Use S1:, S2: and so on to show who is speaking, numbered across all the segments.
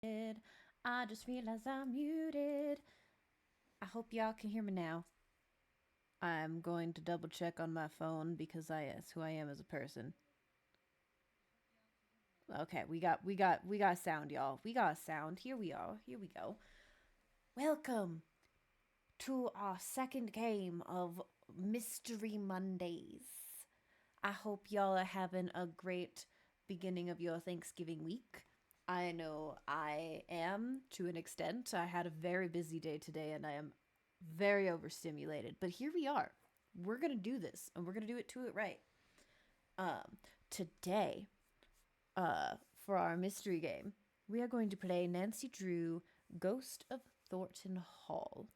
S1: I just realized I'm muted. I hope y'all can hear me now. I'm going to double check on my phone because that's who I am as a person. Okay, we got sound, y'all. We got sound. Here we are. Here we go. Welcome to our second game of Mystery Mondays. I hope y'all are having a great beginning of your Thanksgiving week. I know I am to an extent. I had a very busy day today and I am very overstimulated, but here we are. We're going to do this and we're going to do it right. Today, for our mystery game, we are going to play Nancy Drew Ghost of Thornton Hall.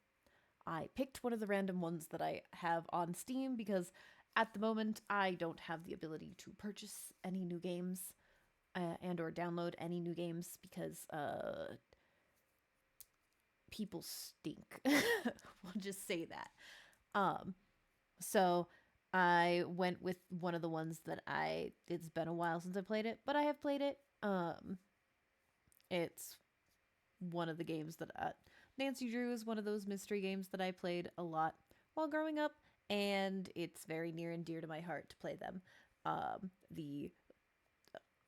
S1: I picked one of the random ones that I have on Steam because at the moment I don't have the ability to purchase any new games and or download any new games because people stink. We'll just say that. So I went with one of the ones that it's been a while since I played it, but I have played it. It's one of the games that Nancy Drew is one of those mystery games that I played a lot while growing up, and it's very near and dear to my heart to play them.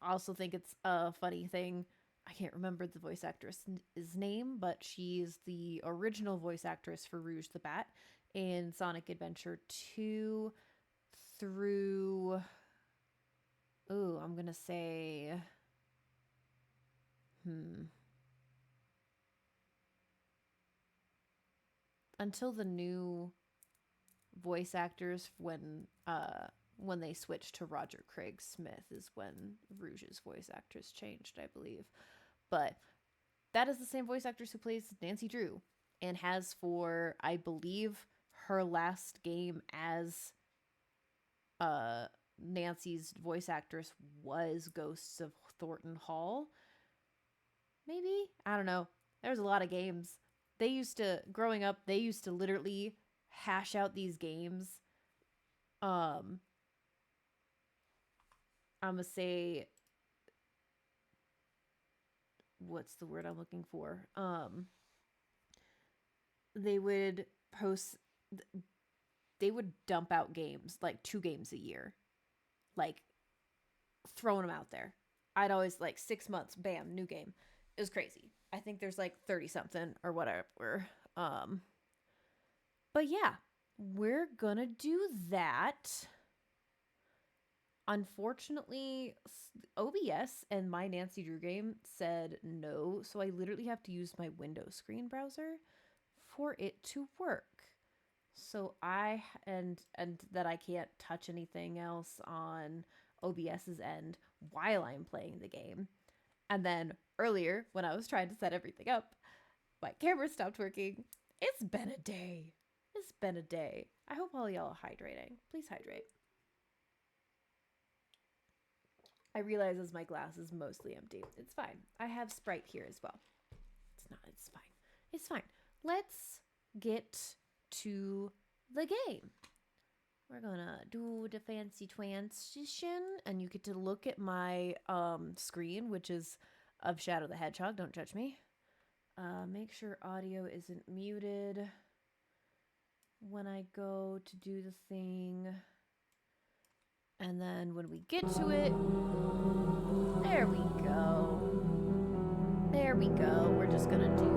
S1: I also think it's a funny thing. I can't remember the voice actress's name, but she's the original voice actress for Rouge the Bat in Sonic Adventure 2 through. Ooh, I'm gonna say. Until the new voice actors when they switched to Roger Craig Smith is when Rouge's voice actress changed, I believe. But that is the same voice actress who plays Nancy Drew and has for, I believe, her last game as Nancy's voice actress was Ghosts of Thornton Hall. Maybe? I don't know. There's a lot of games. Growing up, they used to literally hash out these games. I'm gonna say, what's the word I'm looking for? They would dump out games, like 2 games a year, like throwing them out there. I'd always like 6 months, bam, new game. It was crazy. I think there's like 30 something or whatever. But yeah, we're gonna do that. Unfortunately, OBS and my Nancy Drew game said no, so I literally have to use my Windows screen browser for it to work. So and that I can't touch anything else on OBS's end while I'm playing the game. And then earlier, when I was trying to set everything up, my camera stopped working. It's been a day. It's been a day. I hope all y'all are hydrating. Please hydrate. I realize as my glass is mostly empty. It's fine. I have Sprite here as well. It's fine. It's fine. Let's get to the game. We're gonna do the fancy transition, and you get to look at my screen, which is of Shadow the Hedgehog. Don't judge me. Make sure audio isn't muted when I go to do the thing. And then when we get to it, there we go. There we go. We're just gonna do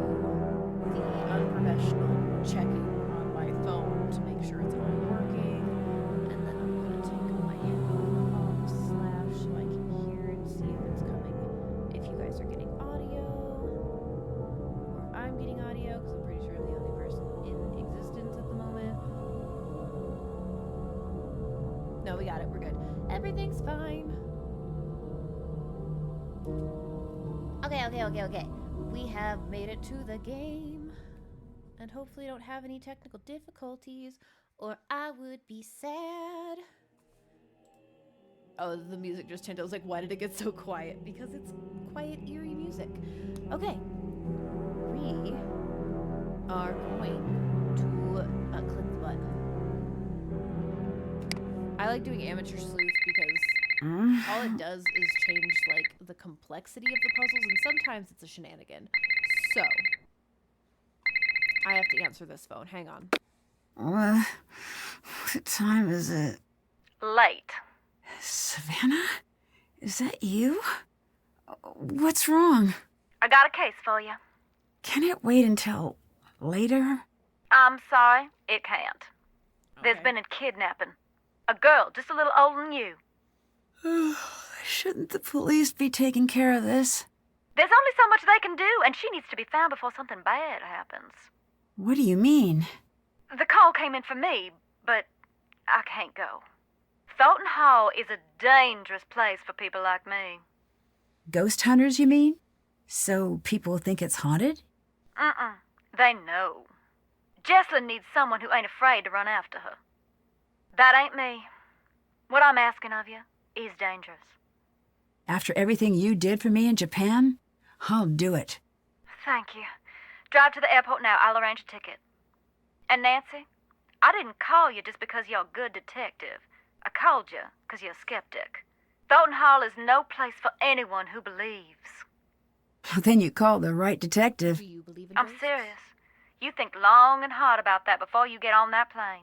S1: the unprofessional checking on my phone to make sure it's all working. And then I'm gonna take my headphone off slash so I can hear and see if it's coming. If you guys are getting audio, or if I'm getting audio, because I'm pretty sure I'm the only person in existence at the moment. No, we got it. We're good. Everything's fine. Okay. We have made it to the game. And hopefully don't have any technical difficulties, or I would be sad. Oh, the music just changed. I was like, why did it get so quiet? Because it's quiet, eerie music. Okay. We are going to click the button. I like doing amateur sleuth because All it does is change, like, the complexity of the puzzles, and sometimes it's a shenanigan. So, I have to answer this phone. Hang on.
S2: What time is it?
S3: Late.
S2: Savannah? Is that you? What's wrong?
S3: I got a case for you.
S2: Can it wait until later?
S3: I'm sorry, it can't.
S1: Okay.
S3: There's been a kidnapping. A girl just a little older than you.
S2: Shouldn't the police be taking care of this?
S3: There's only so much they can do, and she needs to be found before something bad happens.
S2: What do you mean?
S3: The call came in for me, but I can't go. Thornton Hall is a dangerous place for people like me.
S2: Ghost hunters, you mean? So people think it's haunted?
S3: They know. Jesslyn needs someone who ain't afraid to run after her. That ain't me. What I'm asking of you is dangerous.
S2: After everything you did for me in Japan, I'll do it.
S3: Thank you. Drive to the airport now. I'll arrange a ticket. And Nancy, I didn't call you just because you're a good detective. I called you because you're a skeptic. Thornton Hall is no place for anyone who believes.
S2: Then you called the right detective.
S1: Do you believe in
S3: I'm
S1: ghosts?
S3: serious. You think long and hard about that before you get on that plane.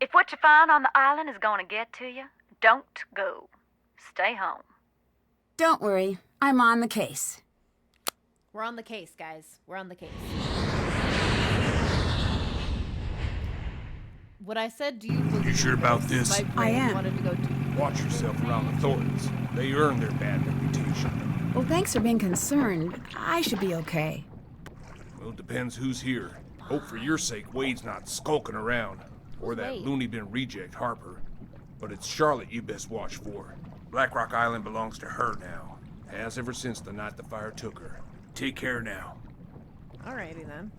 S3: If what you find on the island is going to get to you, don't go. Stay home.
S2: Don't worry, I'm on the case.
S1: We're on the case, guys. We're on the case. What I said, do you believe
S4: You sure
S1: in
S4: about
S1: ghosts?
S4: this?
S1: My brain
S2: I am.
S1: wanted to go to...
S4: Watch yourself around the Thorntons. They earn their bad reputation.
S2: Well, thanks for being concerned. I should be okay.
S4: Well, it depends who's here. Hope for your sake Wade's not skulking around. Or that
S1: Wade?
S4: loony bin reject Harper. But it's Charlotte you best watch for. Black Rock Island belongs to her now. Has ever since the night the fire took her. Take care now.
S1: Alrighty then.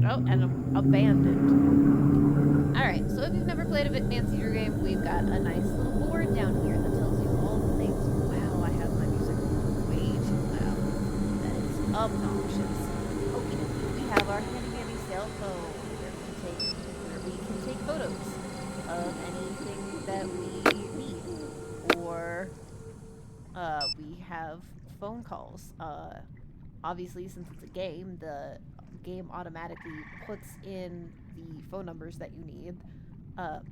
S1: Oh, and abandoned. Alright, so if you've never played a Nancy Drew game, we've got a nice little board down here that tells you all the things. Wow, I have my music way too loud. That is obnoxious. Okie dokie, we have our handy cell phone where we can take photos of anything that we need. Or we have phone calls. Obviously, since it's a game, the game automatically puts in the phone numbers that you need.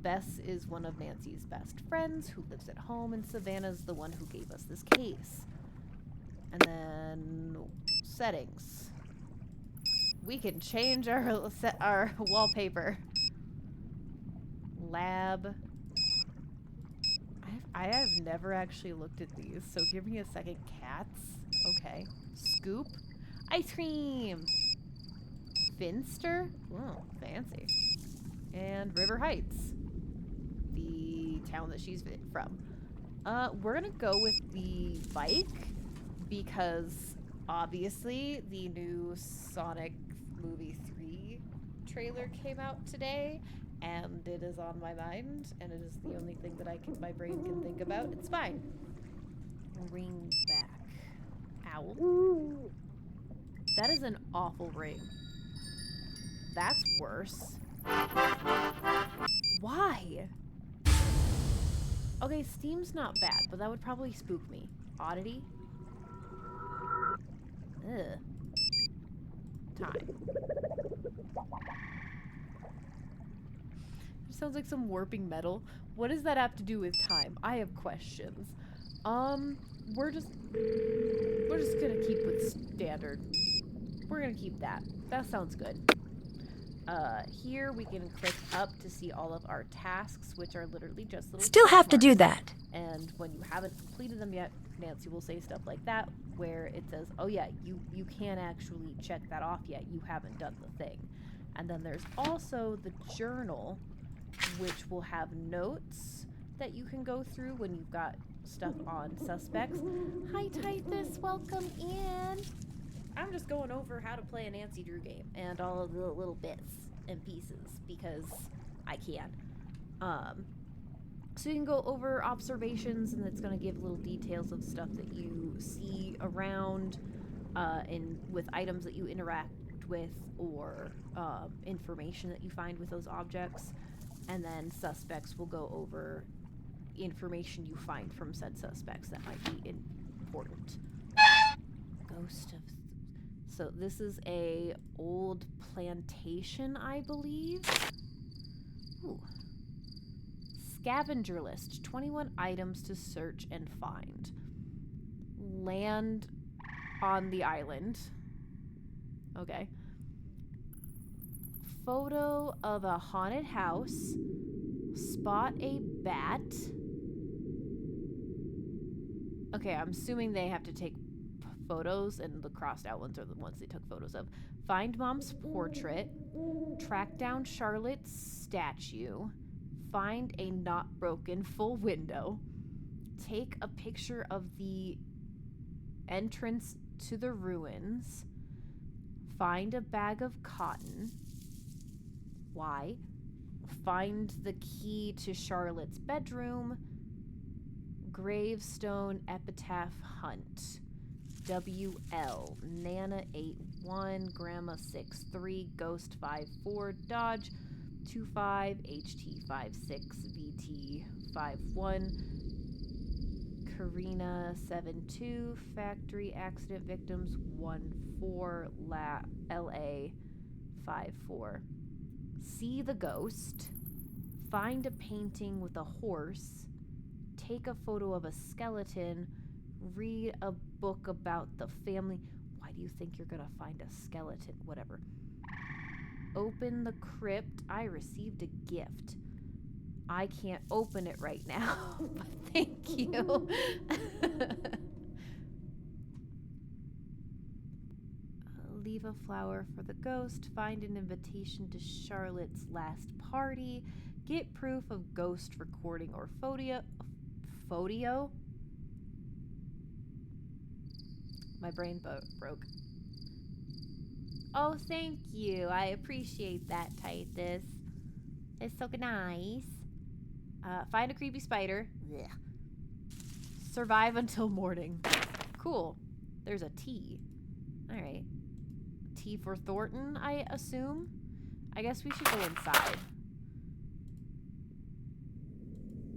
S1: Bess is one of Nancy's best friends who lives at home, and Savannah's the one who gave us this case. And then settings. We can change our wallpaper. Lab. I have never actually looked at these, so give me a second. Cats. Okay. Scoop. Ice cream. Finster. Oh, fancy. And River Heights, the town that she's from. We're gonna go with the bike because obviously the new Sonic Movie 3 trailer came out today, and it is on my mind, and it is the only thing that my brain can think about. It's fine. Ring back. Owl. That is an awful ring. That's worse. Why? Okay, Steam's not bad, but that would probably spook me. Oddity? Ugh. Time. It sounds like some warping metal. What does that have to do with time? I have questions. We're just gonna keep with standard. We're gonna keep that. That sounds good. Here we can click up to see all of our tasks, which are literally just little
S2: Still have to
S1: check
S2: do
S1: marks.
S2: that.
S1: And when you haven't completed them yet, Nancy will say stuff like that, where it says, oh yeah, you can't actually check that off yet. You haven't done the thing. And then there's also the journal, which will have notes that you can go through when you've got stuff on suspects. Hi, Titus. Welcome in. I'm just going over how to play a Nancy Drew game and all of the little bits and pieces because I can. So you can go over observations, and it's going to give little details of stuff that you see around with items that you interact with, or information that you find with those objects. And then suspects will go over information you find from said suspects that might be important. Ghost of... So this is a old plantation, I believe. Ooh. Scavenger list. 21 items to search and find. Land on the island. Okay. Photo of a haunted house. Spot a bat. Okay, I'm assuming they have to take photos, and the crossed out ones are the ones they took photos of. Find Mom's portrait. Track down Charlotte's statue. Find a not broken full window. Take a picture of the entrance to the ruins. Find a bag of cotton. Why? Find the key to Charlotte's bedroom. Gravestone epitaph hunt. WL Nana 81 Grandma 63 Ghost 54 Dodge 25 HT 56 VT 51 Karina 72 Factory Accident Victims 14 LA 54. See the ghost. Find a painting with a horse. Take a photo of a skeleton. Read a book about the family. Why do you think you're gonna find a skeleton? Whatever. Open the crypt. I received a gift. I can't open it right now, but thank you. Leave a flower for the ghost. Find an invitation to Charlotte's last party. Get proof of ghost recording or photo. My brain broke. Oh, thank you. I appreciate that, Titus. It's so nice. Find a creepy spider. Blech. Survive until morning. Cool. There's a T. Alright. T for Thornton, I assume? I guess we should go inside.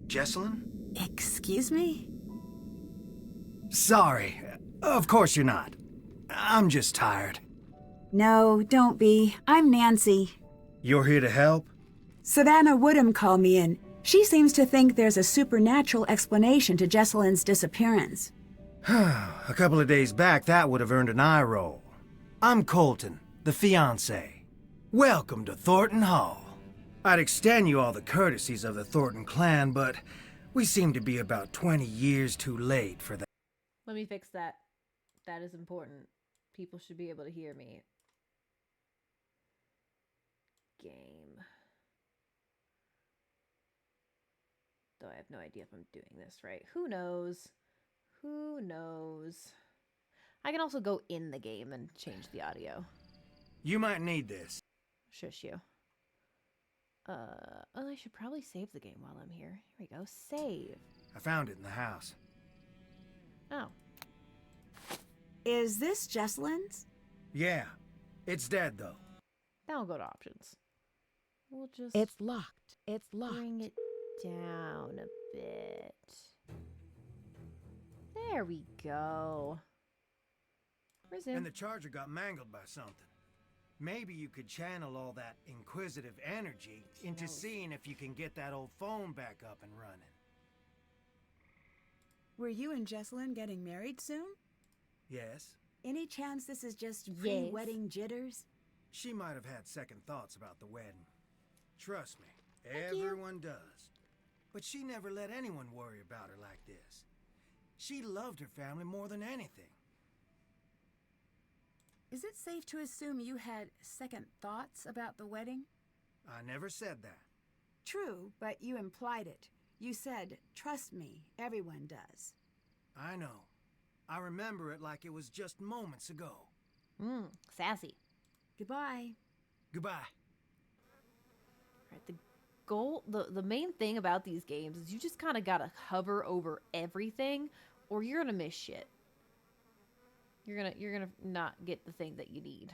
S5: Jessalyn?
S2: Excuse me?
S5: Sorry. Of course you're not. I'm just tired.
S2: No, don't be. I'm Nancy.
S5: You're here to help?
S2: Savannah Woodham called me in. She seems to think there's a supernatural explanation to Jessalyn's disappearance.
S5: A couple of days back, that would have earned an eye roll. I'm Colton, the fiancé. Welcome to Thornton Hall. I'd extend you all the courtesies of the Thornton clan, but we seem to be about 20 years too late for that.
S1: Let me fix that. That is important. People should be able to hear me. Game. Though I have no idea if I'm doing this right. Who knows? Who knows? I can also go in the game and change the audio.
S5: You might need this.
S1: Shush you. I should probably save the game while I'm here. Here we go. Save.
S5: I found it in the house.
S1: Oh.
S2: Is this Jessalyn's?
S5: Yeah. It's dead, though.
S1: Now we'll go to options. We'll just
S6: It's locked. It's locked.
S1: bring it down a bit. There we go. Resume.
S5: And the charger got mangled by something. Maybe you could channel all that inquisitive energy into seeing if you can get that old phone back up and running.
S2: Were you and Jessalyn getting married soon?
S5: Yes.
S2: Any chance this is just
S1: Yes.
S2: pre-wedding jitters?
S5: She might have had second thoughts about the wedding. Trust me,
S1: Thank you.
S5: everyone does. But she never let anyone worry about her like this. She loved her family more than anything.
S2: Is it safe to assume you had second thoughts about the wedding?
S5: I never said that.
S2: True, but you implied it. You said, trust me, everyone does.
S5: I know. I remember it like it was just moments ago.
S1: Sassy.
S2: Goodbye.
S5: Goodbye.
S1: Right, the main thing about these games is you just kind of gotta hover over everything, or you're gonna miss shit. You're gonna not get the thing that you need.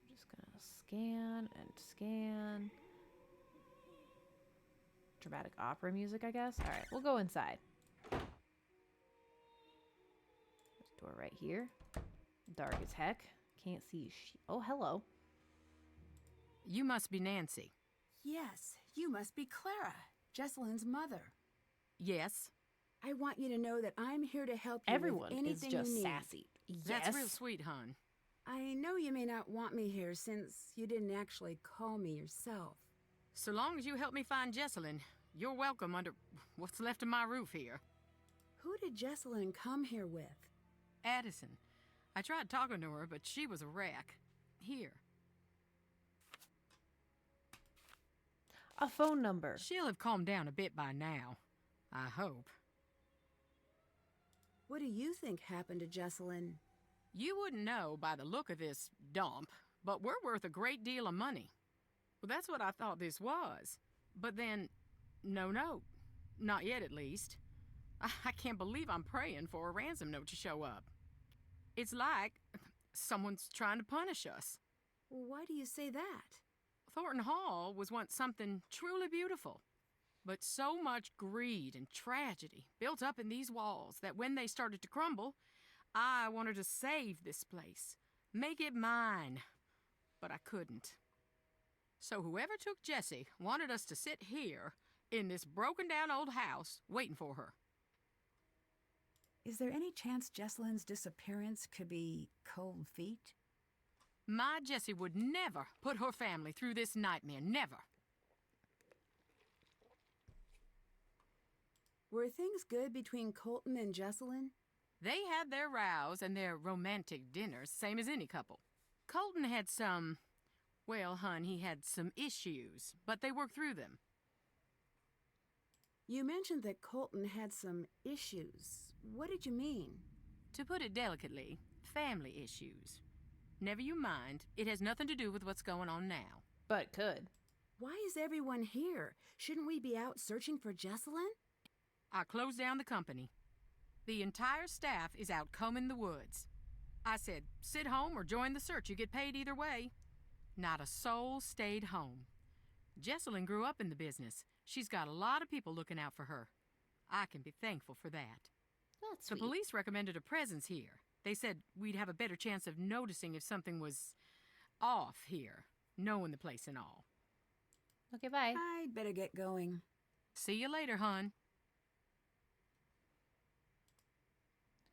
S1: I'm just gonna scan and scan. Dramatic opera music, I guess. All right, we'll go inside. There's a door right here. Dark as heck. Can't see. Oh, hello.
S6: You must be Nancy.
S2: Yes, you must be Clara, Jesselyn's mother.
S6: Yes.
S2: I want you to know that I'm here to help you
S1: Everyone
S2: with
S1: is
S2: anything
S1: just
S2: you need.
S1: sassy. Yes.
S6: That's real sweet, hon.
S2: I know you may not want me here since you didn't actually call me yourself.
S6: So long as you help me find Jesselyn, you're welcome under what's left of my roof here.
S2: Who did Jesselyn come here with?
S6: Addison. I tried talking to her, but she was a wreck. Here.
S1: A phone number.
S6: She'll have calmed down a bit by now. I hope.
S2: What do you think happened to Jesselyn?
S6: You wouldn't know by the look of this dump, but we're worth a great deal of money. Well, that's what I thought this was. But then, no, not yet at least. I can't believe I'm praying for a ransom note to show up. It's like someone's trying to punish us.
S2: Why do you say that?
S6: Thornton Hall was once something truly beautiful. But so much greed and tragedy built up in these walls that when they started to crumble, I wanted to save this place, make it mine, but I couldn't. So whoever took Jessie wanted us to sit here in this broken down old house waiting for her.
S2: Is there any chance Jesselyn's disappearance could be cold feet?
S6: My Jessie would never put her family through this nightmare, never.
S2: Were things good between Colton and Jesselyn?
S6: They had their rows and their romantic dinners, same as any couple. Colton had some... Well, hon, he had some issues, but they worked through them.
S2: You mentioned that Colton had some issues. What did you mean?
S6: To put it delicately, family issues. Never you mind, it has nothing to do with what's going on now.
S1: But could.
S2: Why is everyone here? Shouldn't we be out searching for Jesselyn?
S6: I closed down the company. The entire staff is out combing the woods. I said, sit home or join the search. You get paid either way. Not a soul stayed home. Jesselyn grew up in the business. She's got a lot of people looking out for her. I can be thankful for that.
S1: That's
S6: The
S1: sweet.
S6: police recommended a presence here. They said we'd have a better chance of noticing if something was off here, knowing the place and all.
S1: Okay, bye.
S2: I'd better get going.
S6: See you later, hon.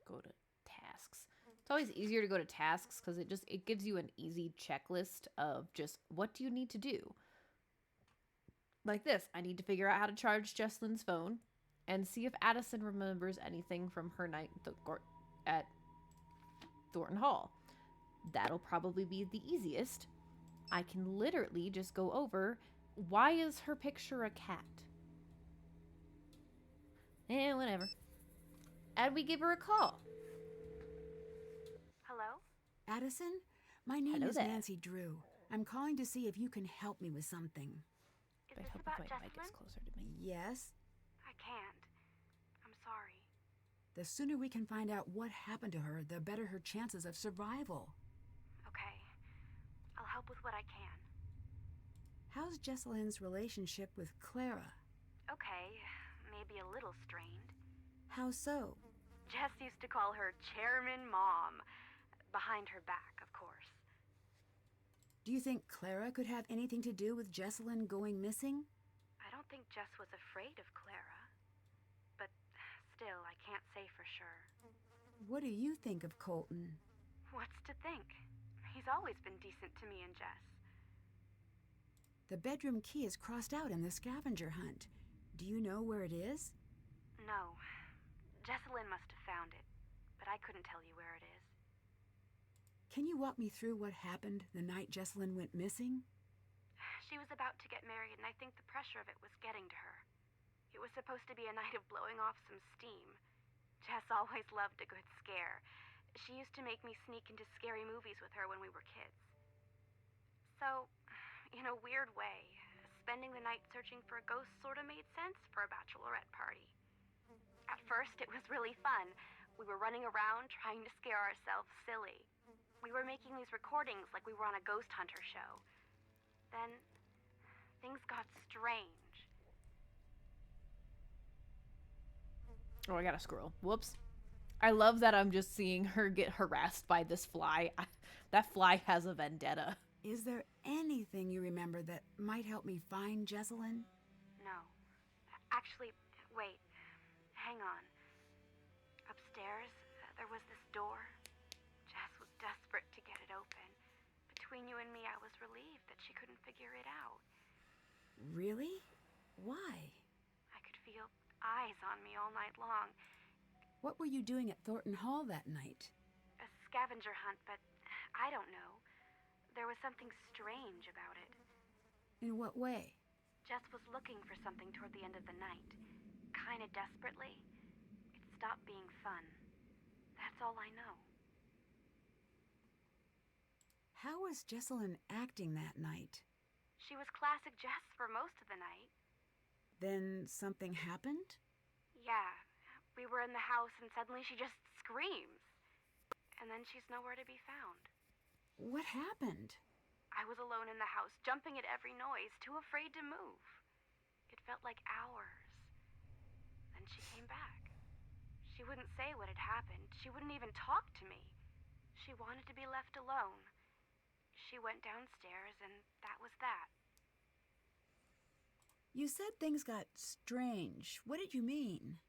S1: Go to tasks. It's always easier to go to tasks because it gives you an easy checklist of just what do you need to do. Like this, I need to figure out how to charge Jesselyn's phone and see if Addison remembers anything from her night at Thornton Hall. That'll probably be the easiest. I can literally just go over, why is her picture a cat? Whatever. And we give her a call.
S3: Hello?
S2: Addison, my name
S1: Hello
S2: is
S1: there.
S2: Nancy Drew. I'm calling to see if you can help me with something.
S3: Is
S1: I
S3: this
S1: hope
S3: about
S1: my mic is
S3: Jesselyn?
S1: closer to me.
S2: Yes?
S3: I can't. I'm sorry.
S2: The sooner we can find out what happened to her, the better her chances of survival.
S3: Okay. I'll help with what I can.
S2: How's Jesselyn's relationship with Clara?
S3: Okay. Maybe a little strained.
S2: How so?
S3: Jess used to call her Chairman Mom. Behind her back, of course.
S2: Do you think Clara could have anything to do with Jesselyn going missing?
S3: I don't think Jess was afraid of Clara. But still, I can't say for sure.
S2: What do you think of Colton?
S3: What's to think? He's always been decent to me and Jess.
S2: The bedroom key is crossed out in the scavenger hunt. Do you know where it is?
S3: No. Jesselyn must have found it, but I couldn't tell you where it is.
S2: Can you walk me through what happened the night Jesselyn went missing?
S3: She was about to get married, and I think the pressure of it was getting to her. It was supposed to be a night of blowing off some steam. Jess always loved a good scare. She used to make me sneak into scary movies with her when we were kids. So, in a weird way, spending the night searching for a ghost sort of made sense for a bachelorette party. At first, it was really fun. We were running around trying to scare ourselves silly. We were making these recordings like we were on a ghost hunter show. Then, things got strange.
S1: Oh, I got a squirrel. Whoops. I love that I'm just seeing her get harassed by this fly. That fly has a vendetta.
S2: Is there anything you remember that might help me find Jesselyn?
S3: No. Actually, wait. Hang on. Upstairs, there was this door. Jess was desperate to get it open. Between you and me, I was relieved that she couldn't figure it out.
S2: Really? Why?
S3: I could feel eyes on me all night long.
S2: What were you doing at Thornton Hall that night?
S3: A scavenger hunt, but I don't know. There was something strange about it.
S2: In what way?
S3: Jess was looking for something toward the end of the night. Kinda desperately. It stopped being fun. That's all I know.
S2: How was Jesselyn acting that night?
S3: She was classic Jess for most of the night.
S2: Then something happened?
S3: Yeah, we were in the house and suddenly she just screams. And then she's nowhere to be found.
S2: What happened?
S3: I was alone in the house, jumping at every noise, too afraid to move. It felt like hours. Then she came back. She wouldn't say what had happened. She wouldn't even talk to me. She wanted to be left alone. She went downstairs and that was that.
S2: You said things got strange. What did you mean?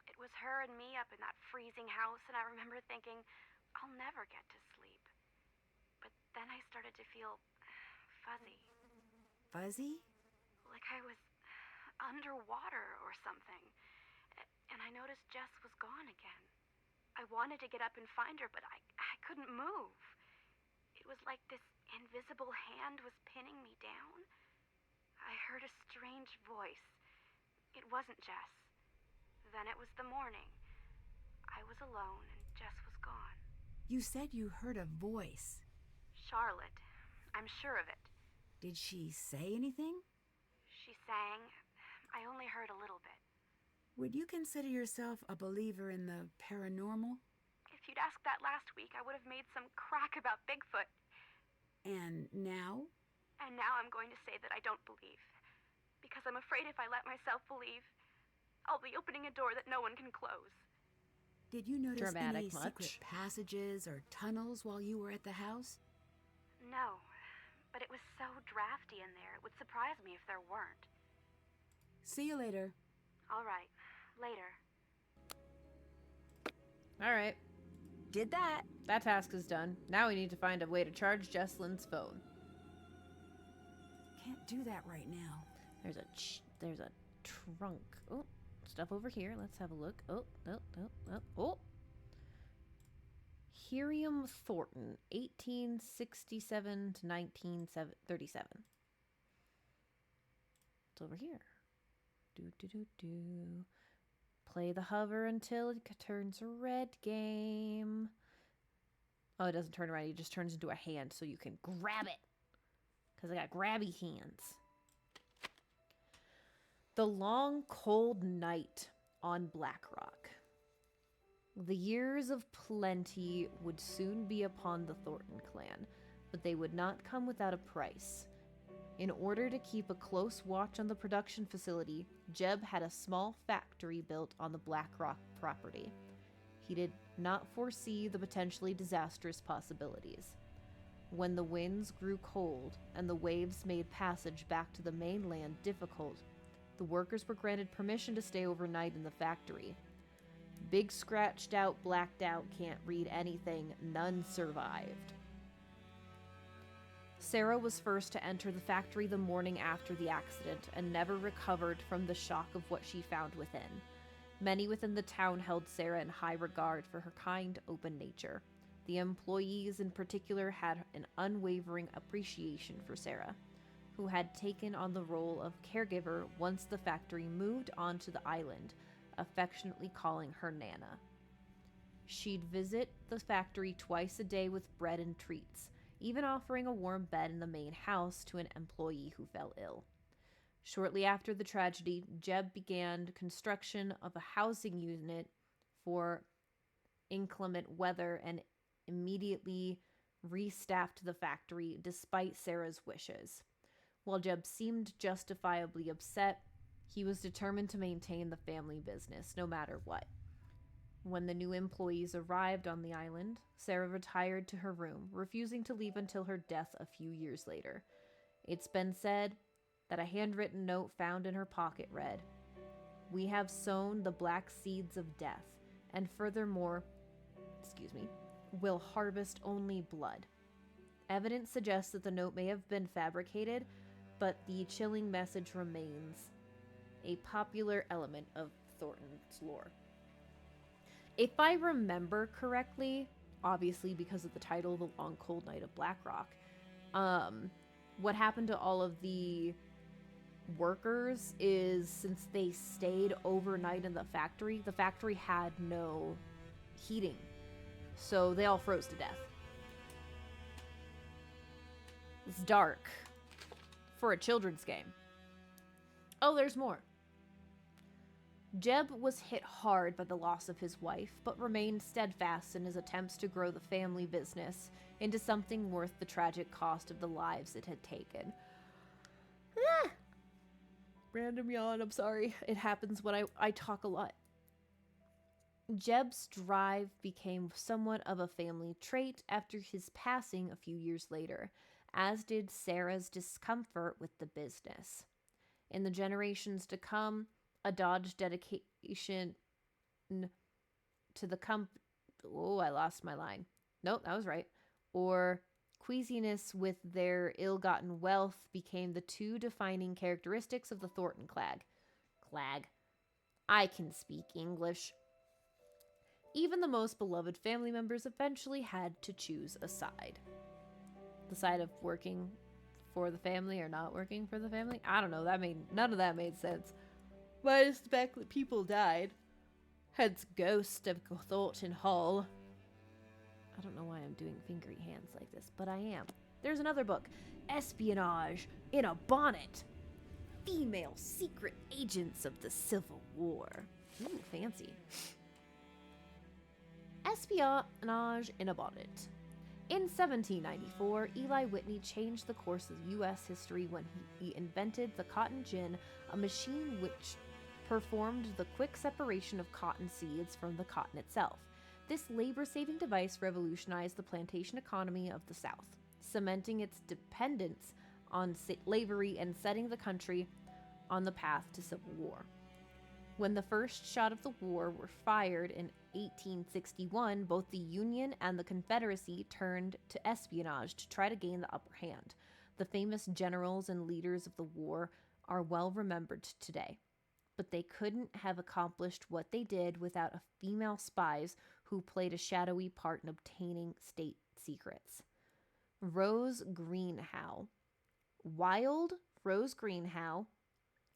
S3: It was her and me up in that freezing house, and I remember thinking, I'll never get to sleep. But then I started to feel fuzzy.
S2: Fuzzy?
S3: Like I was underwater or something. And I noticed Jess was gone again. I wanted to get up and find her, but I couldn't move. It was like this invisible hand was pinning me down. I heard a strange voice. It wasn't Jess. Then it was the morning. I was alone and Jess was gone.
S2: You said you heard a voice.
S3: Charlotte. I'm sure of it.
S2: Did she say anything?
S3: She sang. I only heard a little bit.
S2: Would you consider yourself a believer in the paranormal?
S3: If you'd asked that last week, I would have made some crack about Bigfoot.
S2: And now?
S3: And now I'm going to say that I don't believe. Because I'm afraid if I let myself believe, I'll be opening a door that no one can close.
S2: Did you notice
S1: Dramatic
S2: any
S1: much?
S2: secret passages or tunnels while you were at the house?
S3: No, but it was so drafty in there, it would surprise me if there weren't.
S2: See you later.
S3: All right, later.
S1: All right.
S2: Did that.
S1: That task is done. Now we need to find a way to charge Jesselyn's phone.
S2: Can't do that right now.
S1: There's a trunk. Oh, stuff over here. Let's have a look. Oh. Herium Thornton, 1867 to 1937. It's over here. Do. Play the hover until it turns red game. Oh, it doesn't turn around. It just turns into a hand so you can grab it. Because I got grabby hands. The long, cold night on Black Rock. The years of plenty would soon be upon the Thornton clan, but they would not come without a price. In order to keep a close watch on the production facility, Jeb had a small factory built on the Black Rock property. He did not foresee the potentially disastrous possibilities. When the winds grew cold and the waves made passage back to the mainland difficult, the workers were granted permission to stay overnight in the factory. Big scratched out, blacked out, can't read anything, none survived. Sarah was first to enter the factory the morning after the accident and never recovered from the shock of what she found within. Many within the town held Sarah in high regard for her kind, open nature. The employees in particular had an unwavering appreciation for Sarah, who had taken on the role of caregiver once the factory moved onto the island, affectionately calling her Nana. She'd visit the factory twice a day with bread and treats, even offering a warm bed in the main house to an employee who fell ill. Shortly after the tragedy, Jeb began construction of a housing unit for inclement weather and immediately restaffed the factory despite Sarah's wishes. While Jeb seemed justifiably upset, He was determined to maintain the family business, no matter what. When the new employees arrived on the island, Sarah retired to her room, refusing to leave until her death a few years later. It's been said that a handwritten note found in her pocket read, "We have sown the black seeds of death, and furthermore, will harvest only blood." Evidence suggests that the note may have been fabricated, but the chilling message remains a popular element of Thornton's lore. If I remember correctly, obviously because of the title, The Long Cold Night of Blackrock, what happened to all of the workers is, since they stayed overnight in the factory had no heating, so they all froze to death. It's dark for a children's game. Oh, there's more. Jeb was hit hard by the loss of his wife, but remained steadfast in his attempts to grow the family business into something worth the tragic cost of the lives it had taken. Random yawn, I'm sorry. It happens when I talk a lot. Jeb's drive became somewhat of a family trait after his passing a few years later, as did Sarah's discomfort with the business. In the generations to come, a Dodge dedication to the I lost my line. Nope, that was right. Or queasiness with their ill-gotten wealth became the two defining characteristics of the Thornton Clag. I can speak English. Even the most beloved family members eventually had to choose a side. The side of working for the family or not working for the family? I don't know, none of that made sense. Minus the fact that people died. Hence ghost of Thornton Hall. I don't know why I'm doing fingery hands like this, but I am. There's another book, Espionage in a Bonnet. Female secret agents of the Civil War. Ooh, fancy. Espionage in a Bonnet. In 1794, Eli Whitney changed the course of U.S. history when he invented the cotton gin, a machine which performed the quick separation of cotton seeds from the cotton itself. This labor-saving device revolutionized the plantation economy of the South, cementing its dependence on slavery and setting the country on the path to civil war. When the first shot of the war were fired in 1861, both the Union and the Confederacy turned to espionage to try to gain the upper hand. The famous generals and leaders of the war are well remembered today, but they couldn't have accomplished what they did without a female spies who played a shadowy part in obtaining state secrets. Rose Greenhow. Wild Rose Greenhow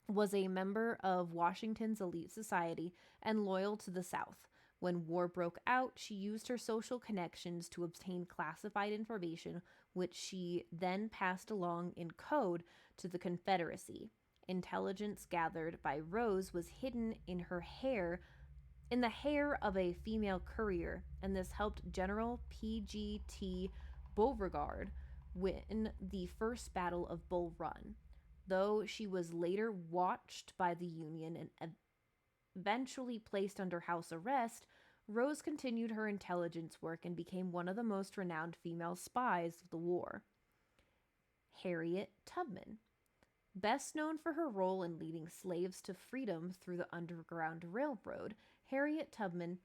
S1: was a member of Washington's elite society and loyal to the South. When war broke out, she used her social connections to obtain classified information, which she then passed along in code to the Confederacy. Intelligence gathered by Rose was hidden in the hair of a female courier, and this helped General P.G.T. Beauregard win the First Battle of Bull Run. Though she was later watched by the Union and eventually placed under house arrest, Rose continued her intelligence work and became one of the most renowned female spies of the war. Harriet Tubman. Best known for her role in leading slaves to freedom through the Underground Railroad, Harriet Tubman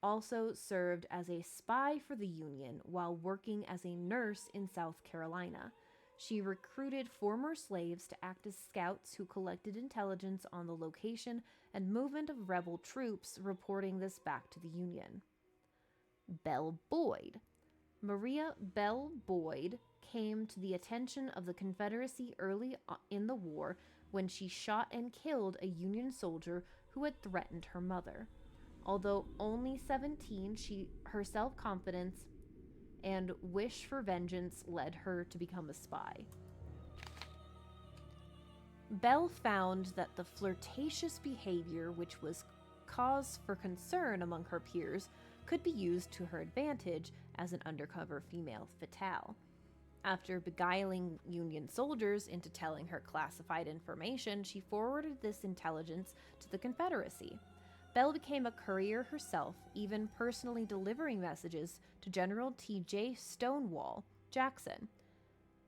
S1: also served as a spy for the Union while working as a nurse in South Carolina. She recruited former slaves to act as scouts who collected intelligence on the location and movement of rebel troops, reporting this back to the Union. Belle Boyd. Maria Belle Boyd came to the attention of the Confederacy early in the war when she shot and killed a Union soldier who had threatened her mother. Although only 17, her self-confidence and wish for vengeance led her to become a spy. Belle found that the flirtatious behavior, which was cause for concern among her peers, could be used to her advantage as an undercover female fatale. After beguiling Union soldiers into telling her classified information, she forwarded this intelligence to the Confederacy. Belle became a courier herself, even personally delivering messages to General T.J. Stonewall Jackson.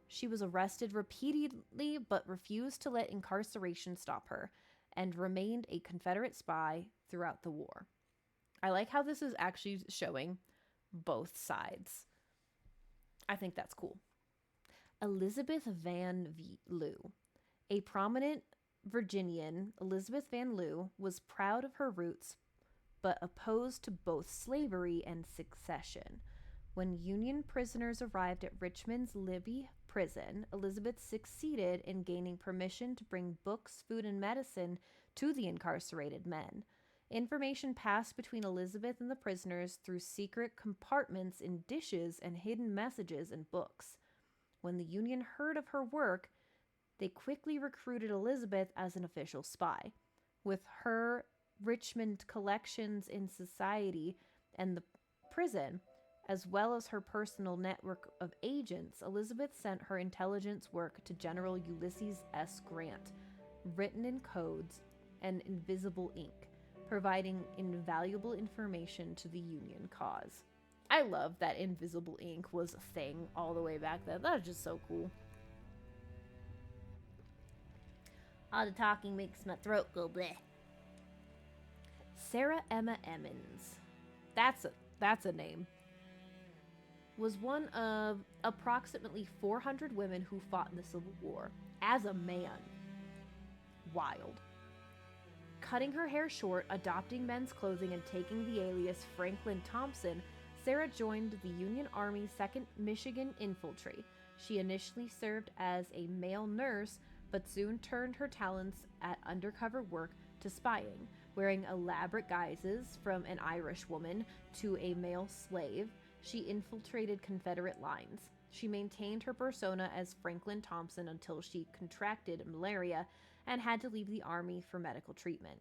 S1: She was arrested repeatedly but refused to let incarceration stop her and remained a Confederate spy throughout the war. I like how this is actually showing both sides. I think that's cool. Elizabeth Van Loo. A prominent Virginian, Elizabeth Van Loo was proud of her roots but opposed to both slavery and secession. When Union prisoners arrived at Richmond's Libby prison, Elizabeth succeeded in gaining permission to bring books, food, and medicine to the incarcerated men. Information passed between Elizabeth and the prisoners through secret compartments in dishes and hidden messages in books. When the Union heard of her work, they quickly recruited Elizabeth as an official spy. With her Richmond collections in society and the prison, as well as her personal network of agents, Elizabeth sent her intelligence work to General Ulysses S. Grant, written in codes and invisible ink, providing invaluable information to the Union cause. I love that invisible ink was a thing all the way back then. That was just so cool. All the talking makes my throat go bleh. Sarah Emma Emmons. That's a name. Was one of approximately 400 women who fought in the Civil War as a man. Wild. Cutting her hair short, adopting men's clothing, and taking the alias Franklin Thompson, Sarah joined the Union Army's 2nd Michigan Infantry. She initially served as a male nurse, but soon turned her talents at undercover work to spying, wearing elaborate guises from an Irish woman to a male slave. She infiltrated Confederate lines. She maintained her persona as Franklin Thompson until she contracted malaria and had to leave the Army for medical treatment,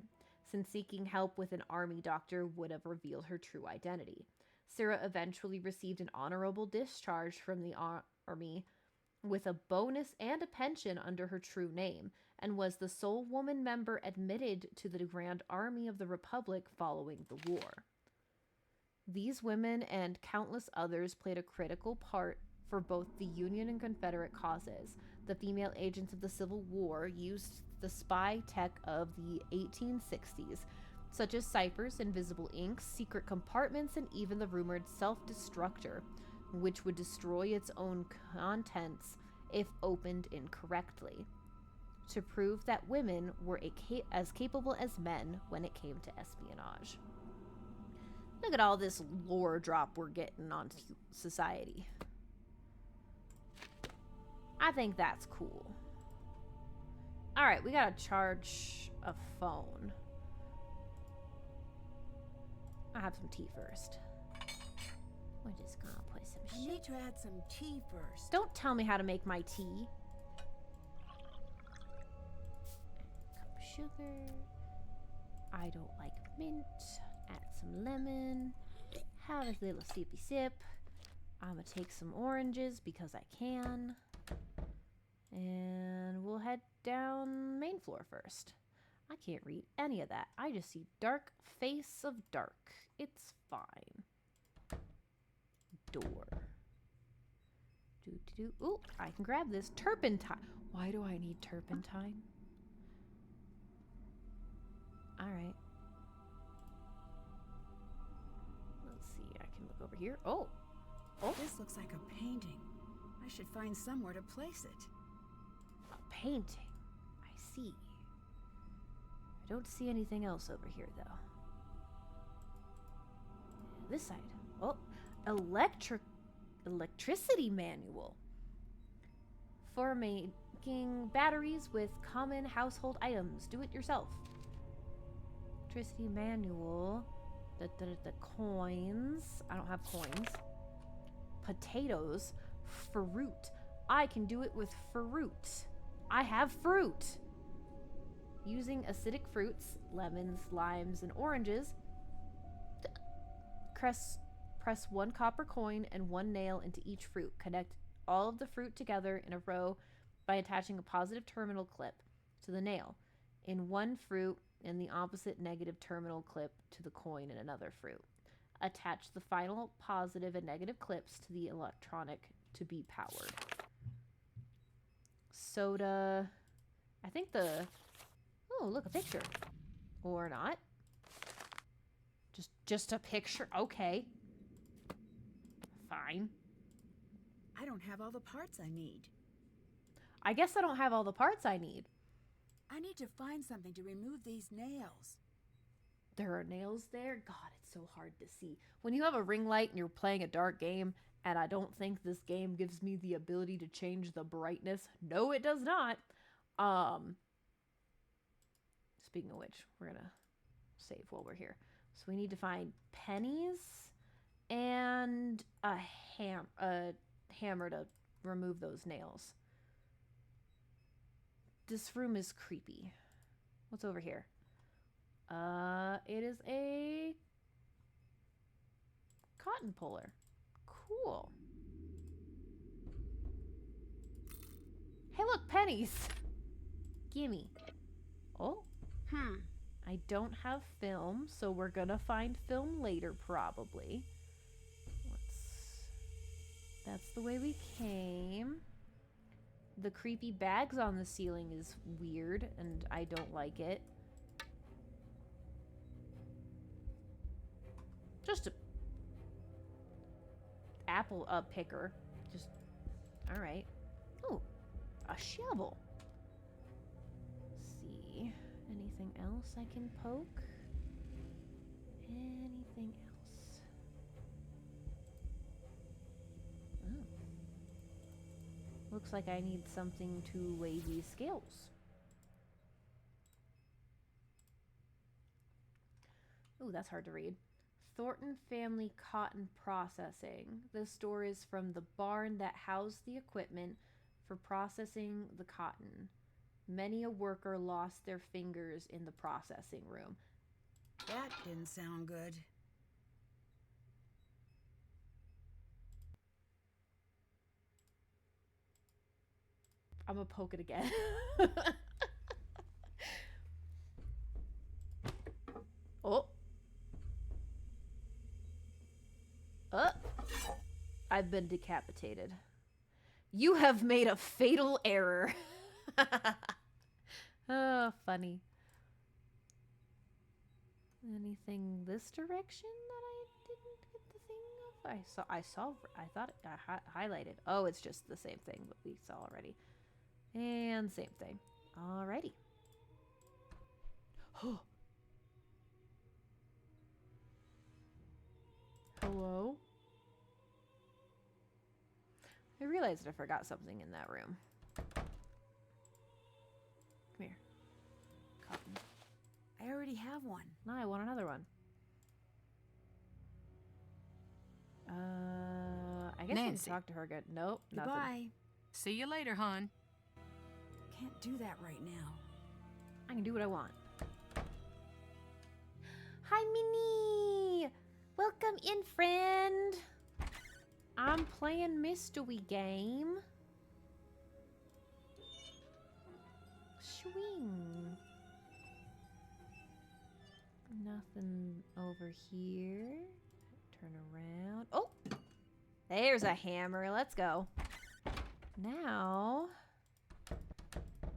S1: since seeking help with an Army doctor would have revealed her true identity. Sarah eventually received an honorable discharge from the Army with a bonus and a pension under her true name, and was the sole woman member admitted to the Grand Army of the Republic following the war. These women and countless others played a critical part for both the Union and Confederate causes. The female agents of the Civil War used the spy tech of the 1860s, such as ciphers, invisible inks, secret compartments, and even the rumored self-destructor, which would destroy its own contents if opened incorrectly, to prove that women were as capable as men when it came to espionage. Look at all this lore drop we're getting on society. I think that's cool. Alright, we gotta charge a phone. I'll have some tea first. We're just gonna put some
S7: I need to add some tea first.
S1: Don't tell me how to make my tea. Cup of sugar. I don't like mint. Add some lemon. Have a little sippy sip. I'm gonna take some oranges because I can. And we'll head down main floor first. I can't read any of that. I just see dark face of dark. It's fine. Door. Ooh, I can grab this. Turpentine. Why do I need turpentine? Alright. Let's see. I can look over here. Oh. Oh.
S7: This looks like a painting. I should find somewhere to place it.
S1: A painting. I see. I don't see anything else over here, though. This side. Oh. Electricity manual. For making batteries with common household items. Do it yourself. Electricity manual. The coins. I don't have coins. Potatoes. Fruit. I can do it with fruit. I have fruit. Using acidic fruits, lemons, limes, and oranges. Press one copper coin and one nail into each fruit. Connect all of the fruit together in a row by attaching a positive terminal clip to the nail in one fruit and the opposite negative terminal clip to the coin in another fruit. Attach the final positive and negative clips to the electronic to be powered. Soda. I think the... Oh, look, a picture. Or not. Just a picture. Okay. Fine.
S7: I don't have all the parts I need.
S1: I guess I don't have all the parts I need.
S7: I need to find something to remove these nails.
S1: There are nails there? God, it's so hard to see. When you have a ring light and you're playing a dark game, and I don't think this game gives me the ability to change the brightness. No, it does not. Speaking of which, we're gonna save while we're here. So we need to find pennies and a hammer to remove those nails. This room is creepy. What's over here? It is a cotton puller. Cool. Hey, look, pennies. Gimme. Oh. I don't have film, so we're gonna find film later, probably. That's the way we came. The creepy bags on the ceiling is weird, and I don't like it. Just a apple picker. Just, all right. Oh, a shovel. Let's see. Anything else I can poke? Anything else? Oh. Looks like I need something to weigh these scales. Ooh, that's hard to read. Thornton Family Cotton Processing. This store is from the barn that housed the equipment for processing the cotton. Many a worker lost their fingers in the processing room.
S7: That didn't sound good.
S1: I'm gonna poke it again. Oh. I've been decapitated. You have made a fatal error. Oh, funny. Anything this direction that I didn't get the thing of? I thought I highlighted. Oh, it's just the same thing that we saw already. And same thing. Alrighty. Hello? I realized I forgot something in that room. Come here. Cotton.
S7: I already have one.
S1: No, I want another one. I guess I can
S6: Nancy.
S1: talk to her again. Nope, nothing.
S7: Goodbye.
S6: See you later, hon.
S7: Can't do that right now.
S1: I can do what I want. Hi, Minnie! Welcome in, friend! I'm playing mystery game. Swing. Nothing over here. Turn around. Oh! There's a hammer. Let's go. Now,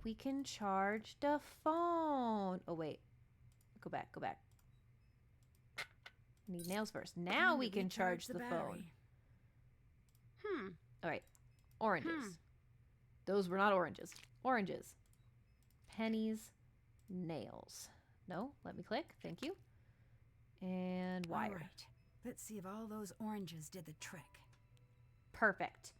S1: we can charge the phone. Oh, wait. Go back, go back. Need nails first. Now
S7: Time
S1: we
S7: to
S1: can charge
S7: recharge
S1: the phone.
S7: battery.
S1: All right. Oranges. Those were not oranges. Oranges. Pennies. Nails. No, let me click. Thank you. And wire.
S7: All right. Let's see if all those oranges did the trick.
S1: Perfect.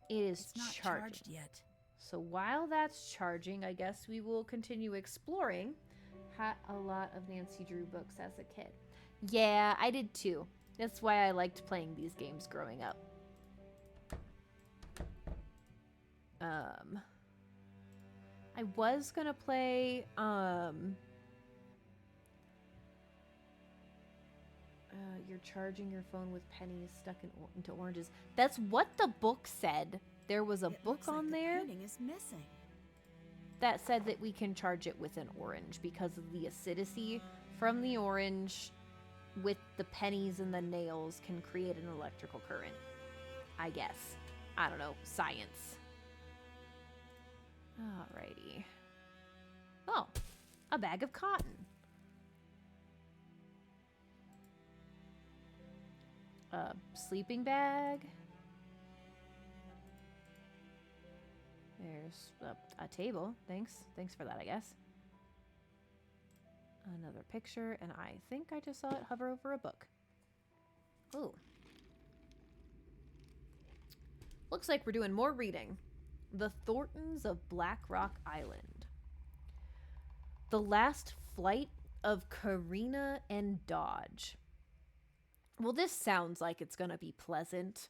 S1: It is
S7: It's not
S1: charging.
S7: charged yet.
S1: So while that's charging, I guess we will continue exploring. Had a lot of Nancy Drew books as a kid. Yeah, I did too. That's why I liked playing these games growing up. I was gonna play you're charging your phone with pennies stuck into oranges. That's what the book said. There was a
S7: It
S1: book
S7: looks like
S1: on
S7: the
S1: there
S7: painting is missing.
S1: that said that we can charge it with an orange because of the acidity from the orange with the pennies and the nails can create an electrical current. I guess. I don't know. Science. Alrighty. Oh, a bag of cotton. A sleeping bag. There's a table. Thanks for that, I guess. Another picture, and I think I just saw it hover over a book. Ooh. Looks like we're doing more reading. The Thorntons of Black Rock Island. The Last Flight of Karina and Dodge. Well, this sounds like it's gonna be pleasant.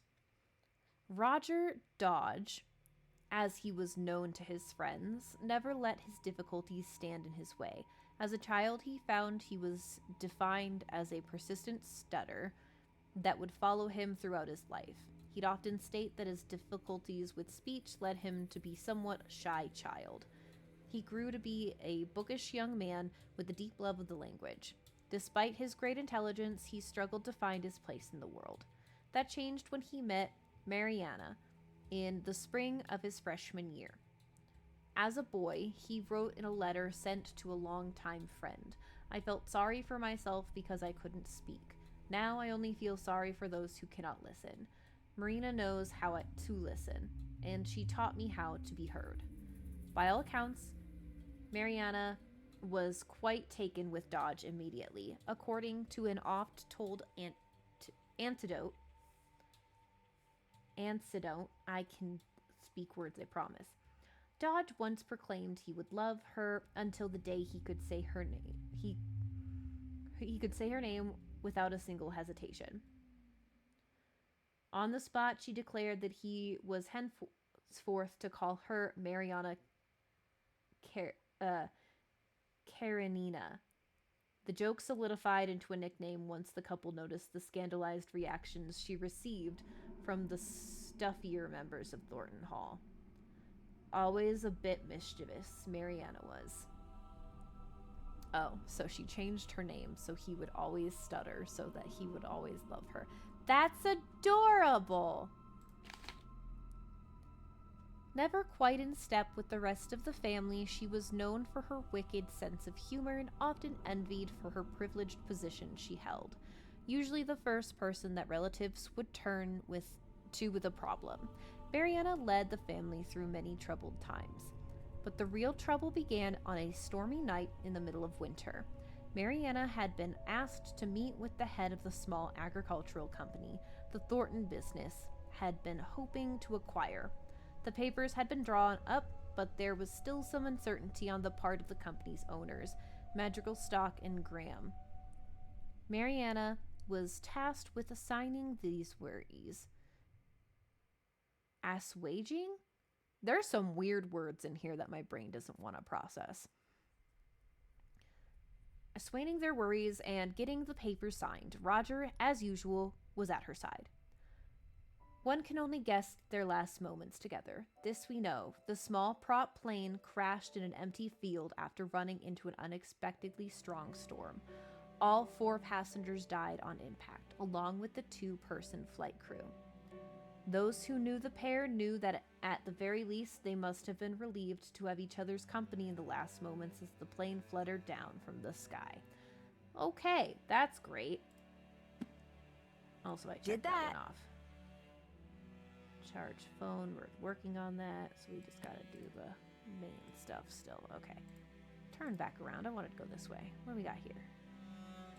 S1: Roger Dodge, as he was known to his friends, never let his difficulties stand in his way. As a child, he found he was defined as a persistent stutter that would follow him throughout his life. He'd often state that his difficulties with speech led him to be somewhat a shy child. He grew to be a bookish young man with a deep love of the language. Despite his great intelligence, he struggled to find his place in the world. That changed when he met Mariana in the spring of his freshman year. As a boy, he wrote in a letter sent to a longtime friend, "I felt sorry for myself because I couldn't speak. Now I only feel sorry for those who cannot listen. Marina knows how to listen, and she taught me how to be heard." By all accounts, Mariana was quite taken with Dodge immediately. According to an oft-told anecdote, I can speak words, I promise. Dodge once proclaimed he would love her until the day he could say her name. He could say her name without a single hesitation. On the spot, she declared that he was henceforth to call her Mariana Karenina. The joke solidified into a nickname once the couple noticed the scandalized reactions she received from the stuffier members of Thornton Hall. Always a bit mischievous, Mariana was. Oh, so she changed her name so he would always stutter so that he would always love her. That's adorable! Never quite in step with the rest of the family, she was known for her wicked sense of humor and often envied for her privileged position she held. Usually the first person that relatives would turn with a problem. Mariana led the family through many troubled times. But the real trouble began on a stormy night in the middle of winter. Mariana had been asked to meet with the head of the small agricultural company the Thornton business had been hoping to acquire. The papers had been drawn up, but there was still some uncertainty on the part of the company's owners, Madrigal Stock and Graham. Mariana was tasked with assigning these worries. Assuaging? There's some weird words in here that my brain doesn't want to process. Assuaging their worries and getting the papers signed, Roger, as usual, was at her side. One can only guess their last moments together. This we know. The small prop plane crashed in an empty field after running into an unexpectedly strong storm. All 4 passengers died on impact, along with the 2-person flight crew. Those who knew the pair knew that at the very least they must have been relieved to have each other's company in the last moments as the plane fluttered down from the sky. Okay, that's great. Also, I checked that one off. Charge phone, we're working on that, so we just gotta do the main stuff still. Okay. Turn back around. I wanted to go this way. What do we got here?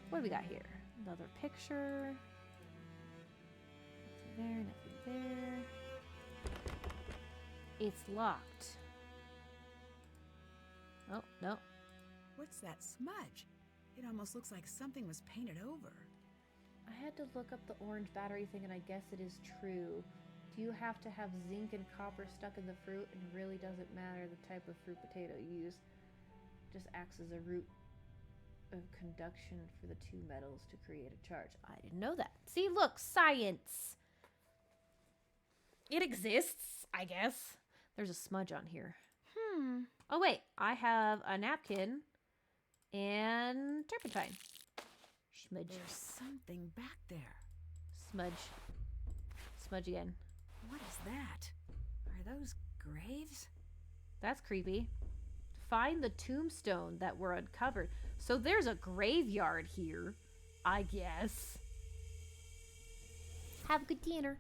S1: What do we got here? Another picture. Nothing there, nothing there. It's locked. Oh, no.
S7: What's that smudge? It almost looks like something was painted over.
S1: I had to look up the orange battery thing, and I guess it is true. Do you have to have zinc and copper stuck in the fruit? And it really doesn't matter the type of fruit potato you use. It just acts as a root of conduction for the two metals to create a charge. I didn't know that. See, look, science. It exists, I guess. There's a smudge on here. Oh, wait. I have a napkin and turpentine. Smudge.
S7: There's something back there.
S1: Smudge. Smudge again.
S7: What is that? Are those graves?
S1: That's creepy. Find the tombstone that were uncovered. So there's a graveyard here, I guess. Have a good dinner.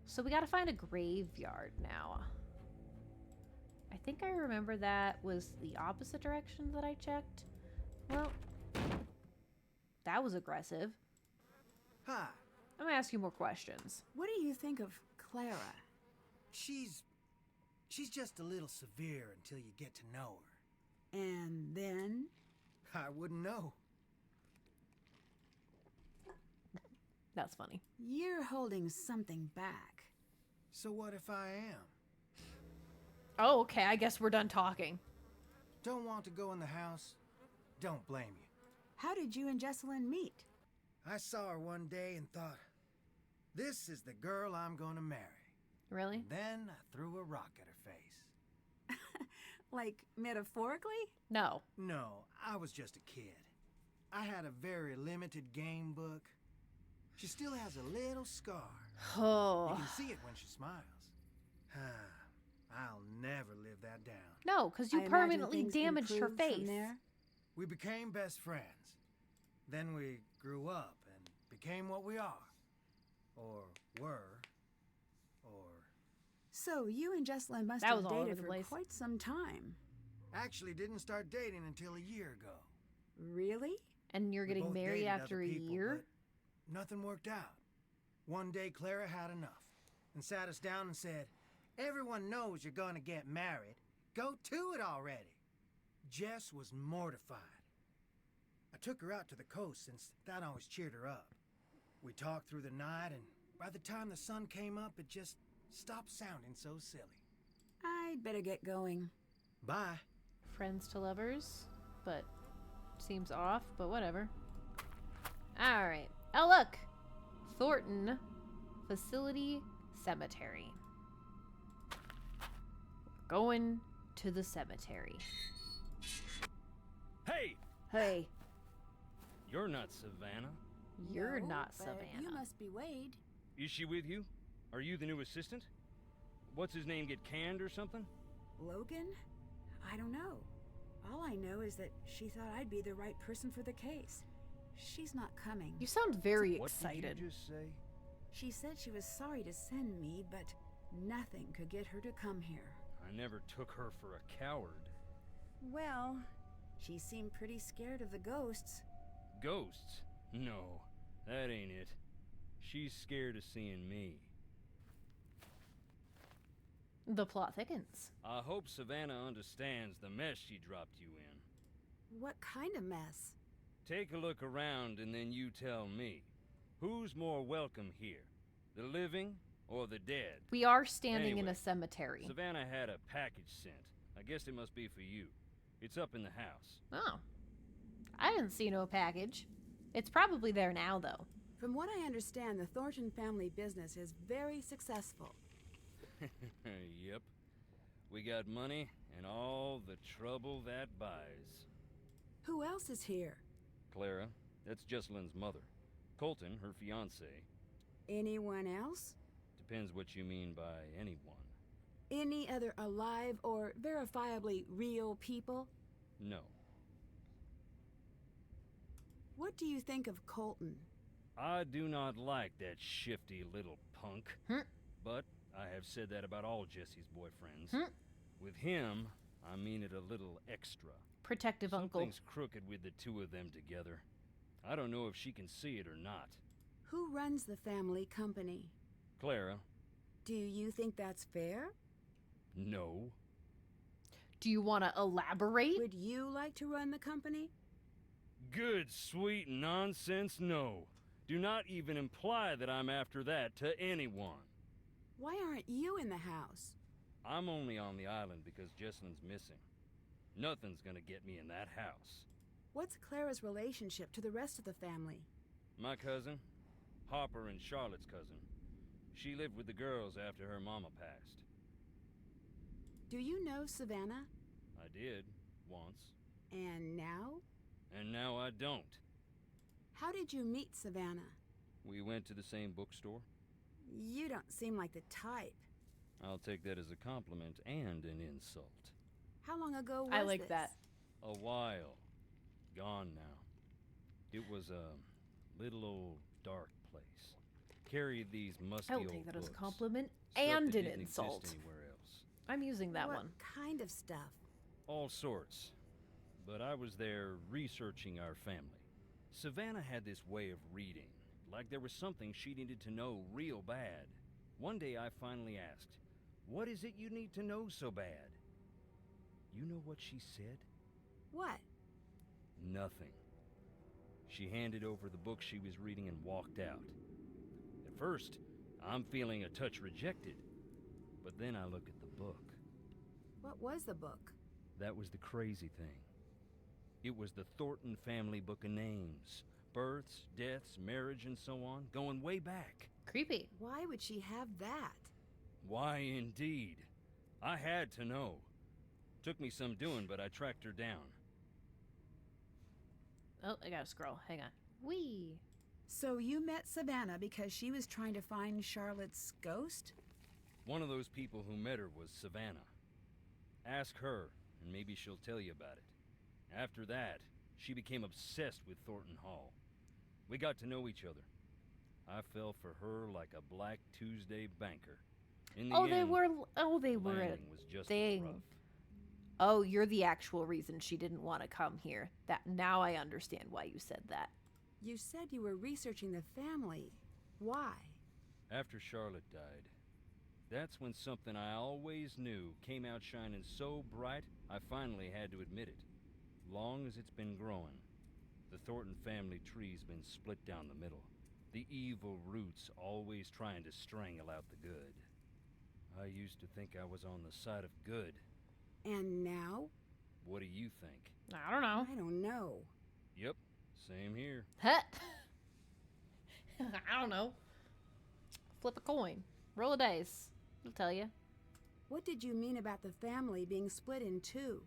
S1: So we gotta find a graveyard now. I think I remember that was the opposite direction that I checked. Well, that was aggressive.
S5: Hi.
S1: I'm gonna ask you more questions.
S7: What do you think of Clara?
S5: She's just a little severe until you get to know her.
S7: And then?
S5: I wouldn't know.
S1: That's funny.
S7: You're holding something back.
S5: So what if I am?
S1: Oh, okay. I guess we're done talking.
S5: Don't want to go in the house? Don't blame you.
S7: How did you and Jesselyn meet?
S5: I saw her one day and thought, this is the girl I'm gonna marry.
S1: Really?
S5: Then I threw a rock at her face.
S7: Like, metaphorically?
S1: No.
S5: No, I was just a kid. I had a very limited game book. She still has a little scar. You
S1: Oh.
S5: can see it when she smiles. I'll never live that down.
S1: No, because you
S7: I imagine
S1: permanently
S7: things
S1: damaged her
S7: improved
S1: face.
S7: from there.
S5: We became best friends. Then we grew up and became what we are. Or were. Or...
S7: So you and Jesselyn must
S1: That
S7: have
S1: was all over
S7: dated
S1: the
S7: for
S1: place.
S7: quite some time.
S5: Actually didn't start dating until a year ago.
S7: Really?
S1: And you're
S5: We
S1: getting
S5: both
S1: married
S5: dated
S1: after
S5: other
S1: a
S5: people,
S1: year?
S5: but nothing worked out. One day Clara had enough and sat us down and said, everyone knows you're gonna get married. Go to it already. Jess was mortified. I took her out to the coast since that always cheered her up. We talked through the night, and by the time the sun came up, it just stopped sounding so silly.
S7: I'd better get going.
S5: Bye.
S1: Friends to lovers, but seems off, but whatever. Alright. Oh, look! Thornton Facility Cemetery. We're going to the cemetery.
S8: Hey!
S1: Hey,
S8: You're not Savannah.
S1: you're
S7: No,
S1: not
S7: but
S1: Savannah.
S7: You must be Wade.
S8: Is she with you? Are you the new assistant? What's his name, get canned or something?
S7: Logan? I don't know. All I know is that she thought I'd be the right person for the case. She's not coming.
S1: You sound very
S8: What
S1: excited.
S8: did you just say?
S7: She said she was sorry to send me, but nothing could get her to come here.
S8: I never took her for a coward.
S7: Well, she seemed pretty scared of the ghosts.
S8: Ghosts? No, that ain't it. She's scared of seeing me.
S1: The plot thickens.
S8: I hope Savannah understands the mess she dropped you in.
S7: What kind of mess?
S8: Take a look around and then you tell me. Who's more welcome here? The living or the dead?
S1: We are standing in
S8: Anyway,
S1: a cemetery.
S8: Savannah had a package sent. I guess it must be for you. It's up in the house.
S1: Oh. I didn't see no package. It's probably there now, though.
S7: From what I understand, the Thornton family business is very successful.
S8: Yep. We got money and all the trouble that buys.
S7: Who else is here?
S8: Clara, that's Jesselyn's mother. Colton, her fiance.
S7: Anyone else?
S8: Depends what you mean by anyone.
S7: Any other alive or verifiably real people?
S8: No.
S7: What do you think of Colton?
S8: I do not like that shifty little punk.
S1: Hmm.
S8: But I have said that about all Jesse's boyfriends.
S1: Hmm.
S8: With him, I mean it a little extra.
S1: Protective uncle.
S8: Something's crooked with the two of them together. I don't know if she can see it or not.
S7: Who runs the family company?
S8: Clara,
S7: Do you think that's fair?
S8: no.
S1: Do you want to elaborate?
S7: Would you like to run the company?
S8: Good, sweet nonsense, no. Do not even imply that I'm after that to anyone.
S7: Why aren't you in the house?
S8: I'm only on the island because Jesselyn's missing. Nothing's gonna get me in that house.
S7: What's Clara's relationship to the rest of the family?
S8: My cousin, Harper and Charlotte's cousin. She lived with the girls after her mama passed.
S7: Do you know Savannah?
S8: I did, once.
S7: And now?
S8: And now I don't.
S7: How did you meet Savannah?
S8: We went to the same bookstore.
S7: You don't seem like the type.
S8: I'll take that as a compliment and an insult.
S7: How long ago was
S1: I like
S7: this?
S1: that.
S8: A while. Gone now. It was a little old dark place. Carried these musty
S1: I will
S8: old
S1: take that as a
S8: books.
S1: compliment
S8: Stuff
S1: and
S8: that
S1: an
S8: didn't
S1: insult.
S8: exist anywhere else.
S1: I'm using that
S7: what
S1: one.
S7: kind of stuff?
S8: All sorts. But I was there researching our family. Savannah had this way of reading, like there was something she needed to know real bad. One day I finally asked, "What is it you need to know so bad?" You know what she said?
S7: What?
S8: Nothing. She handed over the book she was reading and walked out. At first, I'm feeling a touch rejected. But then I look at the book.
S7: What was the book?
S8: That was the crazy thing. It was the Thornton family book of names. Births, deaths, marriage, and so on, going way back.
S1: Creepy.
S7: Why would she have that?
S8: Why, indeed. I had to know. Took me some doing, but I tracked her down.
S1: Oh, I gotta scroll. Hang on. Wee.
S7: So you met Savannah because she was trying to find Charlotte's ghost?
S8: One of those people who met her was Savannah. Ask her, and maybe she'll tell you about it. After that, she became obsessed with Thornton Hall. We got to know each other. I fell for her like a Black Tuesday banker. In the end,
S1: They were a
S8: landing was just as
S1: thing.
S8: rough.
S1: Oh, you're the actual reason she didn't want to come here. That now I understand why you said that.
S7: You said you were researching the family. Why?
S8: After Charlotte died, that's when something I always knew came out shining so bright, I finally had to admit it. Long as it's been growing, the Thornton family tree's been split down the middle. The evil roots always trying to strangle out the good. I used to think I was on the side of good.
S7: And now?
S8: What do you think?
S1: I don't know.
S7: I don't know.
S8: Yep, same here.
S1: Hut. I don't know. Flip a coin. Roll a dice. I'll tell you.
S7: What did you mean about the family being split in two?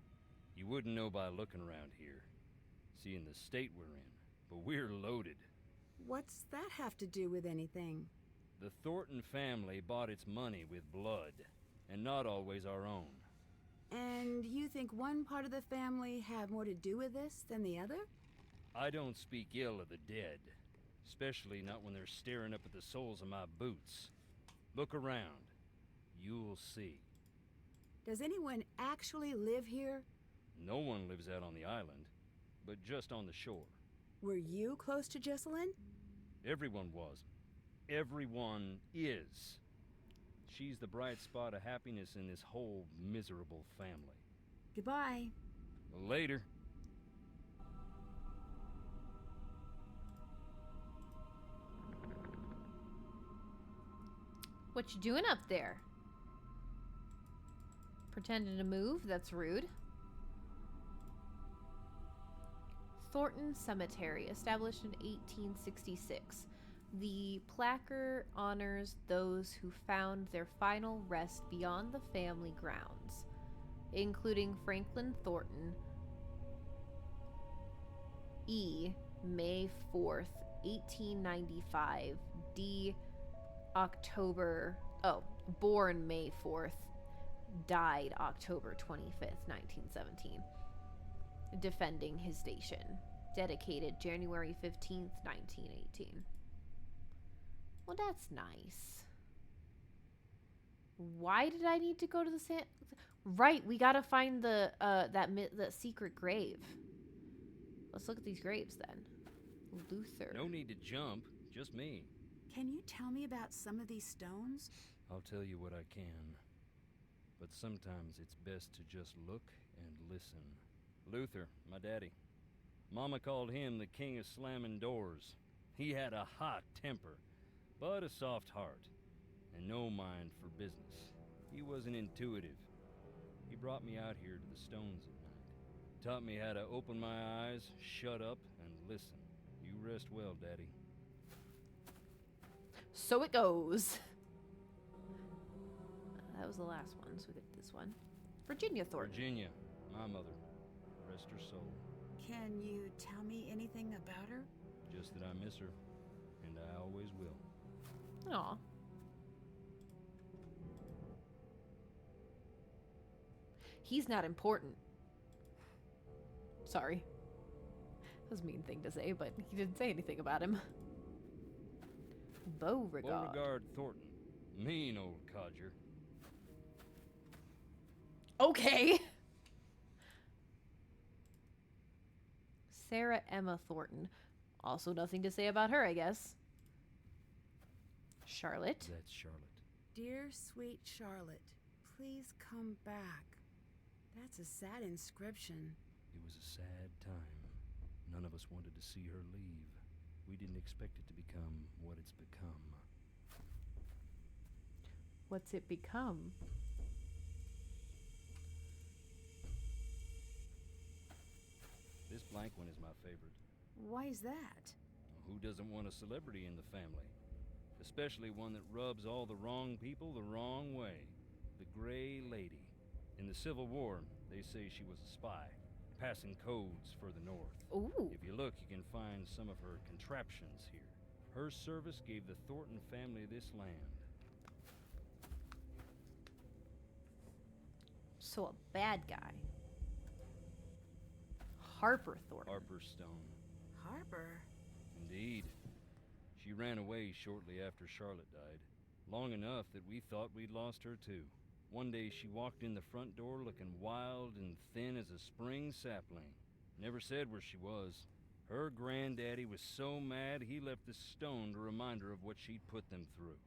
S8: You wouldn't know by looking around here. Seeing the state we're in, but we're loaded.
S7: What's that have to do with anything?
S8: The Thornton family bought its money with blood, and not always our own.
S7: And you think one part of the family have more to do with this than the other?
S8: I don't speak ill of the dead, especially not when they're staring up at the soles of my boots. Look around. You'll see.
S7: Does anyone actually live here?
S8: No one lives out on the island, but just on the shore.
S7: Were you close to Jessalyn?
S8: Everyone was. Everyone is. She's the bright spot of happiness in this whole miserable family.
S7: Goodbye.
S8: Later.
S1: What you doing up there? Pretending to move? That's rude. Thornton Cemetery, established in 1866. The placard honors those who found their final rest beyond the family grounds, including Franklin Thornton, E. May 4th, 1895, D. born May 4th, died October 25th, 1917, defending his station, dedicated January 15th, 1918. Well, that's nice. Why did I need to go to the Right, we gotta find the secret grave. Let's look at these graves then. Luther.
S8: No need to jump, just me.
S7: Can you tell me about some of these stones?
S8: I'll tell you what I can. But sometimes it's best to just look and listen. Luther, my daddy. Mama called him the king of slamming doors. He had a hot temper, but a soft heart, and no mind for business. He wasn't intuitive. He brought me out here to the stones at night. Taught me how to open my eyes, shut up, and listen. You rest well, Daddy.
S1: So it goes. That was the last one, so we get this one. Virginia Thornton.
S8: Virginia, my mother. Rest her soul.
S7: Can you tell me anything about her?
S8: Just that I miss her, and I always will.
S1: Aw. He's not important. Sorry. That was a mean thing to say, but he didn't say anything about him. Beauregard.
S8: Beauregard Thornton. Mean old codger.
S1: Okay. Sarah Emma Thornton. Also nothing to say about her, I guess. Charlotte.
S8: That's Charlotte.
S7: Dear sweet Charlotte, please come back. That's a sad inscription.
S8: It was a sad time. None of us wanted to see her leave. We didn't expect it to become what it's become.
S1: What's it become?
S8: This blank one is my favorite.
S7: Why is that?
S8: Who doesn't want a celebrity in the family? Especially one that rubs all the wrong people the wrong way. The Gray Lady. In the Civil War, they say she was a spy, passing codes for the North.
S1: Ooh.
S8: If you look, you can find some of her contraptions here. Her service gave the Thornton family this land.
S1: So a bad guy. Harper Thornton.
S8: Harper Stone.
S7: Harper?
S8: Indeed. She ran away shortly after Charlotte died. Long enough that we thought we'd lost her too. One day she walked in the front door looking wild and thin as a spring sapling. Never said where she was. Her granddaddy was so mad he left a stone to remind her of what she'd put them through.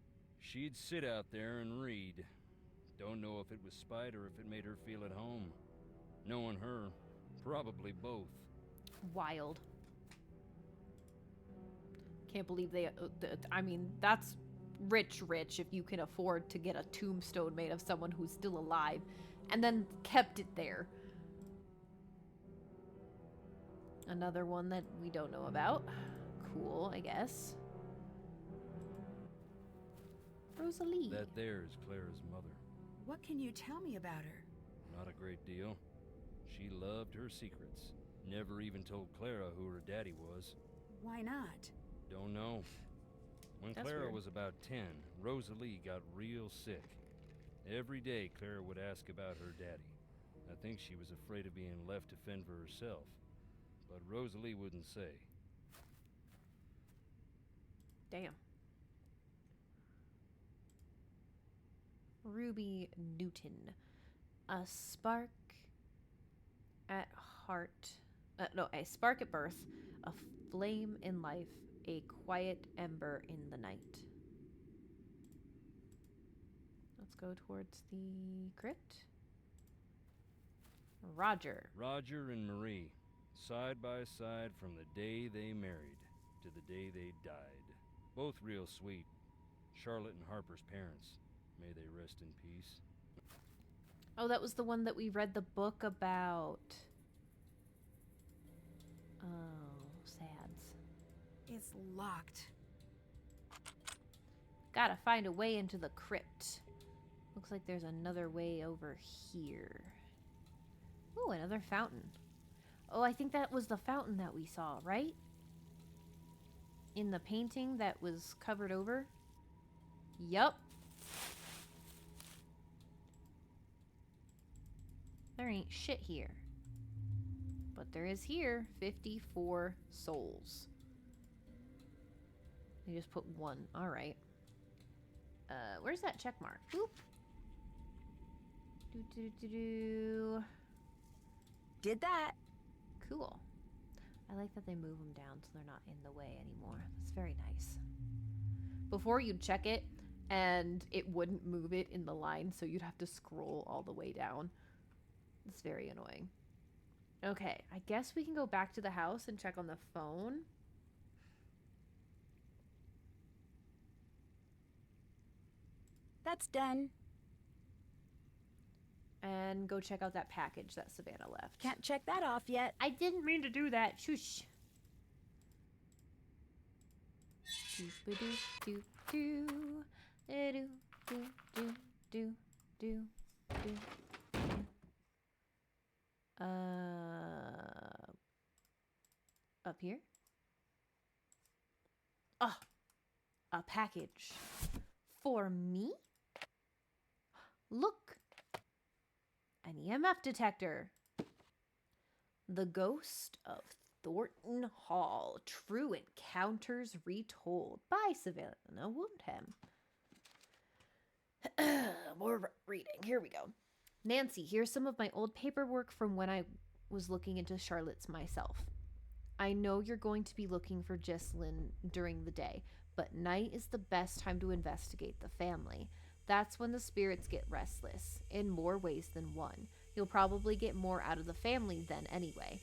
S8: She'd sit out there and read. Don't know if it was spite or if it made her feel at home. Knowing her, probably both.
S1: Wild. Can't believe they... I mean, that's rich if you can afford to get a tombstone made of someone who's still alive and then kept it there. Another one that we don't know about. Cool, I guess. Rosalie.
S8: That there is Clara's mother.
S7: What can you tell me about her?
S8: Not a great deal. She loved her secrets. Never even told Clara who her daddy was.
S7: Why not?
S8: Don't know. When
S1: That's
S8: Clara
S1: weird.
S8: was about 10, Rosalie got real sick. Every day, Clara would ask about her daddy. I think she was afraid of being left to fend for herself. But Rosalie wouldn't say.
S1: Damn. Ruby Newton. A spark at heart. No, a spark at birth. A flame in life. A quiet ember in the night. Let's go towards the crypt. Roger.
S8: Roger and Marie, side by side from the day they married to the day they died. Both real sweet. Charlotte and Harper's parents. May they rest in peace.
S1: Oh, that was the one that we read the book about. Oh, sads.
S7: It's locked.
S1: Gotta find a way into the crypt. Looks like there's another way over here. Ooh, another fountain. Oh, I think that was the fountain that we saw, right? In the painting that was covered over? Yup. There ain't shit here. But there is here 54 souls. You just put one. Alright. Where's that check mark? Boop. Do.
S7: Did that.
S1: Cool. I like that they move them down so they're not in the way anymore. That's very nice. Before you'd check it, and it wouldn't move it in the line, so you'd have to scroll all the way down. It's very annoying. Okay, I guess we can go back to the house and check on the phone.
S7: That's done.
S1: and go check out that package that Savannah left.
S7: Can't check that off yet.
S1: I didn't mean to do that. Shush. Up here? Oh, a package. For me? Look. An EMF detector. The Ghost of Thornton Hall. True Encounters Retold by Savannah Woodham. More reading. Here we go. Nancy, here's some of my old paperwork from when I was looking into Charlotte's myself. I know you're going to be looking for Jessalyn during the day, but night is the best time to investigate the family. That's when the spirits get restless, in more ways than one. You'll probably get more out of the family then anyway.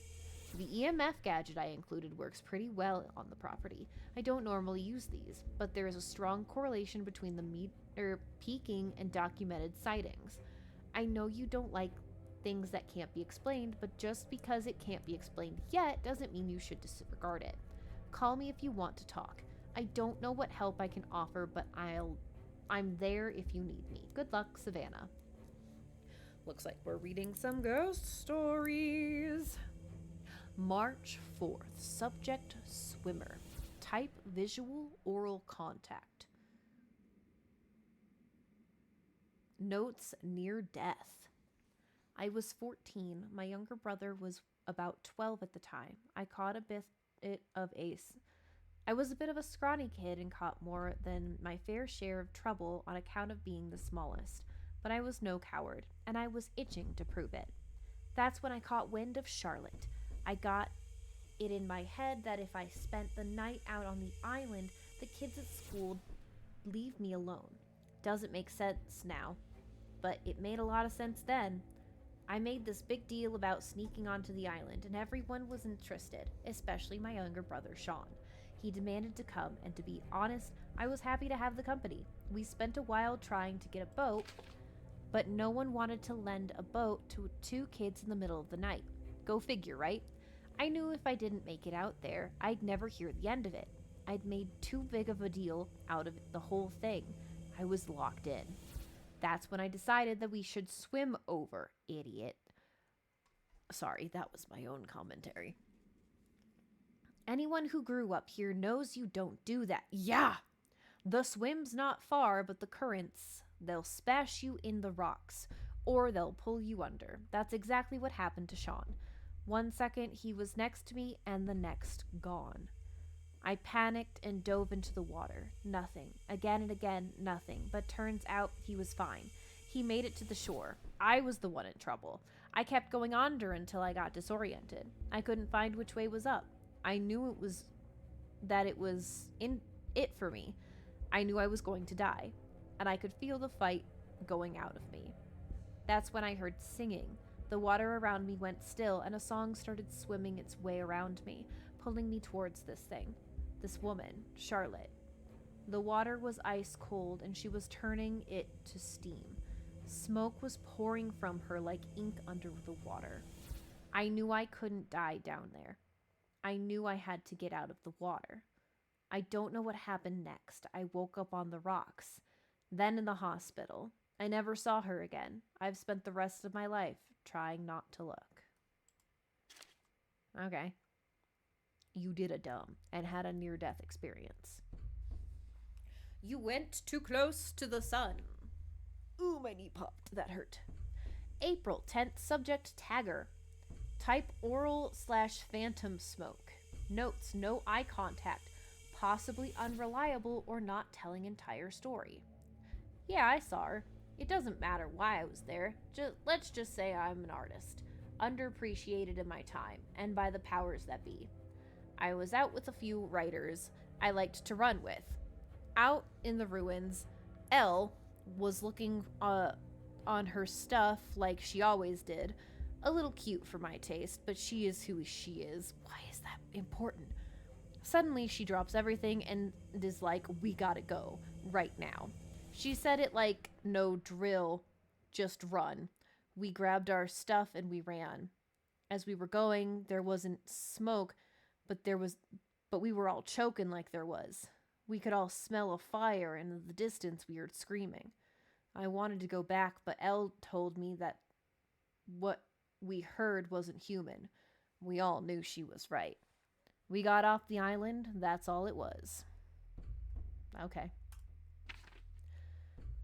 S1: The EMF gadget I included works pretty well on the property. I don't normally use these, but there is a strong correlation between the meter peaking and documented sightings. I know you don't like things that can't be explained, but just because it can't be explained yet doesn't mean you should disregard it. Call me if you want to talk. I don't know what help I can offer, but I'm there if you need me. Good luck, Savannah. Looks like we're reading some ghost stories. March 4th. Subject, swimmer. Type, visual, oral contact. Notes, near death. I was 14. My younger brother was about 12 at the time. I caught a bit of ace. I was a bit of a scrawny kid and caught more than my fair share of trouble on account of being the smallest. But I was no coward, and I was itching to prove it. That's when I caught wind of Charlotte. I got it in my head that if I spent the night out on the island, the kids at school would leave me alone. Doesn't make sense now, but it made a lot of sense then. I made this big deal about sneaking onto the island, and everyone was interested, especially my younger brother, Sean. He demanded to come, and to be honest, I was happy to have the company. We spent a while trying to get a boat, but no one wanted to lend a boat to two kids in the middle of the night. Go figure, right? I knew if I didn't make it out there, I'd never hear the end of it. I'd made too big of a deal out of the whole thing. I was locked in. That's when I decided that we should swim over, idiot. Sorry, that was my own commentary. Anyone who grew up here knows you don't do that. Yeah! The swim's not far, but the currents, they'll smash you in the rocks, or they'll pull you under. That's exactly what happened to Sean. 1 second he was next to me, and the next gone. I panicked and dove into the water. Nothing. Again and again, nothing. But turns out he was fine. He made it to the shore. I was the one in trouble. I kept going under until I got disoriented. I couldn't find which way was up. I knew it was in it for me. I knew I was going to die, and I could feel the fight going out of me. That's when I heard singing. The water around me went still, and a song started swimming its way around me, pulling me towards this thing. This woman, Charlotte. The water was ice cold, and she was turning it to steam. Smoke was pouring from her like ink under the water. I knew I couldn't die down there. I knew I had to get out of the water. I don't know what happened next. I woke up on the rocks, then in the hospital. I never saw her again. I've spent the rest of my life trying not to look. Okay. You did a dumb and had a near-death experience. You went too close to the sun. Ooh, my knee popped. That hurt. April 10th, subject Tagger. Type oral/phantom smoke. Notes, no eye contact. Possibly unreliable or not telling entire story. Yeah, I saw her. It doesn't matter why I was there. Let's just say I'm an artist. Underappreciated in my time, and by the powers that be. I was out with a few writers I liked to run with. Out in the ruins, Elle was looking on her stuff like she always did. A little cute for my taste, but she is who she is. Why is that important? Suddenly, she drops everything and is like, we gotta go, right now. She said it like, no drill, just run. We grabbed our stuff and we ran. As we were going, there wasn't smoke, but we were all choking like there was. We could all smell a fire, and in the distance we heard screaming. I wanted to go back, but Elle told me that what we heard wasn't human. We all knew she was right. We got off the island, that's all it was. Okay.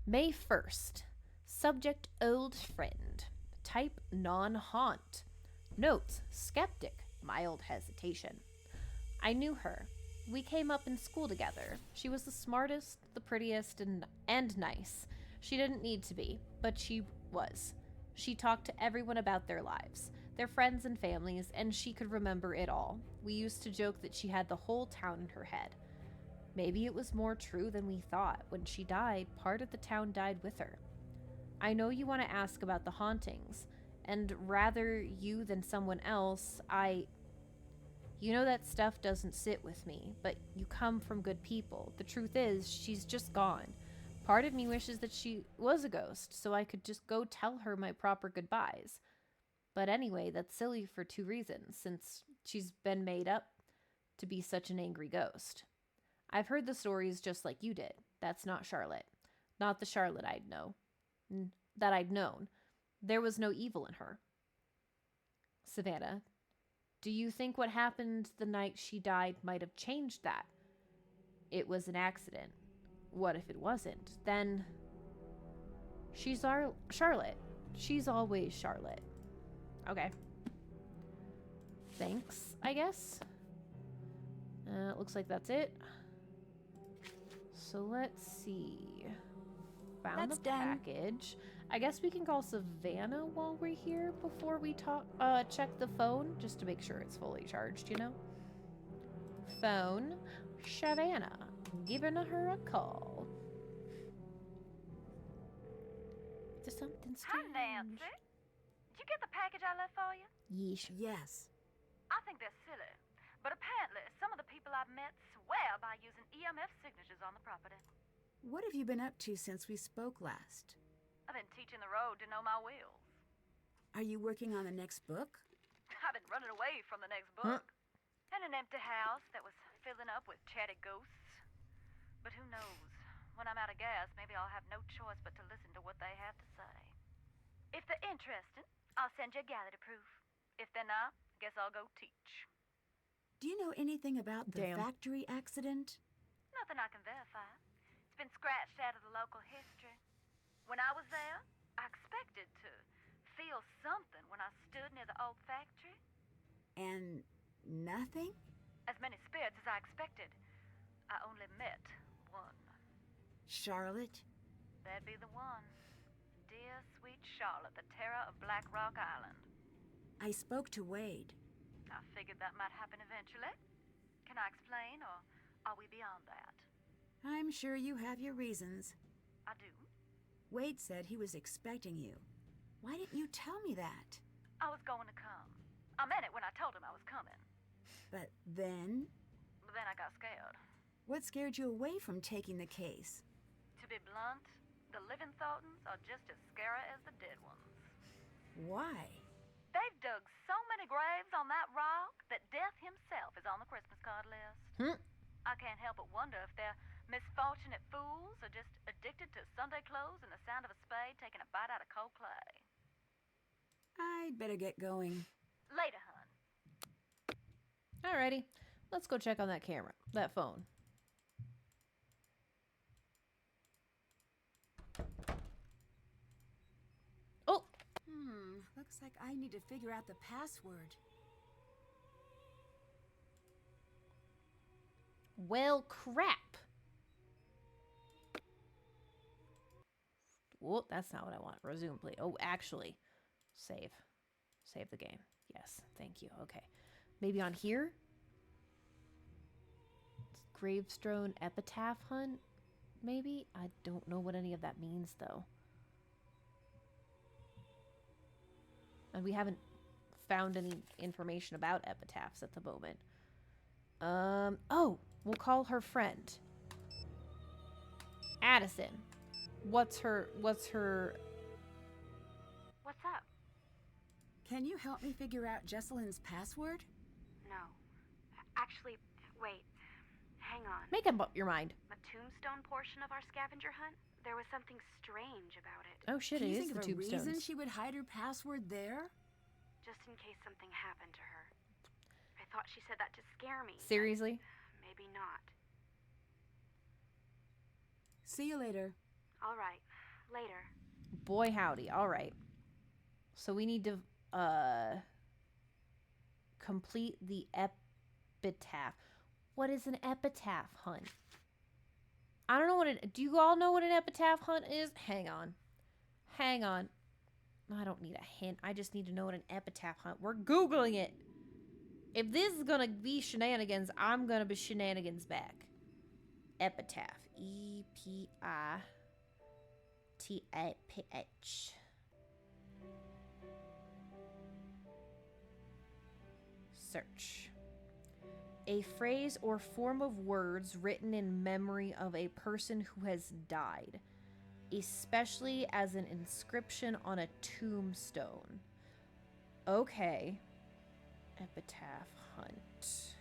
S1: May 1st. Subject old friend. Type non-haunt. Notes skeptic, mild hesitation. I knew her. We came up in school together. She was the smartest, the prettiest, and nice. She didn't need to be, but she was. She talked to everyone about their lives, their friends and families, and she could remember it all. We used to joke that she had the whole town in her head. Maybe it was more true than we thought. When she died, part of the town died with her. I know you want to ask about the hauntings, and rather you than someone else, You know that stuff doesn't sit with me, but you come from good people. The truth is, she's just gone. Part of me wishes that she was a ghost, so I could just go tell her my proper goodbyes. But anyway, that's silly for 2 reasons, since she's been made up to be such an angry ghost. I've heard the stories just like you did. That's not Charlotte. Not the Charlotte that I'd known. There was no evil in her. Savannah, do you think what happened the night she died might have changed that? It was an accident. What if it wasn't? Then she's our Charlotte. She's always Charlotte. Okay. Thanks, I guess. Looks like that's it. So let's see. Found
S7: That's
S1: the
S7: done.
S1: package. I guess we can call Savannah while we're here before we check the phone, just to make sure it's fully charged, you know? Phone. Savannah. Giving her a call. There's something
S3: Hi,
S1: strange.
S3: Nancy. Did you get the package I left for you?
S1: Yeesh.
S7: Yes.
S3: I think they're silly, but apparently some of the people I've met swear by using EMF signatures on the property.
S7: What have you been up to since we spoke last?
S3: I've been teaching the road to know my wheels.
S7: Are you working on the next book?
S3: I've been running away from the next book. And an empty house that was filling up with chatty ghosts. But who knows? When I'm out of gas, maybe I'll have no choice but to listen to what they have to say. If they're interested, I'll send you a gallery proof. If they're not, guess I'll go teach.
S7: Do you know anything about the
S1: Damn.
S7: factory accident?
S3: Nothing I can verify. It's been scratched out of the local history. When I was there, I expected to feel something when I stood near the old factory.
S7: And nothing?
S3: As many spirits as I expected. I only met one.
S7: Charlotte?
S3: That'd be the one. Dear, sweet Charlotte, the terror of Black Rock Island.
S7: I spoke to Wade.
S3: I figured that might happen eventually. Can I explain, or are we beyond that?
S7: I'm sure you have your reasons.
S3: I do.
S7: Wade said he was expecting you. Why didn't you tell me that?
S3: I was going to come. I meant it when I told him I was coming.
S7: But then?
S3: But then I got scared.
S7: What scared you away from taking the case?
S3: To be blunt, the living Thorntons are just as scary as the dead ones.
S7: Why?
S3: They've dug so many graves on that rock that death himself is on the Christmas card list. I can't help but wonder if they're misfortunate fools or just addicted to Sunday clothes and the sound of a spade taking a bite out of cold clay.
S7: I'd better get going.
S3: Later, hun.
S1: Alrighty. Let's go check on that camera. That phone. Oh!
S7: Looks like I need to figure out the password.
S1: Well, crap. Whoa, that's not what I want. Resume, please. Oh, actually. Save. Save the game. Yes, thank you. Okay. Maybe on here? Gravestone epitaph hunt? Maybe? I don't know what any of that means, though. And we haven't found any information about epitaphs at the moment. Oh, we'll call her friend. Addison. What's her
S3: What's
S9: What's up?
S7: Can you help me figure out Jesselyn's password?
S9: No. Actually, wait. Hang on.
S1: Make up your mind.
S9: The tombstone portion of our scavenger hunt? There was something strange about it.
S1: Oh shit,
S7: Can
S1: it
S7: you
S1: is
S7: think
S1: the
S7: of a reason
S1: tombstones.
S7: she would hide her password there?
S9: Just in case something happened to her. I thought she said that to scare me. but
S1: Seriously?
S9: Maybe not.
S7: See you later.
S9: All right. Later.
S1: Boy howdy. All right. So we need to complete the epitaph. What is an epitaph hunt? I don't know what it... Do you all know what an epitaph hunt is? Hang on. Hang on. I don't need a hint. I just need to know what an epitaph hunt... We're Googling it. If this is gonna be shenanigans, I'm gonna be shenanigans back. Epitaph. E-P-I-T-A-P-H. Search. A phrase or form of words written in memory of a person who has died, especially as an inscription on a tombstone. Okay. Epitaph hunt.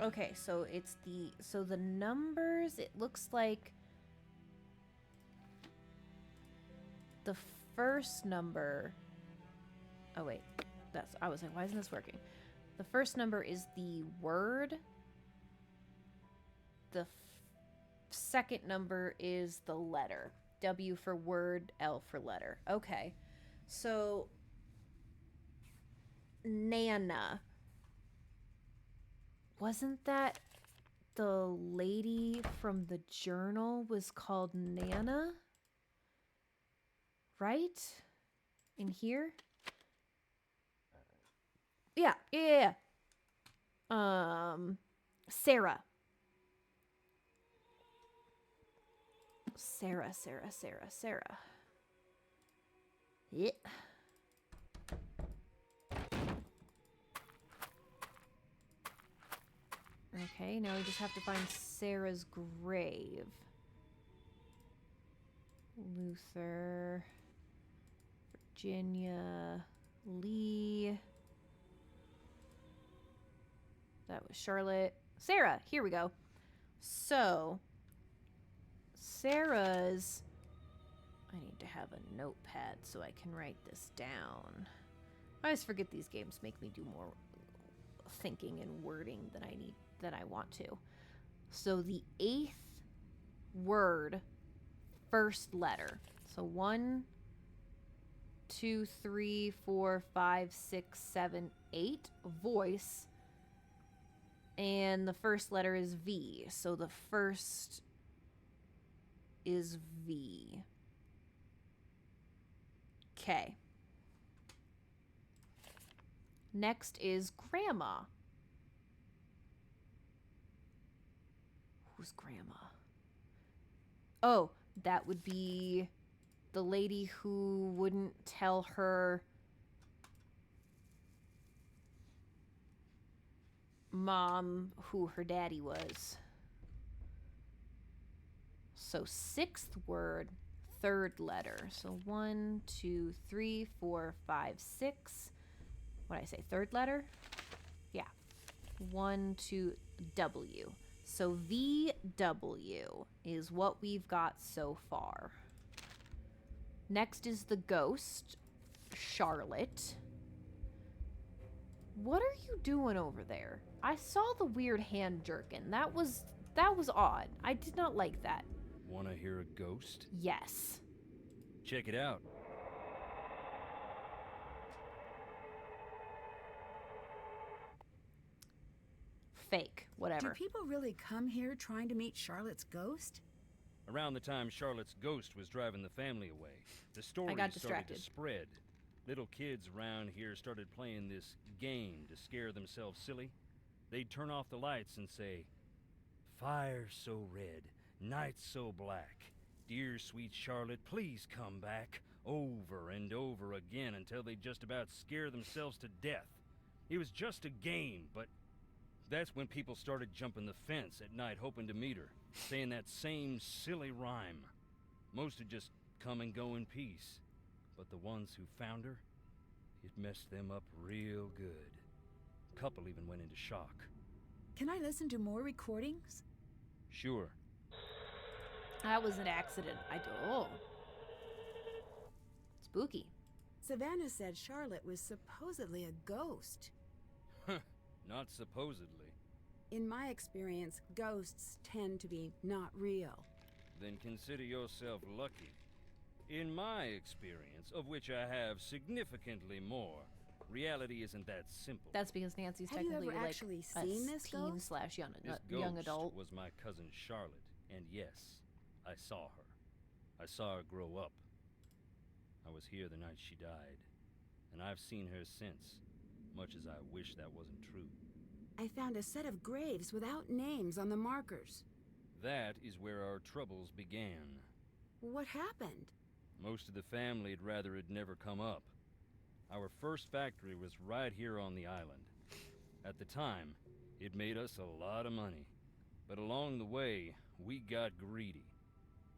S1: Okay, so it's the numbers, it looks like the first number. Oh wait, I was like, why isn't this working? The first number is the word. The second number is the letter. W for word, L for letter. Okay. So Nana. Wasn't that the lady from the journal was called Nana? Right? In here? Yeah. Sarah. Sarah. Yeah. Okay, now we just have to find Sarah's grave. Luther, Virginia, Lee. That was Charlotte. Sarah, here we go. So, Sarah's... I need to have a notepad so I can write this down. I always forget these games make me do more thinking and wording than I want to. So the 8th word, first letter. So 1, 2, 3, 4, 5, 6, 7, 8. Voice. And the first letter is V. So the first is V. Okay. Next is grandma. Who's grandma? Oh, that would be the lady who wouldn't tell her mom who her daddy was. So 6th word, 3rd letter. So 1, 2, 3, 4, 5, 6. What did I say? 3rd letter? Yeah. 1, 2, W. So VW is what we've got so far. Next is the ghost, Charlotte. What are you doing over there? I saw the weird hand jerking. That was odd. I did not like that.
S8: Wanna hear a ghost?
S1: Yes.
S8: Check it out.
S1: Fake. Whatever.
S7: Do people really come here trying to meet Charlotte's ghost?
S8: Around the time Charlotte's ghost was driving the family away, the story started
S1: distracted.
S8: to spread. Little kids around here started playing this game to scare themselves silly. They'd turn off the lights and say, Fire so red, night so black. Dear sweet Charlotte, please come back. Over and over again until they just about scare themselves to death. It was just a game, but that's when people started jumping the fence at night hoping to meet her, saying that same silly rhyme. Most would just come and go in peace, but the ones who found her, it messed them up real good. A couple even went into shock.
S7: Can I listen to more recordings?
S8: Sure.
S1: That was an accident. Oh. Spooky.
S7: Savannah said Charlotte was supposedly a ghost.
S8: Not supposedly.
S7: In my experience, ghosts tend to be not real.
S8: Then consider yourself lucky. In my experience, of which I have significantly more, reality isn't that simple.
S1: That's because Nancy's
S7: Have you
S1: technically
S7: ever
S1: like
S7: actually
S1: a
S7: seen this
S1: teen
S7: ghost?
S1: slash young,
S8: This
S1: young
S8: ghost
S1: adult.
S8: was my cousin Charlotte, and yes, I saw her. I saw her grow up. I was here the night she died, and I've seen her since, much as I wish that wasn't true.
S7: I found a set of graves without names on the markers.
S8: That is where our troubles began.
S7: What happened?
S8: Most of the family had rather it never come up. Our first factory was right here on the island. At the time, it made us a lot of money. But along the way, we got greedy.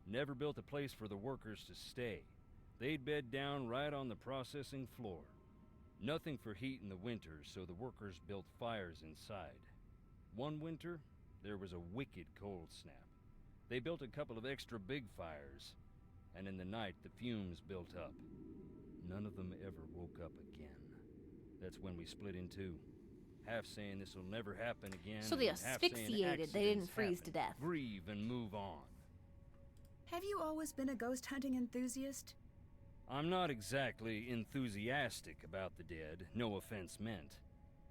S8: Never built a place for the workers to stay. They'd bed down right on the processing floor. Nothing for heat in the winter, so the workers built fires inside. One winter, there was a wicked cold snap. They built a couple of extra big fires, and in the night the fumes built up. None of them ever woke up again. That's when we split in two. Half saying this will never happen again.
S1: So they
S8: and half saying
S1: asphyxiated. They didn't
S8: accidents
S1: freeze to
S8: happen.
S1: death.
S8: Grieve and move on.
S7: Have you always been a ghost hunting enthusiast?
S8: I'm not exactly enthusiastic about the dead, no offense meant.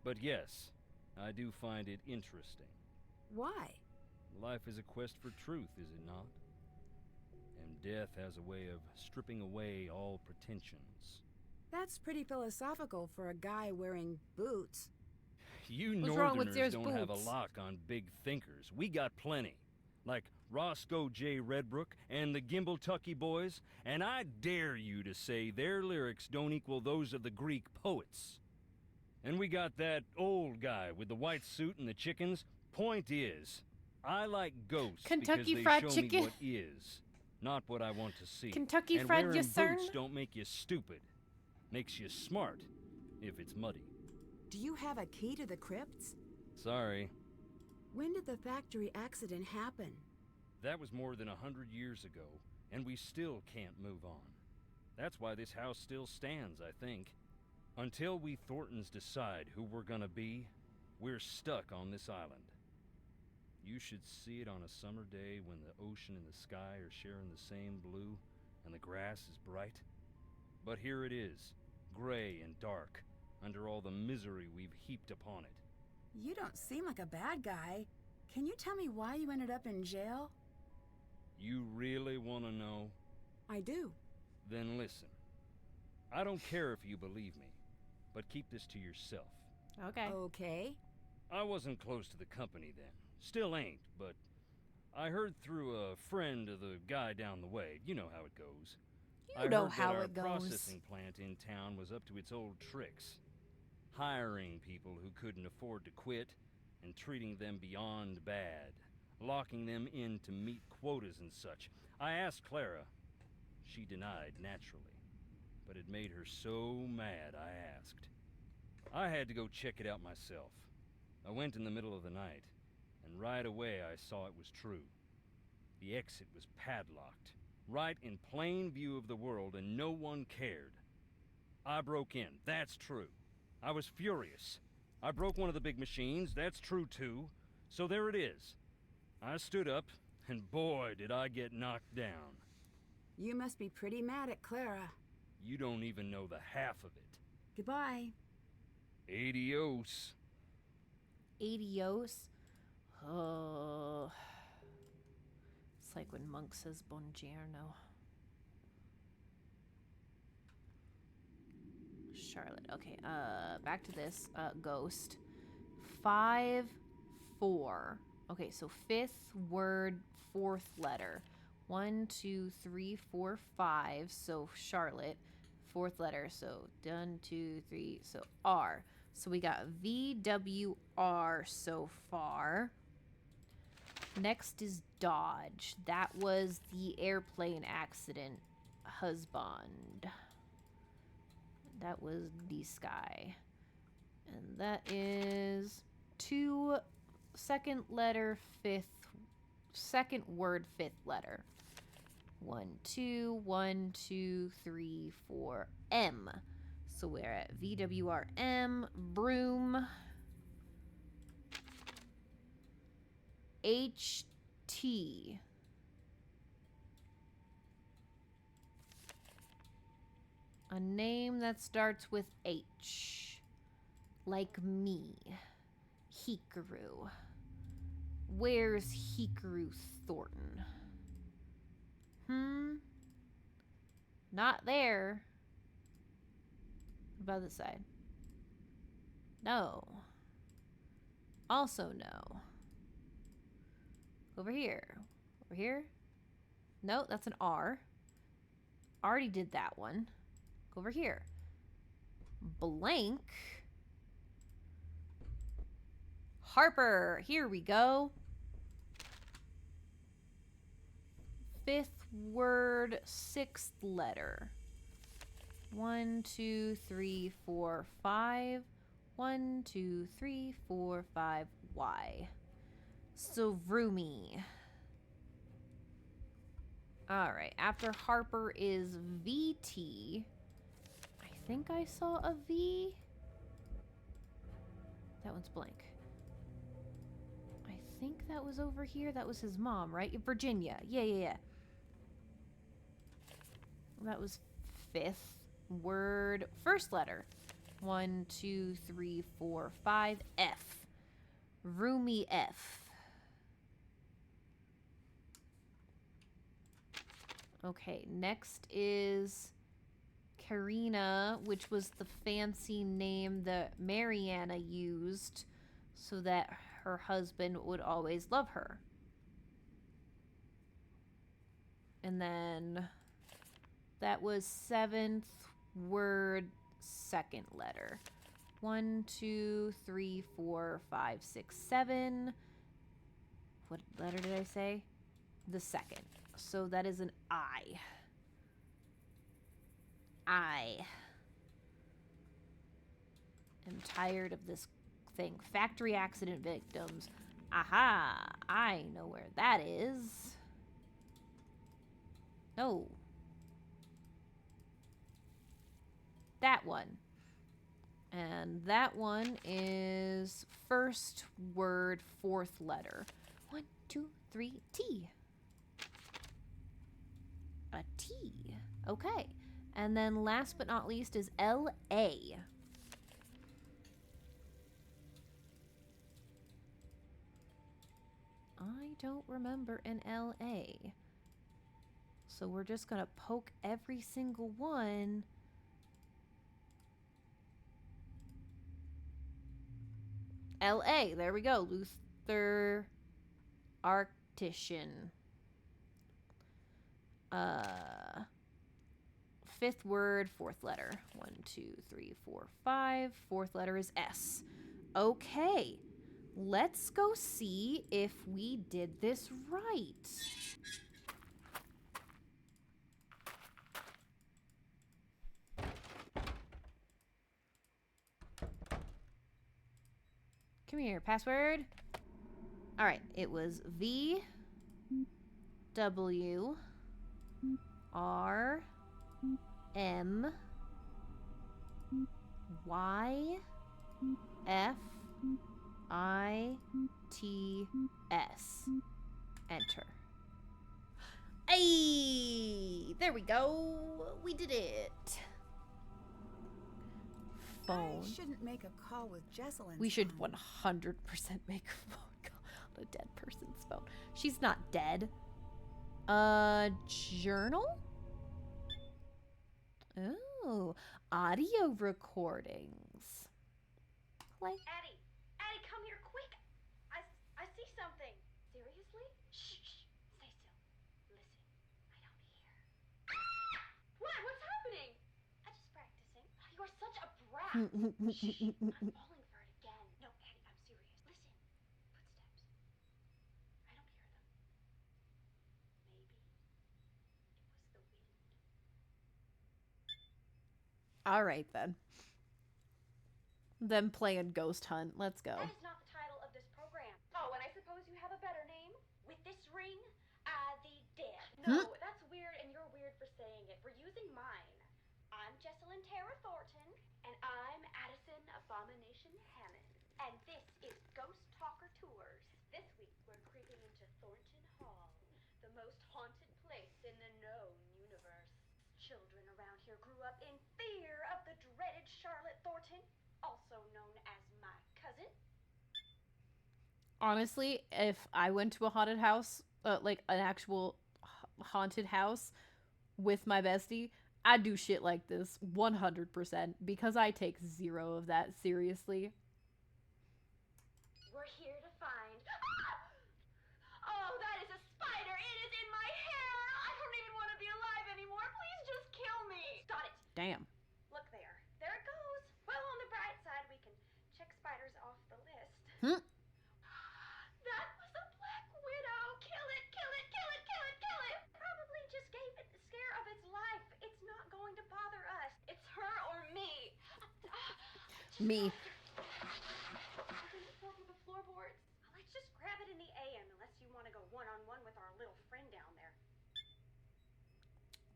S8: But yes, I do find it interesting.
S7: Why?
S8: Life is a quest for truth, is it not? And death has a way of stripping away all pretensions.
S7: That's pretty philosophical for a guy wearing boots.
S8: You
S1: What's wrong with
S8: Northerners
S1: yours
S8: don't have a
S1: boots?
S8: lock on big thinkers. We got plenty. Like Roscoe J. Redbrook and the Gimble Tucky Boys, and I dare you to say their lyrics don't equal those of the Greek poets. And we got that old guy with the white suit and the chickens. Point is, I like ghosts
S1: Kentucky
S8: because they
S1: Fried
S8: show
S1: Chicken?
S8: me what is, not what I want to see.
S1: Kentucky
S8: and
S1: Fried
S8: wearing
S1: Discern?
S8: boots don't make you stupid. Makes you smart, if it's muddy.
S7: Do you have a key to the crypts?
S8: Sorry.
S7: When did the factory accident happen?
S8: That was more than 100 years ago, and we still can't move on. That's why this house still stands, I think. Until we Thorntons decide who we're gonna be, we're stuck on this island. You should see it on a summer day when the ocean and the sky are sharing the same blue, and the grass is bright. But here it is, gray and dark, under all the misery we've heaped upon it.
S7: You don't seem like a bad guy. Can you tell me why you ended up in jail?
S8: You really want to know?
S7: I do.
S8: Then listen. I don't care if you believe me, but keep this to yourself.
S1: Okay.
S7: Okay.
S8: I wasn't close to the company then. Still ain't, but I heard through a friend of the guy down the way. You know how it goes.
S1: You know
S8: heard
S1: how
S8: that our
S1: it goes.
S8: processing plant in town was up to its old tricks. Hiring people who couldn't afford to quit and treating them beyond bad. Locking them in to meet quotas and such. I asked Clara. She denied, naturally. But it made her so mad I asked. I had to go check it out myself. I went in the middle of the night, and right away I saw it was true. The exit was padlocked, right in plain view of the world, and no one cared. I broke in, that's true. I was furious. I broke one of the big machines, that's true too. So there it is. I stood up, and boy, did I get knocked down.
S7: You must be pretty mad at Clara.
S8: You don't even know the half of it.
S7: Goodbye.
S8: Adios.
S1: Adios. Oh. It's like when Monk says buongiorno. Charlotte. Okay, back to this. Ghost. 5-4. Okay, so 5th word, 4th letter. 1, 2, 3, 4, 5. So Charlotte. 4th letter. So 1, 2, 3. So R. So we got VWR so far. Next is Dodge. That was the airplane accident husband. That was this guy. And that is 2 second letter, 5th, second word, 5th letter. 1, 2, 1, 2, 3, 4, M. So we're at VWRM, broom, HT. A name that starts with H. Like me. Hikaru. Where's Hikaru Thornton? Not there. What about this side? No. Also no. Over here. Over here? No, that's an R. Already did that one. Go over here. Blank. Harper. Here we go. 5th word, 6th letter. 1, 2, 3, 4, 5. 1, 2, 3, 4, 5. Y. So Vroomy. Alright, after Harper is VT. I think I saw a V. That one's blank. I think that was over here. That was his mom, right? Virginia. Yeah. That was 5th word, 1st letter. 1, 2, 3, 4, 5. F. Roomy F. Okay, next is Karina, which was the fancy name that Mariana used so that her husband would always love her. And then that was 7th word, 2nd letter. 1, 2, 3, 4, 5, 6, 7. What letter did I say? The 2nd. So that is an I. I am tired of this thing. Factory accident victims. Aha! I know where that is. No. That one. And that one is 1st word, 4th letter. 1, 2, 3, T. A T. Okay. And then last but not least is L-A. I don't remember an L-A. So we're just going to poke every single one. L-A. There we go. Luther Arctician. 5th word, 4th letter. 1, 2, 3, 4, 5. 4th letter is S. Okay. Let's go see if we did this right. Come here, password. All right, it was V W R M Y F I T S. Enter. Hey, there we go. We did it. Phone.
S7: I shouldn't make a call with Jesselyn.
S1: We should 100% make a phone call on a dead person's phone. She's not dead. Journal? Oh, audio recordings. Play.
S9: Addie, come here quick. I see something. Shh, I'm falling for it again. No, Eddie, I'm serious. Listen. Footsteps. I don't hear them. Maybe it was the wind.
S1: All right, then. Them playing Ghost Hunt. Let's go.
S9: That is not the title of this program. Oh, and I suppose you have a better name? With this ring? The Dead. No, that's weird, and you're weird for saying it. We're using mine. I'm Jessalyn Tara Thornton, and I'm Addison Abomination Hammond. And this is Ghost Talker Tours. This week, we're creeping into Thornton Hall, the most haunted place in the known universe. Children around here grew up in fear of the dreaded Charlotte Thornton, also known as my cousin.
S1: Honestly, if I went to a haunted house, like an actual haunted house with my bestie, I'd do shit like this 100% because I take zero of that seriously.
S9: We're here to find... Oh, that is a spider! It is in my hair! I don't even want to be alive anymore! Please just kill me! Got it!
S1: Damn.
S9: Look there. There it goes! Well, on the bright side, we can check spiders off the list. That was a black widow! Kill it! Kill it! Kill it! Kill it! Kill it! Probably just gave it the scare of its life. It's not going to bother us. It's her or me.
S1: Me.
S9: The floorboards. Let's just grab it in the AM unless you want to go one-on-one with our little friend down there.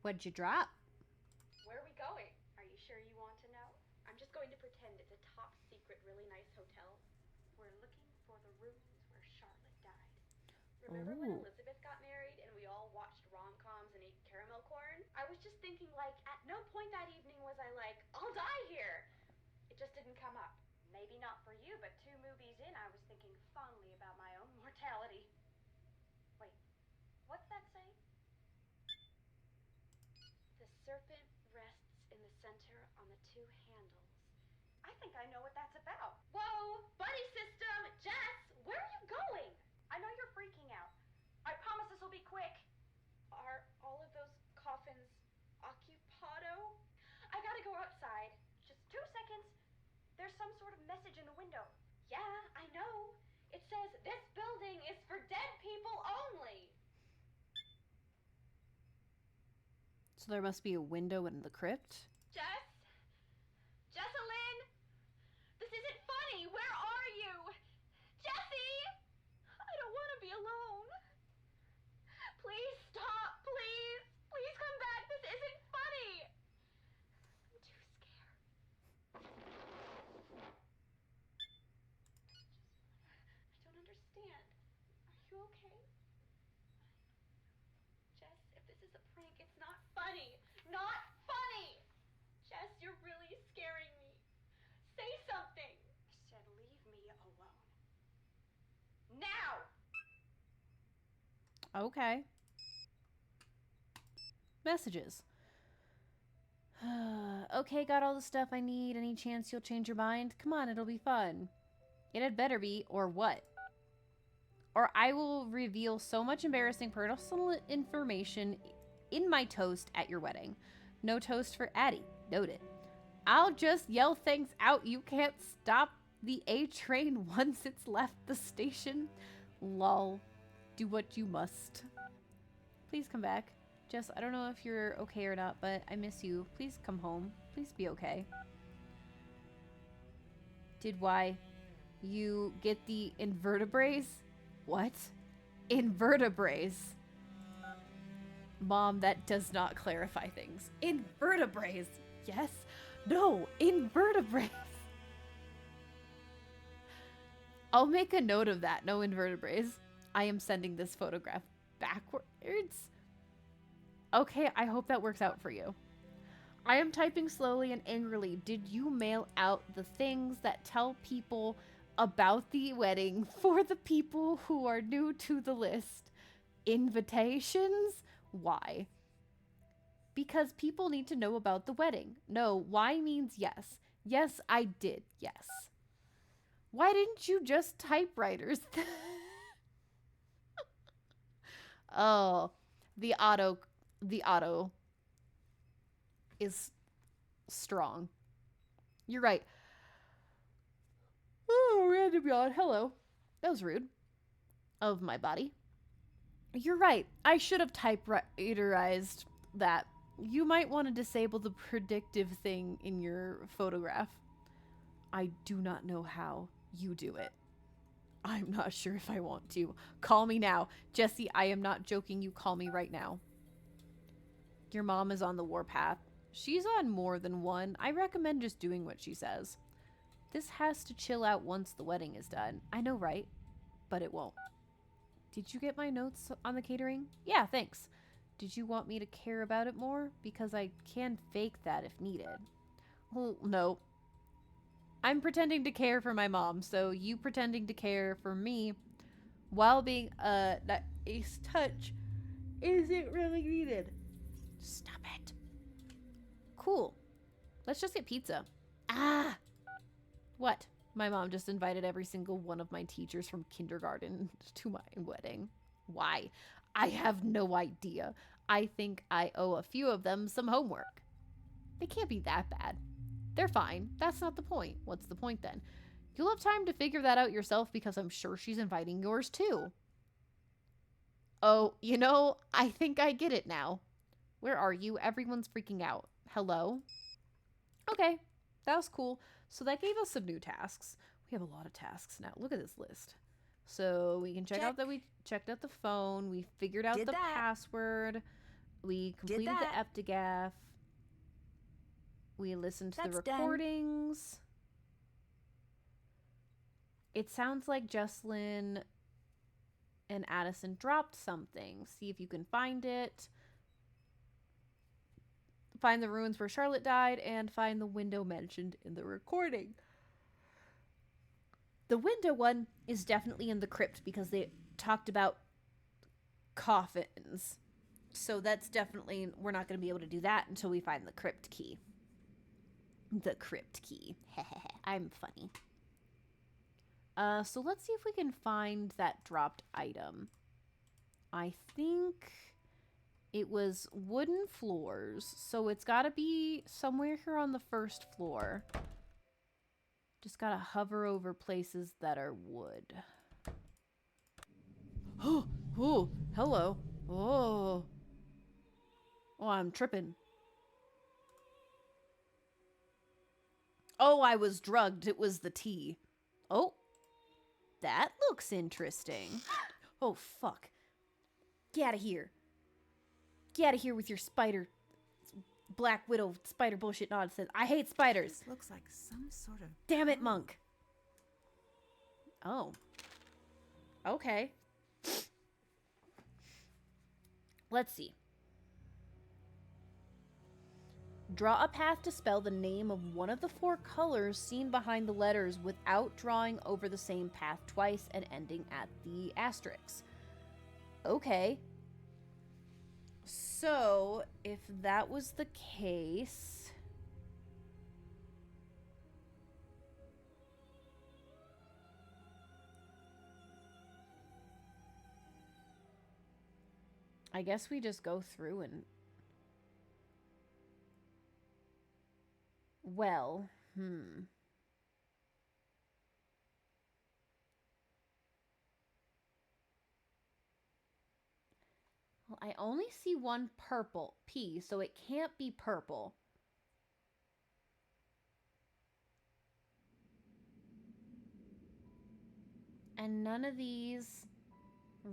S1: What'd you drop?
S9: Where are we going? Are you sure you want to know? I'm just going to pretend it's a top secret, really nice hotel. We're looking for the rooms where Charlotte died. Remember when Elizabeth got married and we all watched rom-coms and ate caramel corn? I was just thinking, like, at no point that evening was I like, I'll die here. It just didn't come up. Maybe not for you, but 2 movies in, I was thinking fondly about my own mortality. Wait, what's that say? The serpent rests in the center on the 2 handles. I think I know what that's about. Whoa! Buddy system! Jess! Where are you going? I know you're freaking out. I promise this will be quick. Are all of those coffins occupado? I gotta go outside. Just 2 seconds. There's some sort of message in the window. Yeah, I know. It says, this building is for dead people only.
S1: So there must be a window in the crypt?
S9: Jess? Jessalyn? This isn't funny. Where are you? Jessie? I don't want to be alone. Please stop. Please. Please come back. This isn't funny. I'm too scared. I don't understand. Are you okay? Jess, if this is a prank, it's not funny. Not funny! Jess, you're really scaring me. Say something. I said leave me alone. Now!
S1: Okay. Messages. Okay, got all the stuff I need. Any chance you'll change your mind? Come on, it'll be fun. It had better be, or what? Or I will reveal so much embarrassing personal information in my toast at your wedding. No toast for Addie. Noted. I'll just yell things out. You can't stop the A train once it's left the station. Lol. Do what you must. Please come back. Jess, I don't know if you're okay or not, but I miss you. Please come home. Please be okay. Did why? You get the invertebrates? What? Invertebrates? Mom, that does not clarify things. Invertebrates. Yes. No. Invertebrates. I'll make a note of that. No invertebrates. I am sending this photograph backwards. Okay, I hope that works out for you. I am typing slowly and angrily. Did you mail out the things that tell people about the wedding for the people who are new to the list? Invitations? Why? Because people need to know about the wedding. No, why means yes. Yes, I did. Yes. Why didn't you just typewriters? Oh, the auto is strong. You're right. Oh, random yawn. Hello. That was rude. Of my body. You're right. I should have typewriterized that. You might want to disable the predictive thing in your photograph. I do not know how you do it. I'm not sure if I want to. Call me now. Jesse, I am not joking. You call me right now. Your mom is on the warpath. She's on more than one. I recommend just doing what she says. This has to chill out once the wedding is done. I know, right? But it won't. Did you get my notes on the catering? Yeah, thanks. Did you want me to care about it more? Because I can fake that if needed. Well, no. I'm pretending to care for my mom, so you pretending to care for me while being that ace touch isn't really needed. Stop it. Cool. Let's just get pizza. Ah! What? My mom just invited every single one of my teachers from kindergarten to my wedding. Why? I have no idea. I think I owe a few of them some homework. They can't be that bad. They're fine. That's not the point. What's the point then? You'll have time to figure that out yourself because I'm sure she's inviting yours too. Oh, you know, I think I get it now. Where are you? Everyone's freaking out. Hello? Okay, that was cool. So that gave us some new tasks. We have a lot of tasks now. Look at this list. So we can check out that we checked out the phone. We figured out the password. We completed the Eptagaf. We listened to the recordings. Done. It sounds like Jessalyn and Addison dropped something. See if you can find it. Find the ruins where Charlotte died and find the window mentioned in the recording. The window one is definitely in the crypt because they talked about coffins. So that's definitely, we're not going to be able to do that until we find the crypt key. The crypt key. I'm funny. So let's see if we can find that dropped item. I think it was wooden floors, so it's got to be somewhere here on the first floor. Just got to hover over places that are wood. Oh, hello. Oh, I'm tripping. Oh, I was drugged. It was the tea. Oh, that looks interesting. Oh, fuck. Get out of here. Get out of here with your spider, Black Widow spider bullshit nonsense. I hate spiders.
S7: This looks like some sort of...
S1: Damn it, monk. Oh. Okay. Let's see. Draw a path to spell the name of one of the 4 colors seen behind the letters without drawing over the same path twice and ending at the asterisk. Okay. So, if that was the case... I guess we just go through and... Well, Well, I only see one purple P, so it can't be purple. And none of these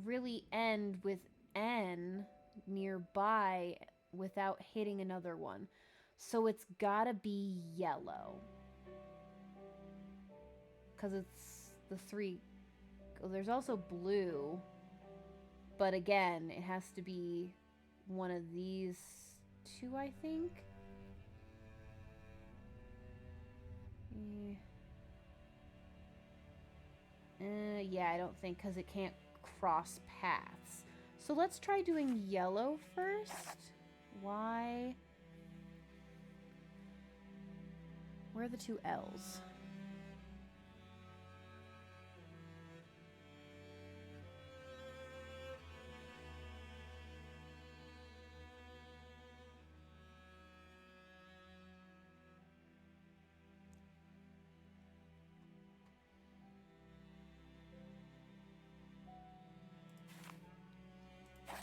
S1: really end with N nearby without hitting another one. So it's gotta be yellow. Because it's the 3. Oh, there's also blue. But again, it has to be one of these 2, I think. Yeah, I don't think, because it can't cross paths. So let's try doing yellow first. Why? Where are the 2 L's?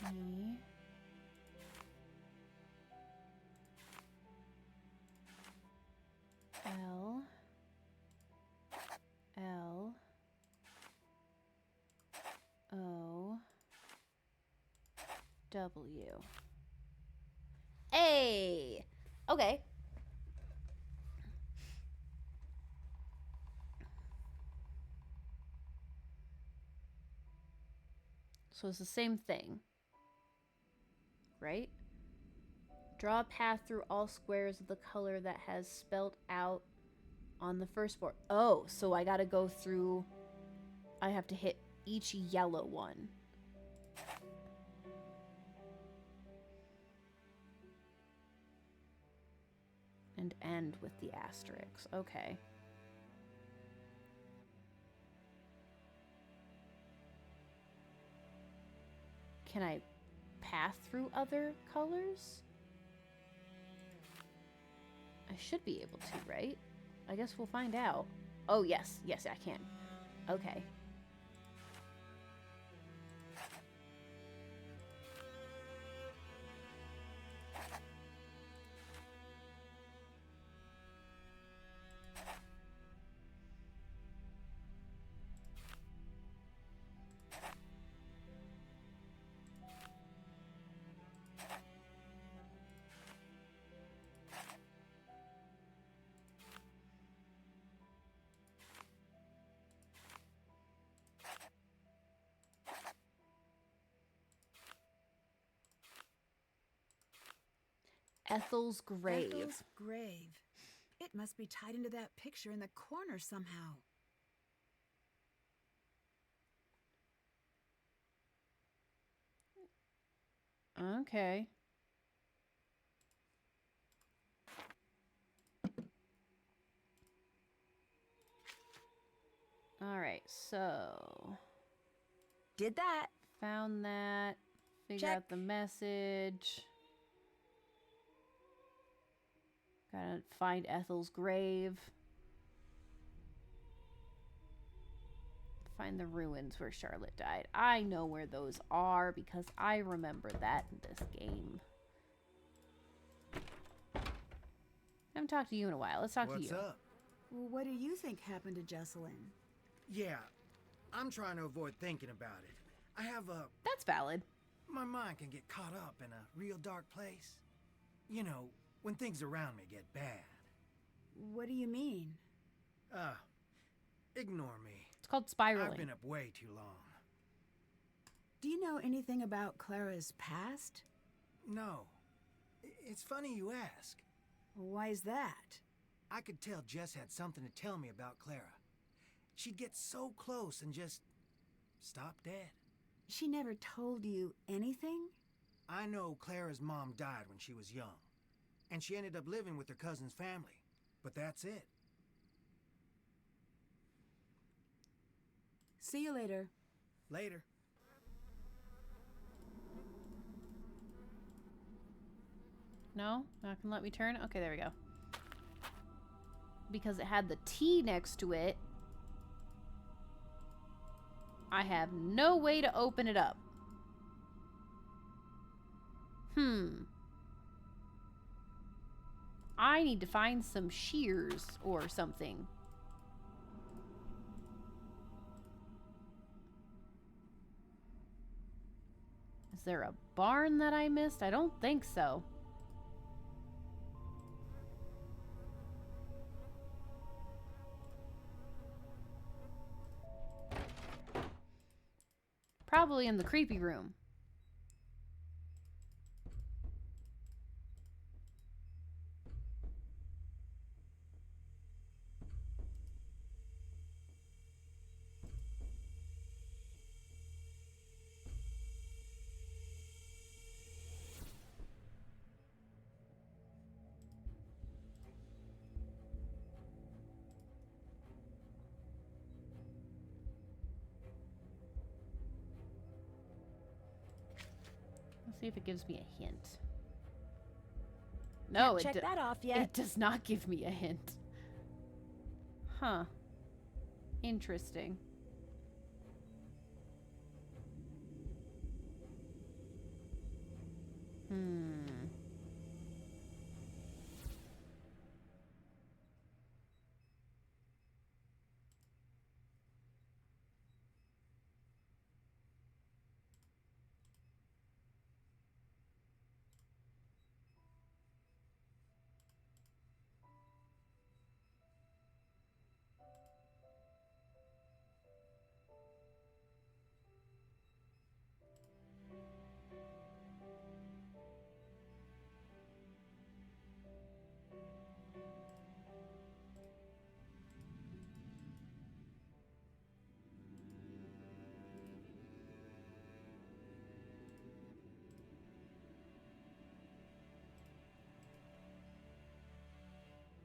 S1: E. L. L. O. W. Hey! Okay. So it's the same thing, right? Draw a path through all squares of the color that has spelled out on the first board. Oh, so I gotta go through... I have to hit each yellow one. And end with the asterisk. Okay. Can I path through other colors? I should be able to, right? I guess we'll find out. Oh, yes. Yes, I can. Okay. Ethel's grave.
S7: Ethel's grave. It must be tied into that picture in the corner somehow.
S1: Okay. All right, so
S7: Did that.
S1: found that. Figure
S7: Check.
S1: out the message. Gotta find Ethel's grave. Find the ruins where Charlotte died. I know where those are because I remember that in this game. I haven't talked to you in a while. Let's talk to you.
S5: What's up?
S7: Well, what do you think happened to Jesselyn?
S5: Yeah, I'm trying to avoid thinking about it. I have a...
S1: That's valid.
S5: My mind can get caught up in a real dark place. You know, when things around me get bad.
S7: What do you mean?
S5: Ignore me.
S1: It's called spiraling.
S5: I've been up way too long.
S7: Do you know anything about Clara's past?
S5: No. It's funny you ask.
S7: Why is that?
S5: I could tell Jess had something to tell me about Clara. She'd get so close and just stop dead.
S7: She never told you anything?
S5: I know Clara's mom died when she was young, and she ended up living with her cousin's family. But that's it.
S7: See you later.
S5: Later.
S1: No? Not gonna let me turn? Okay, there we go. Because it had the T next to it, I have no way to open it up. I need to find some shears or something. Is there a barn that I missed? I don't think so. Probably in the creepy room. Let's see if it gives me a hint. No,
S7: Can't check that off yet.
S1: It does not give me a hint. Huh. Interesting. Hmm.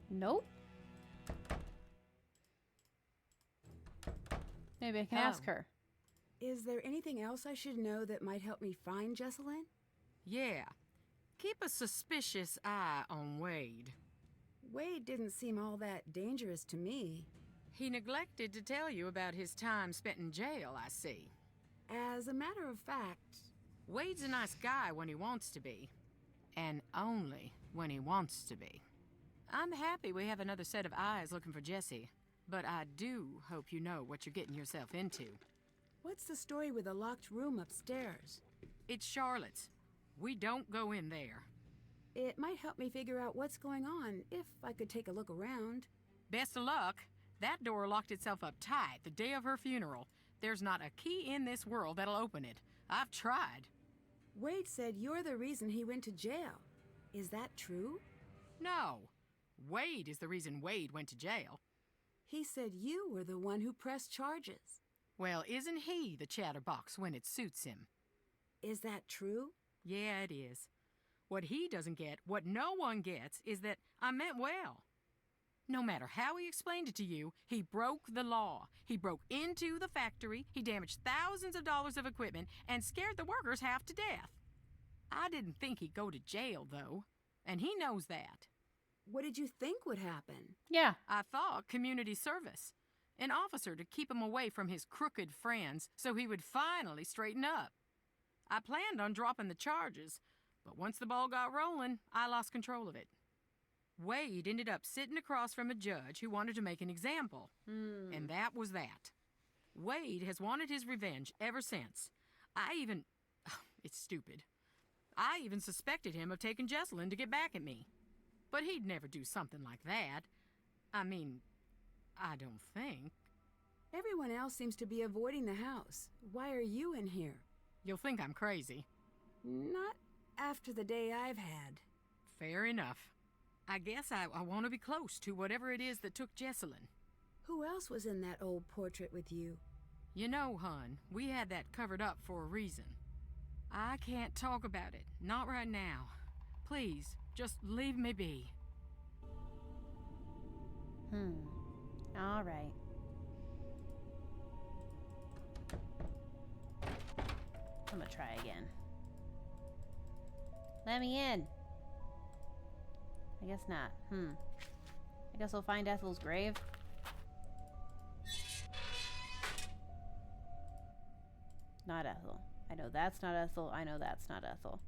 S1: Nope. Maybe I can ask
S6: Oh.
S1: her.
S7: Is there anything else I should know that might help me find Jesselyn?
S6: Yeah. Keep a suspicious eye on Wade.
S7: Wade didn't seem all that dangerous to me.
S6: He neglected to tell you about his time spent in jail, I see.
S7: As a matter of fact,
S6: Wade's a nice guy when he wants to be. And only when he wants to be. I'm happy we have another set of eyes looking for Jesse, but I do hope you know what you're getting yourself into.
S7: what's the story with the locked room upstairs?
S6: It's Charlotte's. We don't go in there.
S7: It might help me figure out what's going on if I could take a look around.
S6: Best of luck. That door locked itself up tight the day of her funeral. There's not a key in this world that'll open it. I've tried.
S7: Wade said you're the reason he went to jail. Is that true?
S6: No. Wade is the reason Wade went to jail.
S7: He said you were the one who pressed charges.
S6: Well, isn't he the chatterbox when it suits him?
S7: Is that true?
S6: Yeah, it is. What he doesn't get, what no one gets, is that I meant well. No matter how he explained it to you, he broke the law. He broke into the factory, he damaged thousands of dollars of equipment, and scared the workers half to death. I didn't think he'd go to jail, though, and he knows that.
S7: What did you think would happen?
S1: Yeah.
S6: I thought community service. An officer to keep him away from his crooked friends so he would finally straighten up. I planned on dropping the charges, but once the ball got rolling, I lost control of it. Wade ended up sitting across from a judge who wanted to make an example. And that was that. Wade has wanted his revenge ever since. It's stupid. I even suspected him of taking Jesselyn to get back at me. But he'd never do something like that. I mean, I don't think.
S7: Everyone else seems to be avoiding the house. Why are you in here?
S6: You'll think I'm crazy.
S7: Not after the day I've had.
S6: Fair enough. I guess I want to be close to whatever it is that took Jesselyn.
S7: Who else was in that old portrait with you?
S6: You know, hon, we had that covered up for a reason. I can't talk about it. Not right now. Please, just leave me be.
S1: All right. I'm gonna try again. Let me in. I guess not. I guess I'll find Ethel's grave. Not Ethel. I know that's not Ethel. I know that's not Ethel.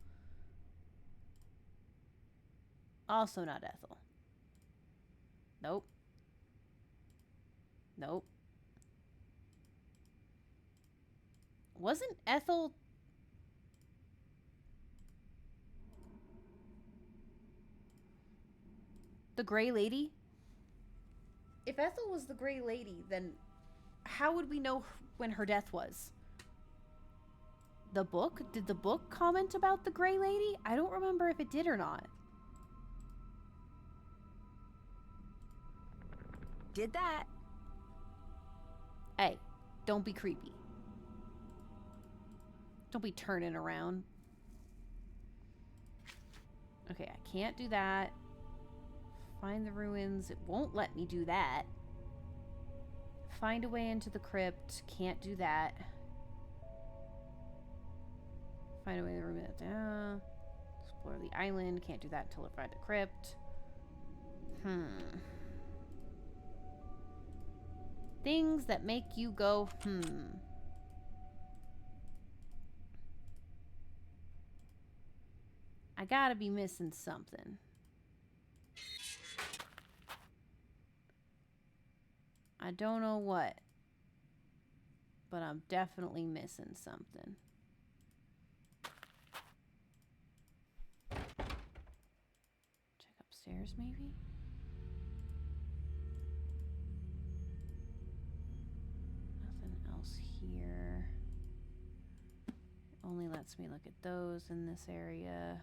S1: Also not Ethel. Nope. Nope. Wasn't Ethel... the Gray Lady? If Ethel was the Gray Lady, then how would we know when her death was? The book? Did the book comment about the Gray Lady? I don't remember if it did or not.
S7: Did that.
S1: Hey, don't be creepy. Don't be turning around. Okay, I can't do that. Find the ruins. It won't let me do that. Find a way into the crypt. Can't do that. Find a way to remove it down. Explore the island. Can't do that until I find a crypt. Things that make you go, I gotta be missing something. I don't know what, but I'm definitely missing something. Check upstairs, maybe? Nothing else here. It only lets me look at those in this area.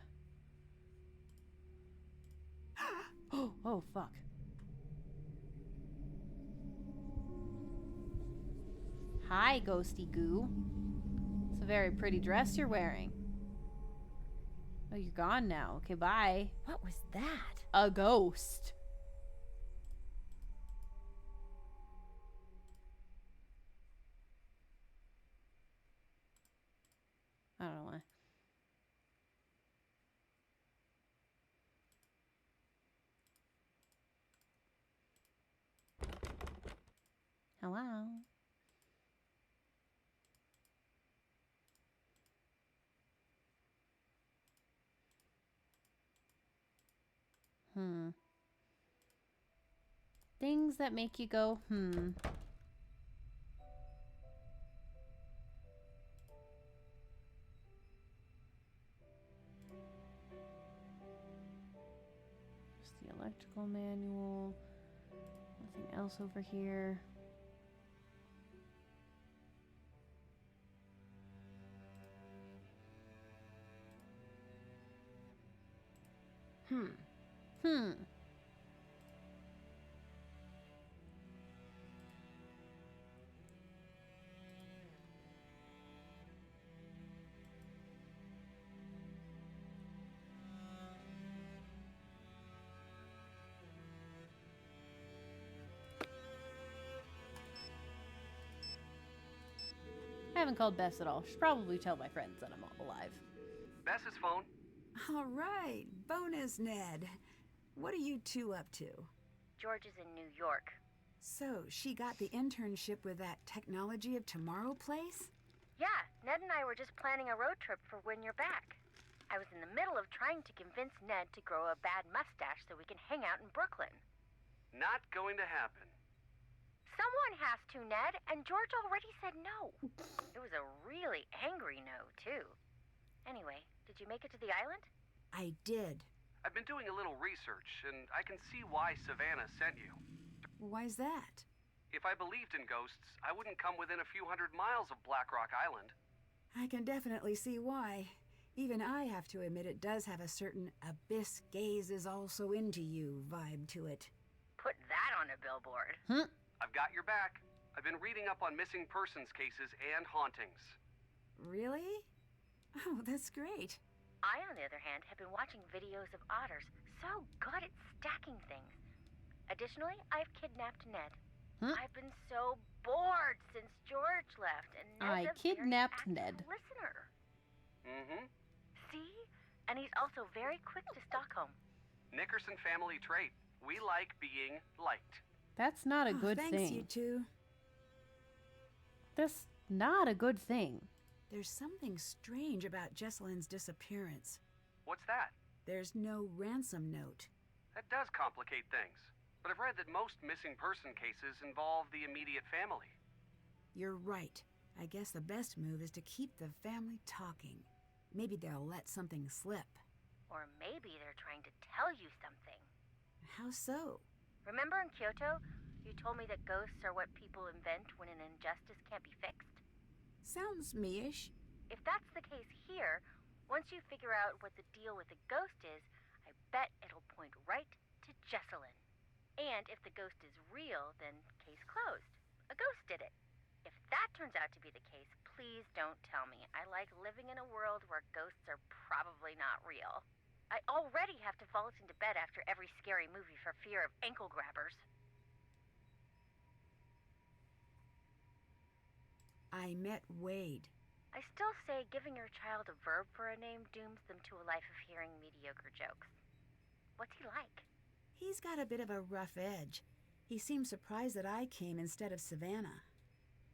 S1: Oh, fuck. Hi, ghosty goo. It's a very pretty dress you're wearing. Oh, you're gone now. Okay, bye.
S7: What was that?
S1: A ghost. I don't know why. Hello. Things that make you go, Just the electrical manual. Nothing else over here. I haven't called Bess at all. Should probably tell my friends that I'm alive.
S10: Bess's phone.
S7: All right, bonus Ned. What are you two up to?
S3: George is in New York.
S7: So, she got the internship with that Technology of Tomorrow place?
S3: Yeah, Ned and I were just planning a road trip for when you're back. I was in the middle of trying to convince Ned to grow a bad mustache so we can hang out in Brooklyn.
S10: Not going to happen.
S3: Someone has to, Ned, and George already said no. It was a really angry no, too. Anyway, did you make it to the island?
S7: I did.
S10: I've been doing a little research, and I can see why Savannah sent you.
S7: Why's that?
S10: If I believed in ghosts, I wouldn't come within a few hundred miles of Black Rock Island.
S7: I can definitely see why. Even I have to admit it does have a certain abyss gaze is also into you vibe to it.
S3: Put that on a billboard.
S10: I've got your back. I've been reading up on missing persons cases and hauntings.
S7: Really? Oh, that's great.
S3: I, on the other hand, have been watching videos of otters so good at stacking things. Additionally, I've kidnapped Ned. I've been so bored since George left, and Ned's
S1: I kidnapped Ned.
S3: Listener.
S10: Mm-hmm.
S3: See? And he's also very quick to Stockholm.
S10: Nickerson family trait. We like being liked.
S1: That's not a good
S7: thanks,
S1: thing.
S7: you two.
S1: That's not a good thing.
S7: There's something strange about Jessalyn's disappearance.
S10: What's that?
S7: There's no ransom note.
S10: That does complicate things. But I've read that most missing person cases involve the immediate family.
S7: You're right. I guess the best move is to keep the family talking. Maybe they'll let something slip.
S3: Or maybe they're trying to tell you something.
S7: How so?
S3: Remember in Kyoto, you told me that ghosts are what people invent when an injustice can't be fixed?
S7: Sounds me-ish.
S3: If that's the case here, once you figure out what the deal with the ghost is, I bet it'll point right to Jessalyn. And if the ghost is real, then case closed. A ghost did it. If that turns out to be the case, please don't tell me. I like living in a world where ghosts are probably not real. I already have to vault into bed after every scary movie for fear of ankle grabbers.
S7: I met Wade.
S3: I still say giving your child a verb for a name dooms them to a life of hearing mediocre jokes. What's he like?
S7: He's got a bit of a rough edge. He seemed surprised that I came instead of Savannah.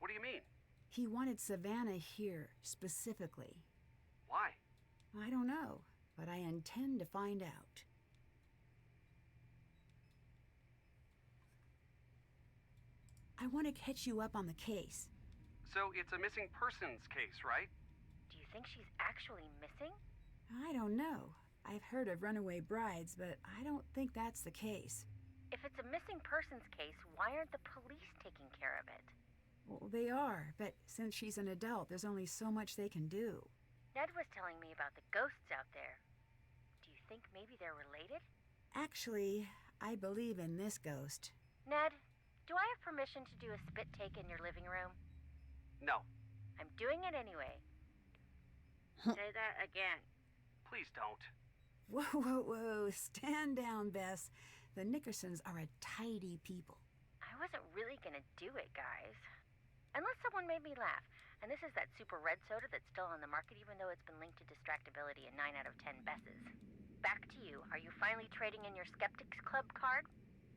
S10: What do you mean?
S7: He wanted Savannah here, specifically.
S10: Why?
S7: I don't know. but I intend to find out. I want to catch you up on the case.
S10: So it's a missing persons case, right?
S3: Do you think she's actually missing?
S7: I don't know. I've heard of runaway brides, but I don't think that's the case.
S3: If it's a missing persons case, why aren't the police taking care of it?
S7: Well, they are, but since she's an adult, there's only so much they can do.
S3: Ned was telling me about the ghosts out there. Do you think maybe they're related?
S7: Actually, I believe in this ghost.
S3: Ned, do I have permission to do a spit take in your living room?
S10: No.
S3: I'm doing it anyway. Say that again.
S10: Please don't.
S7: Whoa, whoa, whoa. Stand down, Bess. The Nickersons are a tidy people.
S3: I wasn't really gonna do it, guys. Unless someone made me laugh. And this is that super red soda that's still on the market even though it's been linked to distractibility in 9 out of 10 Besses. Back to you. Are you finally trading in your Skeptics Club card?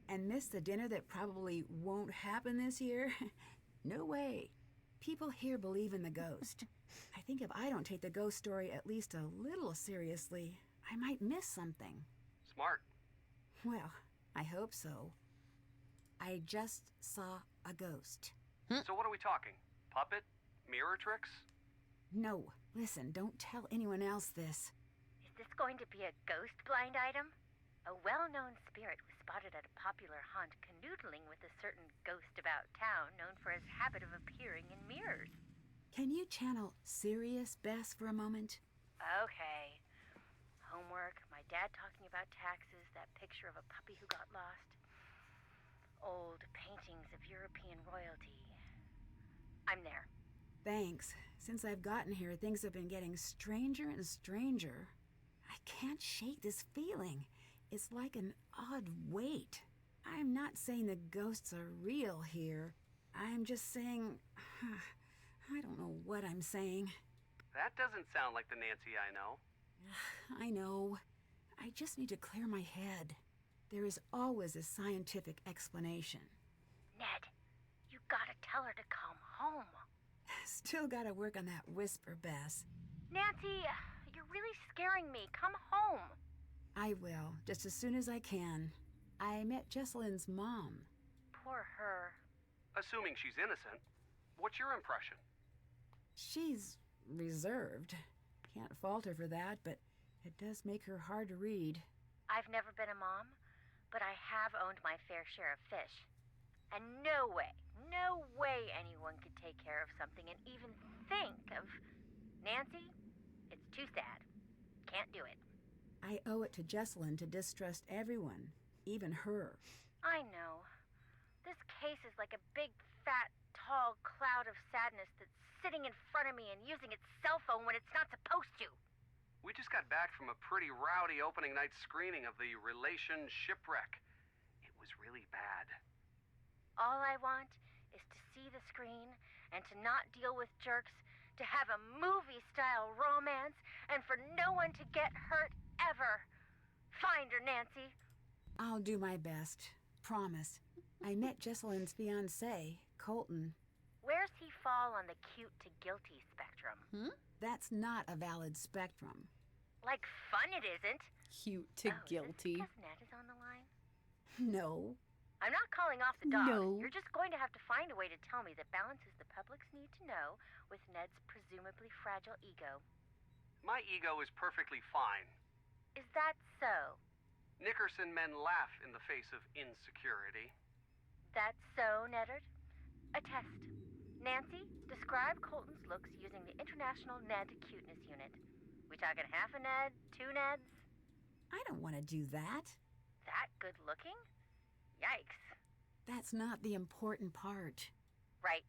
S7: And miss the dinner that probably won't happen this year? No way. People here believe in the ghost. I think if I don't take the ghost story at least a little seriously, I might miss something.
S10: Smart.
S7: Well, I hope so. I just saw a ghost.
S10: So what are we talking? Puppet? Mirror tricks?
S7: No, listen, don't tell anyone else this.
S3: Is this going to be a ghost blind item? A well-known spirit was spotted at a popular haunt canoodling with a certain ghost about town known for his habit of appearing in mirrors.
S7: Can you channel serious Bess for a moment?
S3: Okay. Homework, my dad talking about taxes, that picture of a puppy who got lost. Old paintings of European royalty. I'm there.
S7: Thanks. Since I've gotten here, things have been getting stranger and stranger. I can't shake this feeling. It's like an odd weight. I'm not saying the ghosts are real here. I'm just saying... I don't know what I'm saying.
S10: That doesn't sound like the Nancy I know.
S7: I know. I just need to clear my head. There is always a scientific explanation.
S3: Ned, you gotta tell her to come home.
S7: Still gotta work on that whisper, Bess.
S3: Nancy, you're really scaring me. Come home.
S7: I will, just as soon as I can. I met Jesselyn's mom.
S3: Poor her.
S10: Assuming she's innocent, what's your impression?
S7: She's reserved. Can't fault her for that, but it does make her hard to read.
S3: I've never been a mom, but I have owned my fair share of fish. And no way anyone could take care of something and even think of... Nancy, it's too sad. Can't do it.
S7: I owe it to Jesselyn to distrust everyone, even her.
S3: I know. This case is like a big, fat, tall cloud of sadness that's sitting in front of me and using its cell phone when it's not supposed to.
S10: We just got back from a pretty rowdy opening night screening of the Relation Shipwreck. It was really bad.
S3: All I want is to see the screen and to not deal with jerks, to have a movie-style romance, and for no one to get hurt ever. Find her, Nancy.
S7: I'll do my best. Promise. I met Jesselyn's fiancé, Colton.
S3: Where's he fall on the cute to guilty spectrum?
S7: That's not a valid spectrum.
S3: Like fun it isn't.
S1: Cute to guilty.
S3: Is this because Ned is on the line?
S7: No.
S3: I'm not calling off the dog.
S1: No.
S3: You're just going to have to find a way to tell me that balances the public's need to know with Ned's presumably fragile ego.
S10: My ego is perfectly fine.
S3: Is that so?
S10: Nickerson men laugh in the face of insecurity.
S3: That's so, Neddard? A test. Nancy, describe Colton's looks using the International Ned Cuteness Unit. We talking half a Ned, 2 Neds?
S7: I don't want to do that.
S3: That good looking? Yikes.
S7: That's not the important part.
S3: Right.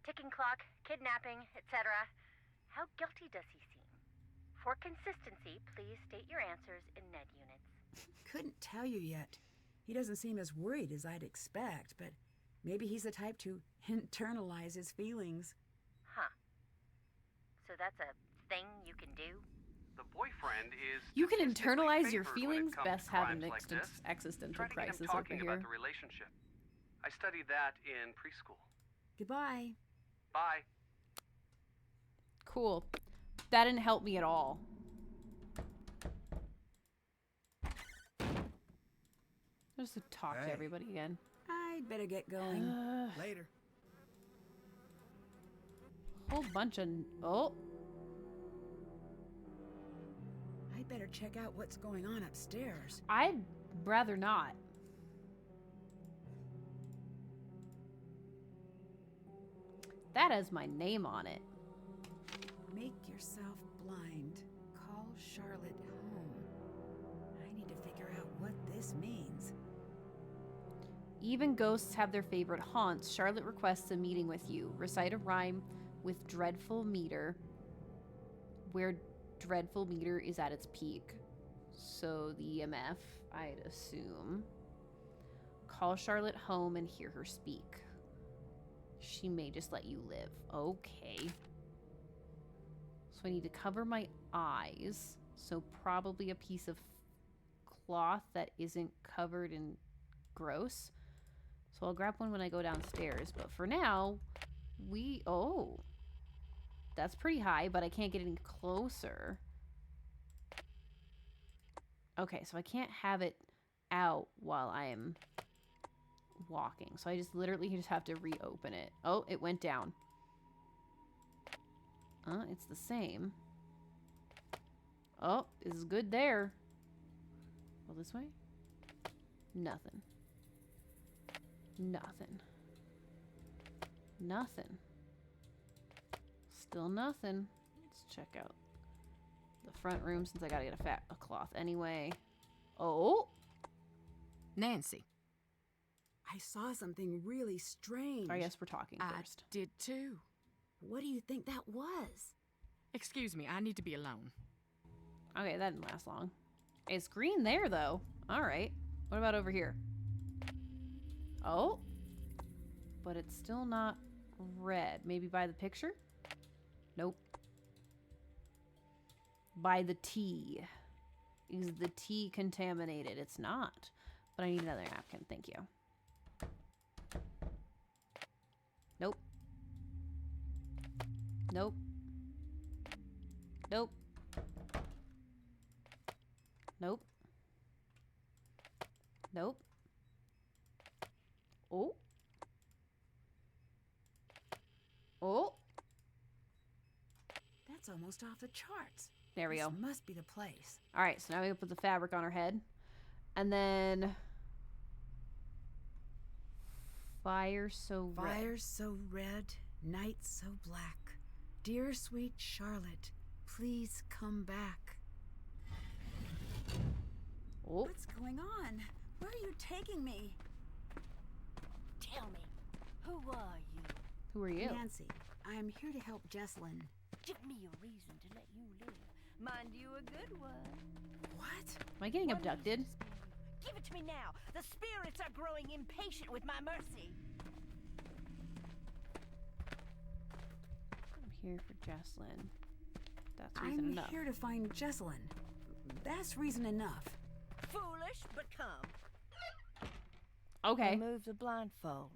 S3: Ticking clock, kidnapping, etc. How guilty does he seem? For consistency, please state your answers in Ned units.
S7: Couldn't tell you yet. He doesn't seem as worried as I'd expect, but maybe he's the type to internalize his feelings.
S3: Huh. So that's a thing you can do?
S10: The boyfriend is...
S1: You can
S10: statistically
S1: internalize your
S10: favored when it
S1: feelings.
S10: comes
S1: Bess
S10: to
S1: having
S10: crimes like this.
S1: existential
S10: Try to get him
S1: crisis over
S10: talking
S1: here.
S10: about the relationship. I studied that in preschool.
S7: Goodbye.
S10: Bye.
S1: Cool. That didn't help me at all. Just to talk to
S5: Hey.
S1: everybody again.
S7: I'd better get going.
S5: Later.
S1: Whole bunch of... Oh.
S7: I'd better check out what's going on upstairs.
S1: I'd rather not. That has my name on it.
S7: Make yourself blind. Call Charlotte home. I need to figure out what this means.
S1: Even ghosts have their favorite haunts. Charlotte requests a meeting with you. Recite a rhyme with dreadful meter, where dreadful meter is at its peak. So the EMF, I'd assume. Call Charlotte home and hear her speak. She may just let you live. Okay. So I need to cover my eyes. So probably a piece of cloth that isn't covered in gross. So I'll grab one when I go downstairs. But for now, oh. That's pretty high, but I can't get any closer. Okay, so I can't have it out while I am walking. So I just literally just have to reopen it. Oh, it went down. It's the same. Oh, this is good there. Well, this way? Nothing. Nothing. Nothing. Still nothing. Let's check out the front room since I gotta get a cloth anyway. Oh!
S6: Nancy.
S7: I saw something really strange.
S1: I guess we're talking
S6: I
S1: first.
S6: did too.
S7: What do you think that was?
S6: Excuse me, I need to be alone.
S1: Okay, that didn't last long. It's green there, though. Alright. What about over here? Oh! But it's still not red. Maybe by the picture? Nope. By the tea. Is the tea contaminated? It's not. But I need another napkin. Thank you. Nope. Nope. Nope. Nope. Nope. Oh. Oh.
S7: That's almost off the charts.
S1: There we
S7: This
S1: go.
S7: must be the place.
S1: All right, so now we put the fabric on her head. And then... Fire so red.
S7: Fire so red, night so black. Dear sweet Charlotte, please come back.
S1: Oh.
S7: What's going on? Where are you taking me?
S11: Tell me, who are you?
S1: Who are you?
S7: Nancy, I am here to help Jessalyn.
S11: Give me a reason to let you live. Mind you, a good one.
S7: What?
S1: Am I getting abducted?
S11: Give it to me now. The spirits are growing impatient with my mercy.
S1: I'm here for Jessalyn. That's reason
S7: I'm
S1: enough.
S7: here to find Jessalyn. That's reason enough.
S11: Foolish, but come.
S1: Okay.
S11: Remove the blindfold.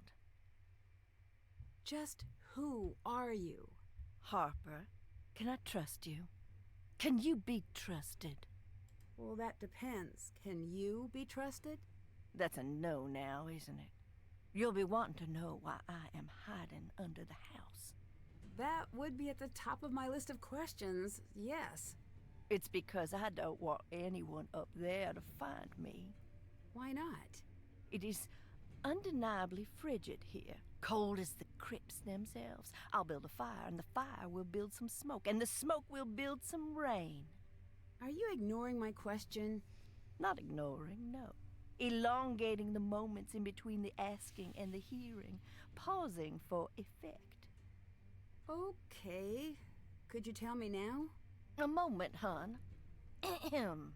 S7: Just who are you?
S11: Harper, can I trust you? Can you be trusted?
S7: Well, that depends. Can you be trusted?
S11: That's a no now, isn't it? You'll be wanting to know why I am hiding under the house.
S7: That would be at the top of my list of questions, yes.
S11: It's because I don't want anyone up there to find me.
S7: Why not?
S11: It is undeniably frigid here. Cold as the crypts themselves. I'll build a fire, and the fire will build some smoke, and the smoke will build some rain.
S7: Are you ignoring my question?
S11: Not ignoring, no. Elongating the moments in between the asking and the hearing. Pausing for effect.
S7: Okay. Could you tell me now?
S11: A moment, hon. Ahem.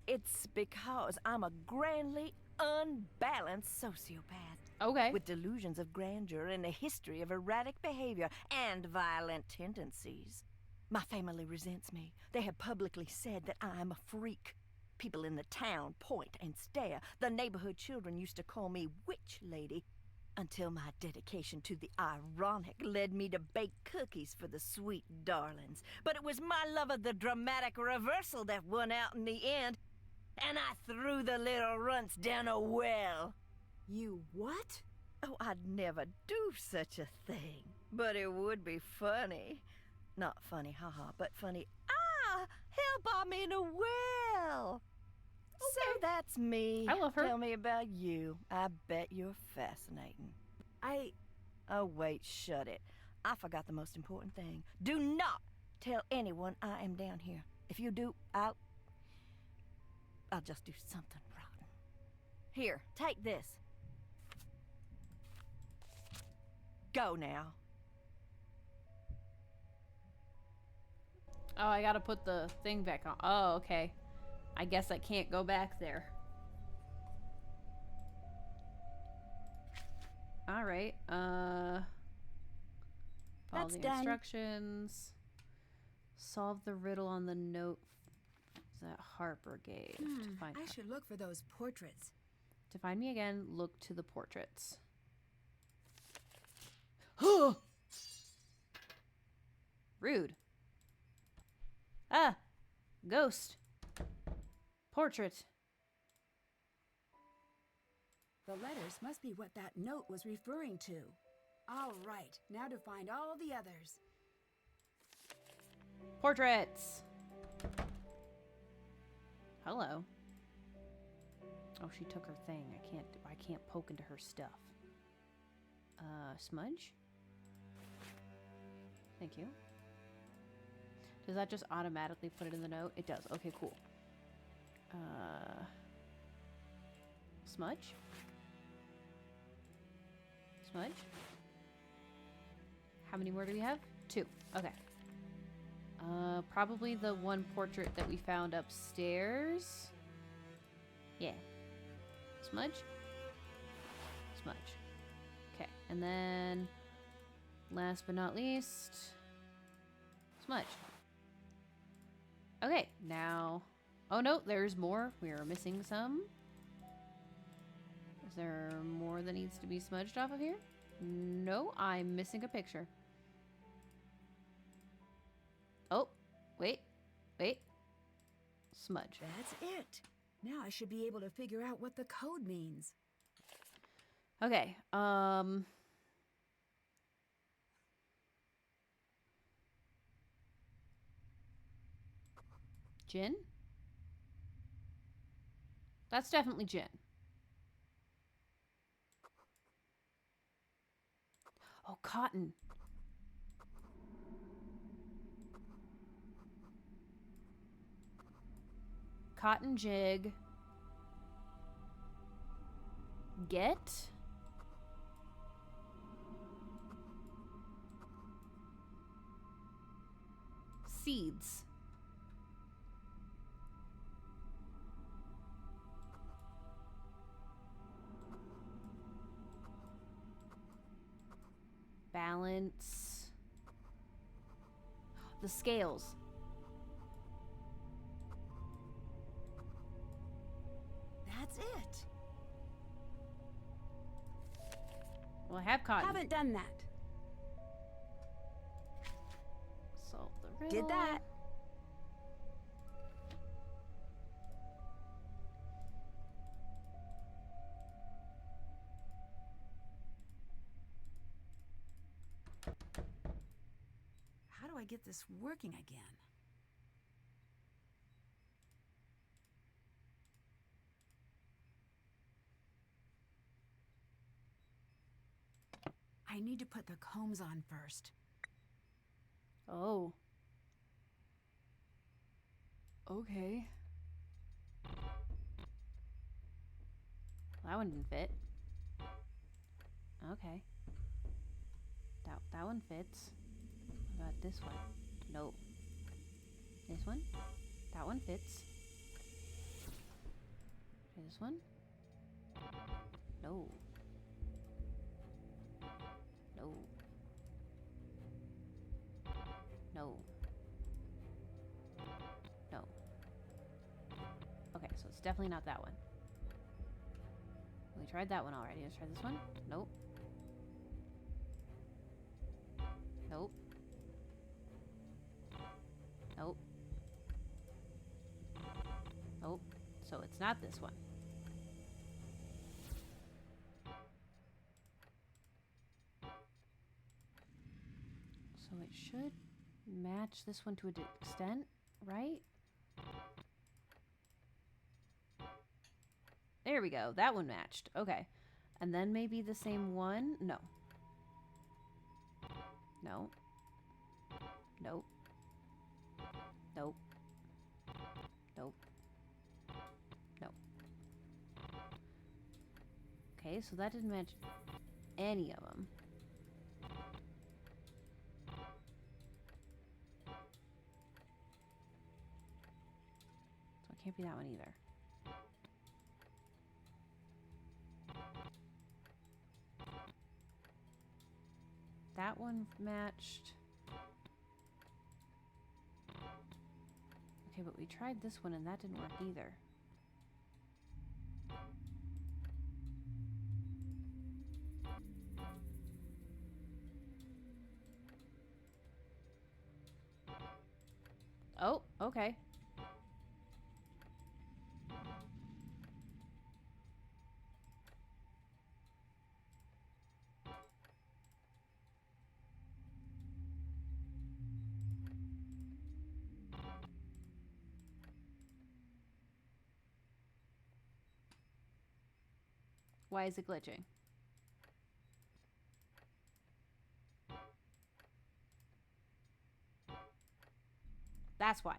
S11: It's because I'm a grandly unbalanced sociopath.
S1: Okay.
S11: With delusions of grandeur and a history of erratic behavior and violent tendencies. My family resents me. They have publicly said that I'm a freak. People in the town point and stare. The neighborhood children used to call me Witch Lady, until my dedication to the ironic led me to bake cookies for the sweet darlings. But it was my love of the dramatic reversal that won out in the end. and I threw the little runts down a well.
S7: You what?
S11: Oh, I'd never do such a thing. But it would be funny. Not funny, haha, but funny. Help, I'm in a well. So that's me.
S1: I love her.
S11: Tell me about you. I bet you're fascinating. Oh, wait, shut it. I forgot the most important thing. Do not tell anyone I am down here. If you do, I'll just do something rotten. Here, take this. Go now.
S1: Oh, I gotta put the thing back on. Oh, okay. I guess I can't go back there. Alright, follow
S7: That's
S1: the
S7: done.
S1: instructions. Solve the riddle on the note that Harper gave. To find
S7: I should look for those portraits.
S1: To find me again, look to the portraits. Rude. Ah! Ghost. Portrait.
S7: The letters must be what that note was referring to. All right, now to find all the others.
S1: Portraits. Hello. Oh, she took her thing. I can't poke into her stuff. Smudge? Thank you. Does that just automatically put it in the note? It does. Okay, cool. Smudge? Smudge? How many more do we have? 2. Okay. Probably the one portrait that we found upstairs. Yeah. Smudge? Smudge. Okay, and then last but not least, Smudge. Okay, now... Oh no, there's more. We are missing some. Is there more that needs to be smudged off of here? No, I'm missing a picture. Oh, wait. Smudge.
S7: That's it. Now I should be able to figure out what the code means.
S1: Okay, gin? That's definitely gin. Oh, cotton. Cotton jig. Get. Seeds. Balance. The scales.
S7: That's it.
S1: Well, I have cotton.
S7: Haven't done that.
S1: Solve the riddle.
S7: Did that. How do I get this working again? I need to put the combs on first.
S1: Oh. Okay. That one didn't fit. Okay. That one fits. What about this one? Nope. This one? That one fits. This one? No. No. No. No. Okay, so it's definitely not that one. We tried that one already. Let's try this one. Nope. Nope. Nope. Nope. So it's not this one. So it should match this one to an extent, right? There we go. That one matched. Okay. And then maybe the same one? No. No. Nope. Nope. Nope. Nope. Okay, so that didn't match any of them. So it can't be that one either. That one matched. Okay, but we tried this one and that didn't work either. Oh, okay. Why is it glitching? That's why.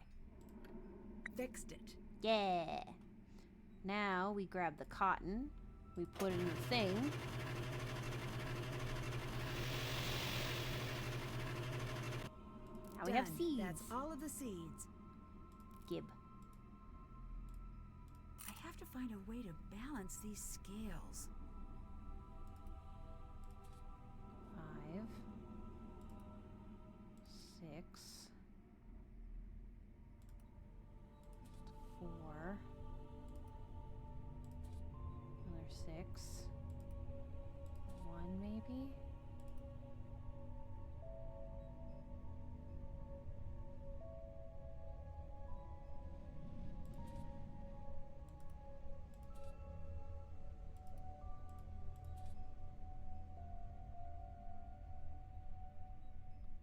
S7: Fixed it.
S1: Yeah. Now we grab the cotton, we put it in the thing. Now we have
S7: Done.
S1: seeds.
S7: That's all of the seeds.
S1: Gib.
S7: I have to find a way to balance these scales.
S1: 5, 6, 4, another 6, 1 maybe?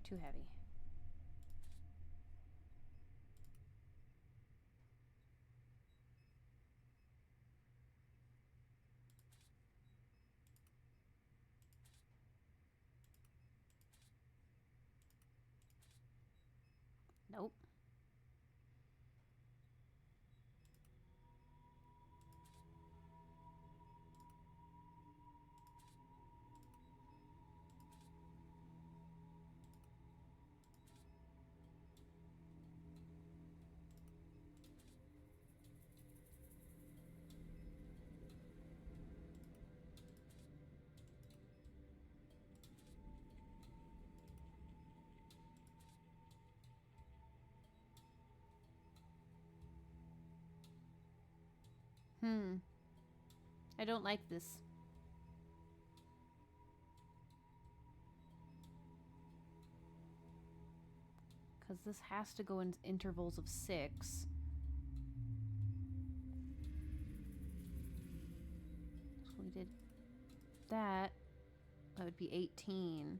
S1: Too heavy. Nope. I don't like this. Because this has to go in intervals of 6. So we did that. That would be 18.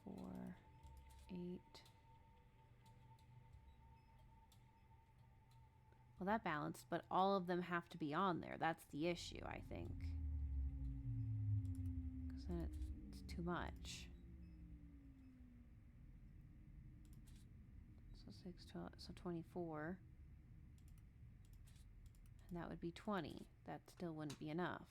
S1: 4, 8. Well, that balanced, but all of them have to be on there. That's the issue, I think. Because then it's too much. So 6, 12, so 24. And that would be 20. That still wouldn't be enough.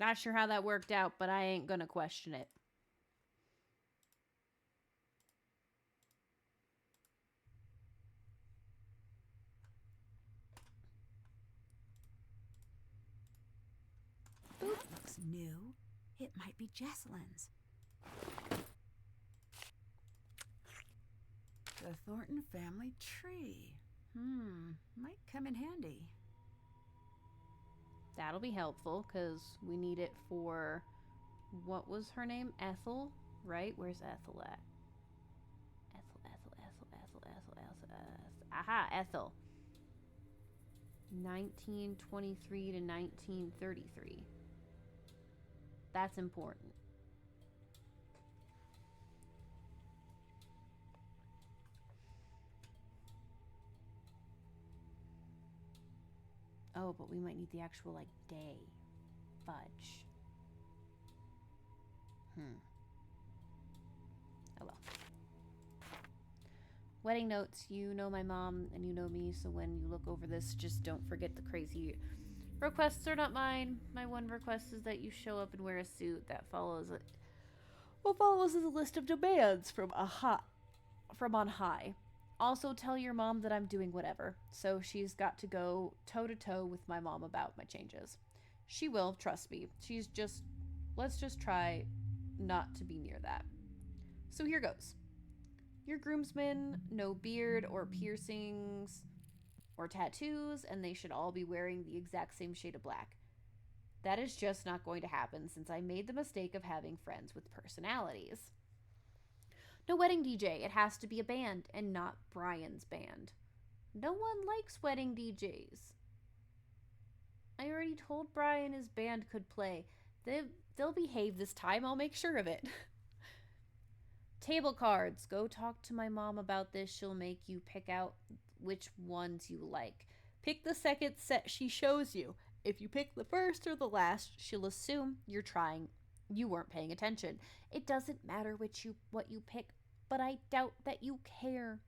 S1: Not sure how that worked out, but I ain't gonna question it.
S7: Looks new. It might be Jesselyn's. The Thornton family tree. Might come in handy.
S1: That'll be helpful, because we need it for... What was her name? Ethel? Right? Where's Ethel at? Ethel. Aha, Ethel. 1923 to 1933. That's important. Oh, but we might need the actual, like, day. Fudge. Oh well. Wedding notes. You know my mom and you know me, so when you look over this, just don't forget the crazy requests are not mine. My one request is that you show up and wear a suit that follows it. What follows is a list of demands from on high. Also, tell your mom that I'm doing whatever, so she's got to go toe-to-toe with my mom about my changes. She will, trust me. Let's just try not to be near that. So here goes. Your groomsmen, no beard or piercings or tattoos, and they should all be wearing the exact same shade of black. That is just not going to happen since I made the mistake of having friends with personalities. No wedding DJ. It has to be a band and not Brian's band. No one likes wedding DJs. I already told Brian his band could play. They'll behave this time. I'll make sure of it. Table cards. Go talk to my mom about this. She'll make you pick out which ones you like. Pick the second set she shows you. If you pick the first or the last, she'll assume you weren't paying attention. It doesn't matter what you pick, but I doubt that you care.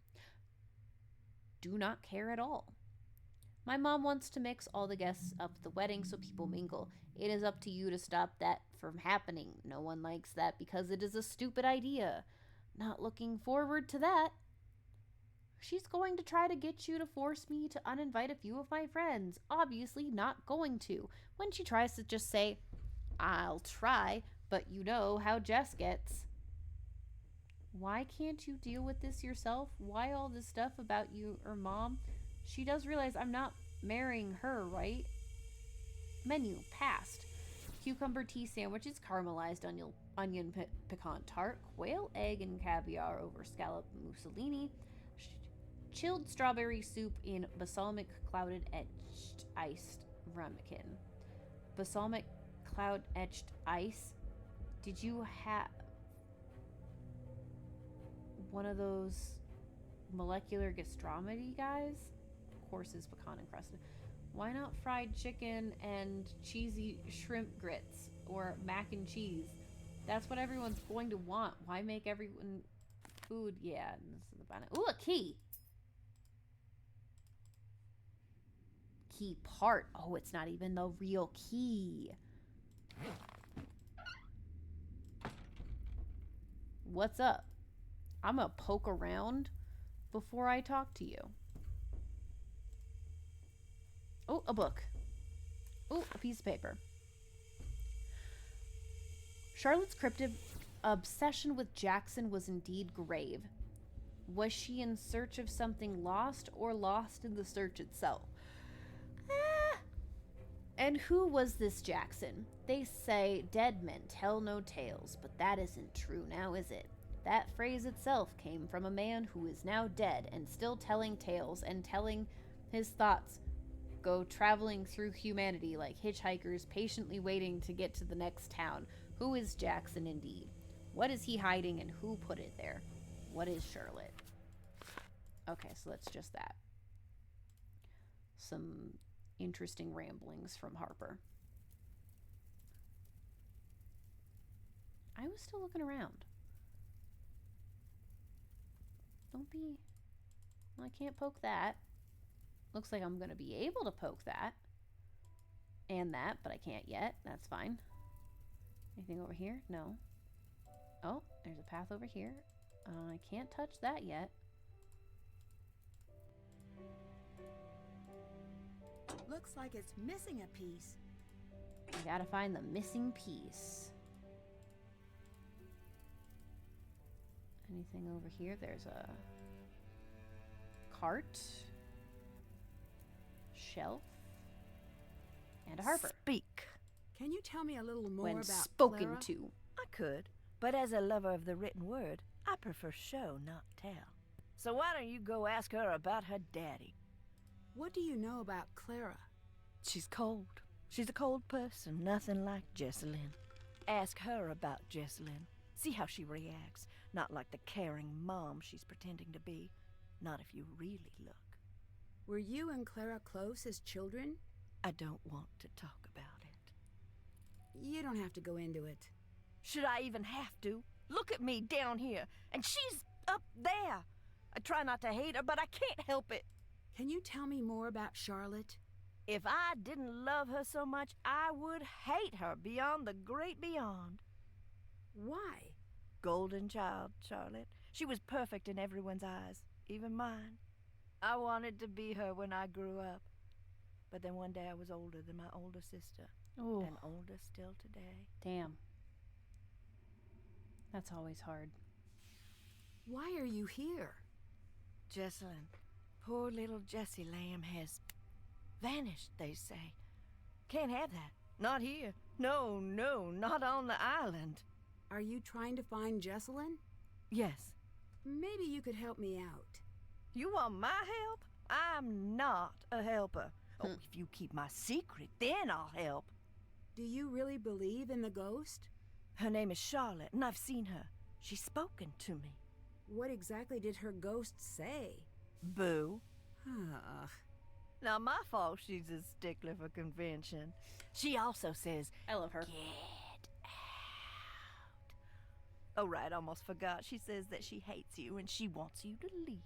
S1: Do not care at all. My mom wants to mix all the guests of the wedding so people mingle. It is up to you to stop that from happening. No one likes that because it is a stupid idea. Not looking forward to that. She's going to try to get you to force me to uninvite a few of my friends. Obviously not going to. When she tries to just say, I'll try, but you know how Jess gets. Why can't you deal with this yourself? Why all this stuff about you or mom? She does realize I'm not marrying her, right? Menu, passed. Cucumber tea sandwiches, caramelized onion pecan tart, quail, egg, and caviar over scallop mussolini, chilled strawberry soup in balsamic clouded etched iced ramekin. Balsamic cloud etched ice? Did you have one of those molecular gastronomy guys? Of course, is pecan encrusted. Why not fried chicken and cheesy shrimp grits or mac and cheese? That's what everyone's going to want. Why make everyone food? Yeah, this is the banana. Ooh, a key. Key part. Oh, it's not even the real key. What's up? I'm gonna poke around before I talk to you. Oh, a book. Oh, a piece of paper. Charlotte's cryptic obsession with Jackson was indeed grave. Was she in search of something lost or lost in the search itself? And who was this Jackson? They say dead men tell no tales, but that isn't true now, is it? That phrase itself came from a man who is now dead and still telling tales and telling his thoughts go traveling through humanity like hitchhikers patiently waiting to get to the next town. Who is Jackson indeed? What is he hiding and who put it there? What is Charlotte? Okay, so that's just that. Some interesting ramblings from Harper. I was still looking around. Don't be... Well, I can't poke that. Looks like I'm going to be able to poke that. And that, but I can't yet. That's fine. Anything over here? No. Oh, there's a path over here. I can't touch that yet.
S7: Looks like it's missing a piece.
S1: I gotta find the missing piece. Anything over here? There's a cart, shelf, and a harper.
S11: Speak.
S7: Can you tell me a little more
S1: When
S7: about
S1: spoken
S7: Clara?
S1: to.
S11: I could, but as a lover of the written word, I prefer show, not tell. So why don't you go ask her about her daddy?
S7: What do you know about Clara?
S11: She's cold. She's a cold person, nothing like Jessalyn. Ask her about Jessalyn. See how she reacts. Not like the caring mom she's pretending to be. Not if you really look.
S7: Were you and Clara close as children?
S11: I don't want to talk about it.
S7: You don't have to go into it.
S11: Should I even have to? Look at me down here, and she's up there. I try not to hate her, but I can't help it.
S7: Can you tell me more about Charlotte?
S11: If I didn't love her so much, I would hate her beyond the great beyond.
S7: Why?
S11: Golden child, Charlotte. She was perfect in everyone's eyes, even mine. I wanted to be her when I grew up. But then one day I was older than my older sister.
S1: Oh,
S11: And older still today.
S1: damn. That's always hard.
S7: Why are you here?
S11: Jessalyn, poor little Jessie Lamb has vanished, they say. Can't have that. Not here. No, no, not on the island.
S7: Are you trying to find Jessalyn?
S11: Yes.
S7: Maybe you could help me out.
S11: You want my help? I'm not a helper. Oh, if you keep my secret, then I'll help.
S7: Do you really believe in the ghost?
S11: Her name is Charlotte, and I've seen her. She's spoken to me.
S7: What exactly did her ghost say?
S11: Boo.
S7: Ugh.
S11: Not my fault she's a stickler for convention. She also says,
S1: I love her.
S11: get out. Oh, right, almost forgot. She says that she hates you and she wants you to leave.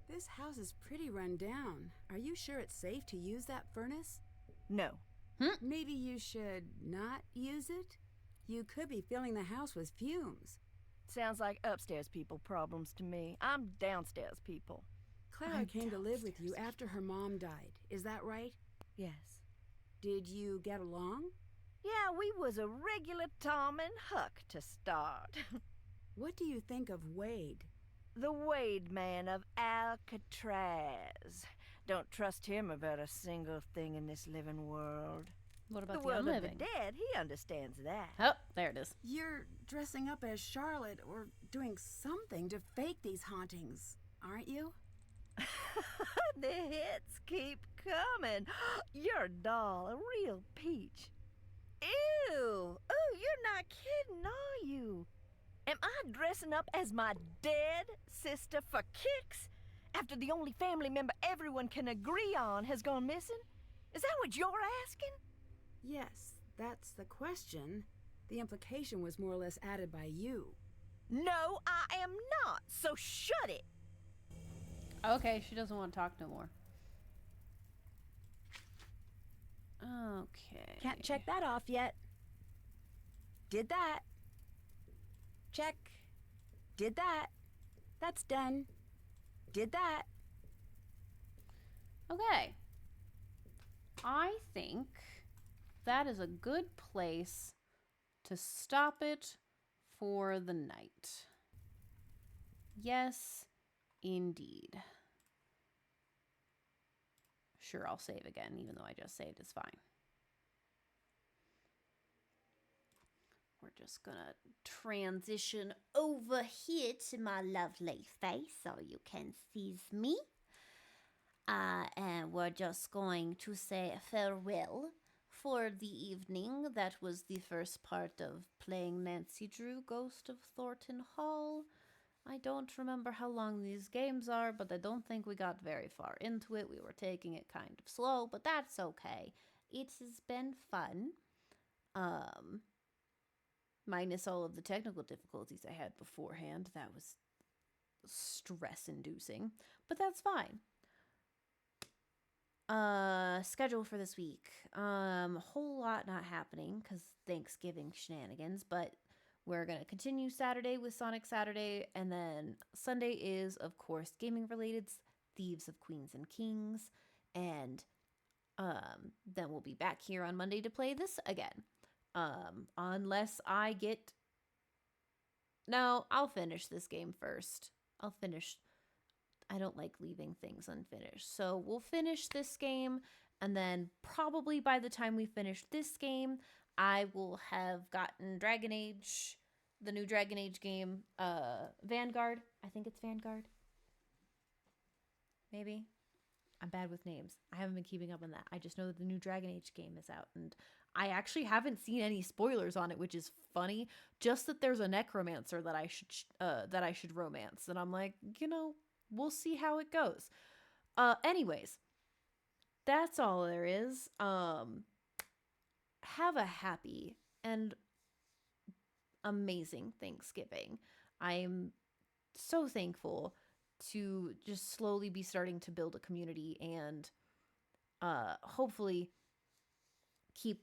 S7: This house is pretty run down. Are you sure it's safe to use that furnace?
S11: No.
S7: Maybe you should not use it? You could be filling the house with fumes.
S11: Sounds like upstairs people problems to me. I'm downstairs people.
S7: Clara came to live with you after her mom died. Is that right?
S11: Yes.
S7: Did you get along?
S11: Yeah, we was a regular Tom and Huck to start.
S7: What do you think of Wade?
S11: The Wade man of Alcatraz. Don't trust him about a single thing in this living world.
S1: What about
S11: the
S1: the
S11: world
S1: unliving?
S11: of the dead, he understands that.
S1: Oh, there it is.
S7: You're dressing up as Charlotte or doing something to fake these hauntings, aren't you?
S11: The hits keep coming. You're a doll, a real peach. Ew! Oh, you're not kidding, are you? Am I dressing up as my dead sister for kicks? After the only family member everyone can agree on has gone missing? Is that what you're asking?
S7: Yes, that's the question. The implication was more or less added by you.
S11: No, I am not, so shut it.
S1: Okay, she doesn't want to talk no more. Okay.
S7: Can't check that off yet. Did that. Check. Did that. That's done. Did that.
S1: Okay. I think that is a good place to stop it for the night. Yes, indeed. Sure, I'll save again, even though I just saved. It's fine. We're just gonna transition over here to my lovely face so you can see me. And we're just going to say farewell for the evening. That was the first part of playing Nancy Drew, Ghost of Thornton Hall. I don't remember how long these games are, but I don't think we got very far into it. We were taking it kind of slow, but that's okay. It has been fun. Minus all of the technical difficulties I had beforehand. That was stress-inducing, but that's fine. Schedule for this week. Whole lot not happening because Thanksgiving shenanigans, but we're gonna continue Saturday with Sonic Saturday, and then Sunday is, of course, gaming related, Thieves of Queens and Kings, and then we'll be back here on Monday to play this again. Unless I get... No, I'll finish this game first. I don't like leaving things unfinished. So we'll finish this game, and then probably by the time we finish this game, I will have gotten Dragon Age, the new Dragon Age game, Vanguard. I think it's Vanguard. Maybe. I'm bad with names. I haven't been keeping up on that. I just know that the new Dragon Age game is out, and I actually haven't seen any spoilers on it, which is funny. Just that there's a necromancer that I should romance, and I'm like, we'll see how it goes. Anyways, that's all there is. Have a happy and amazing Thanksgiving. I'm so thankful to just slowly be starting to build a community and hopefully keep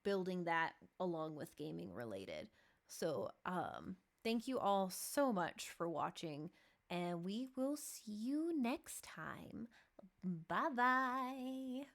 S1: building that along with gaming related. So thank you all so much for watching, and we will see you next time. Bye bye.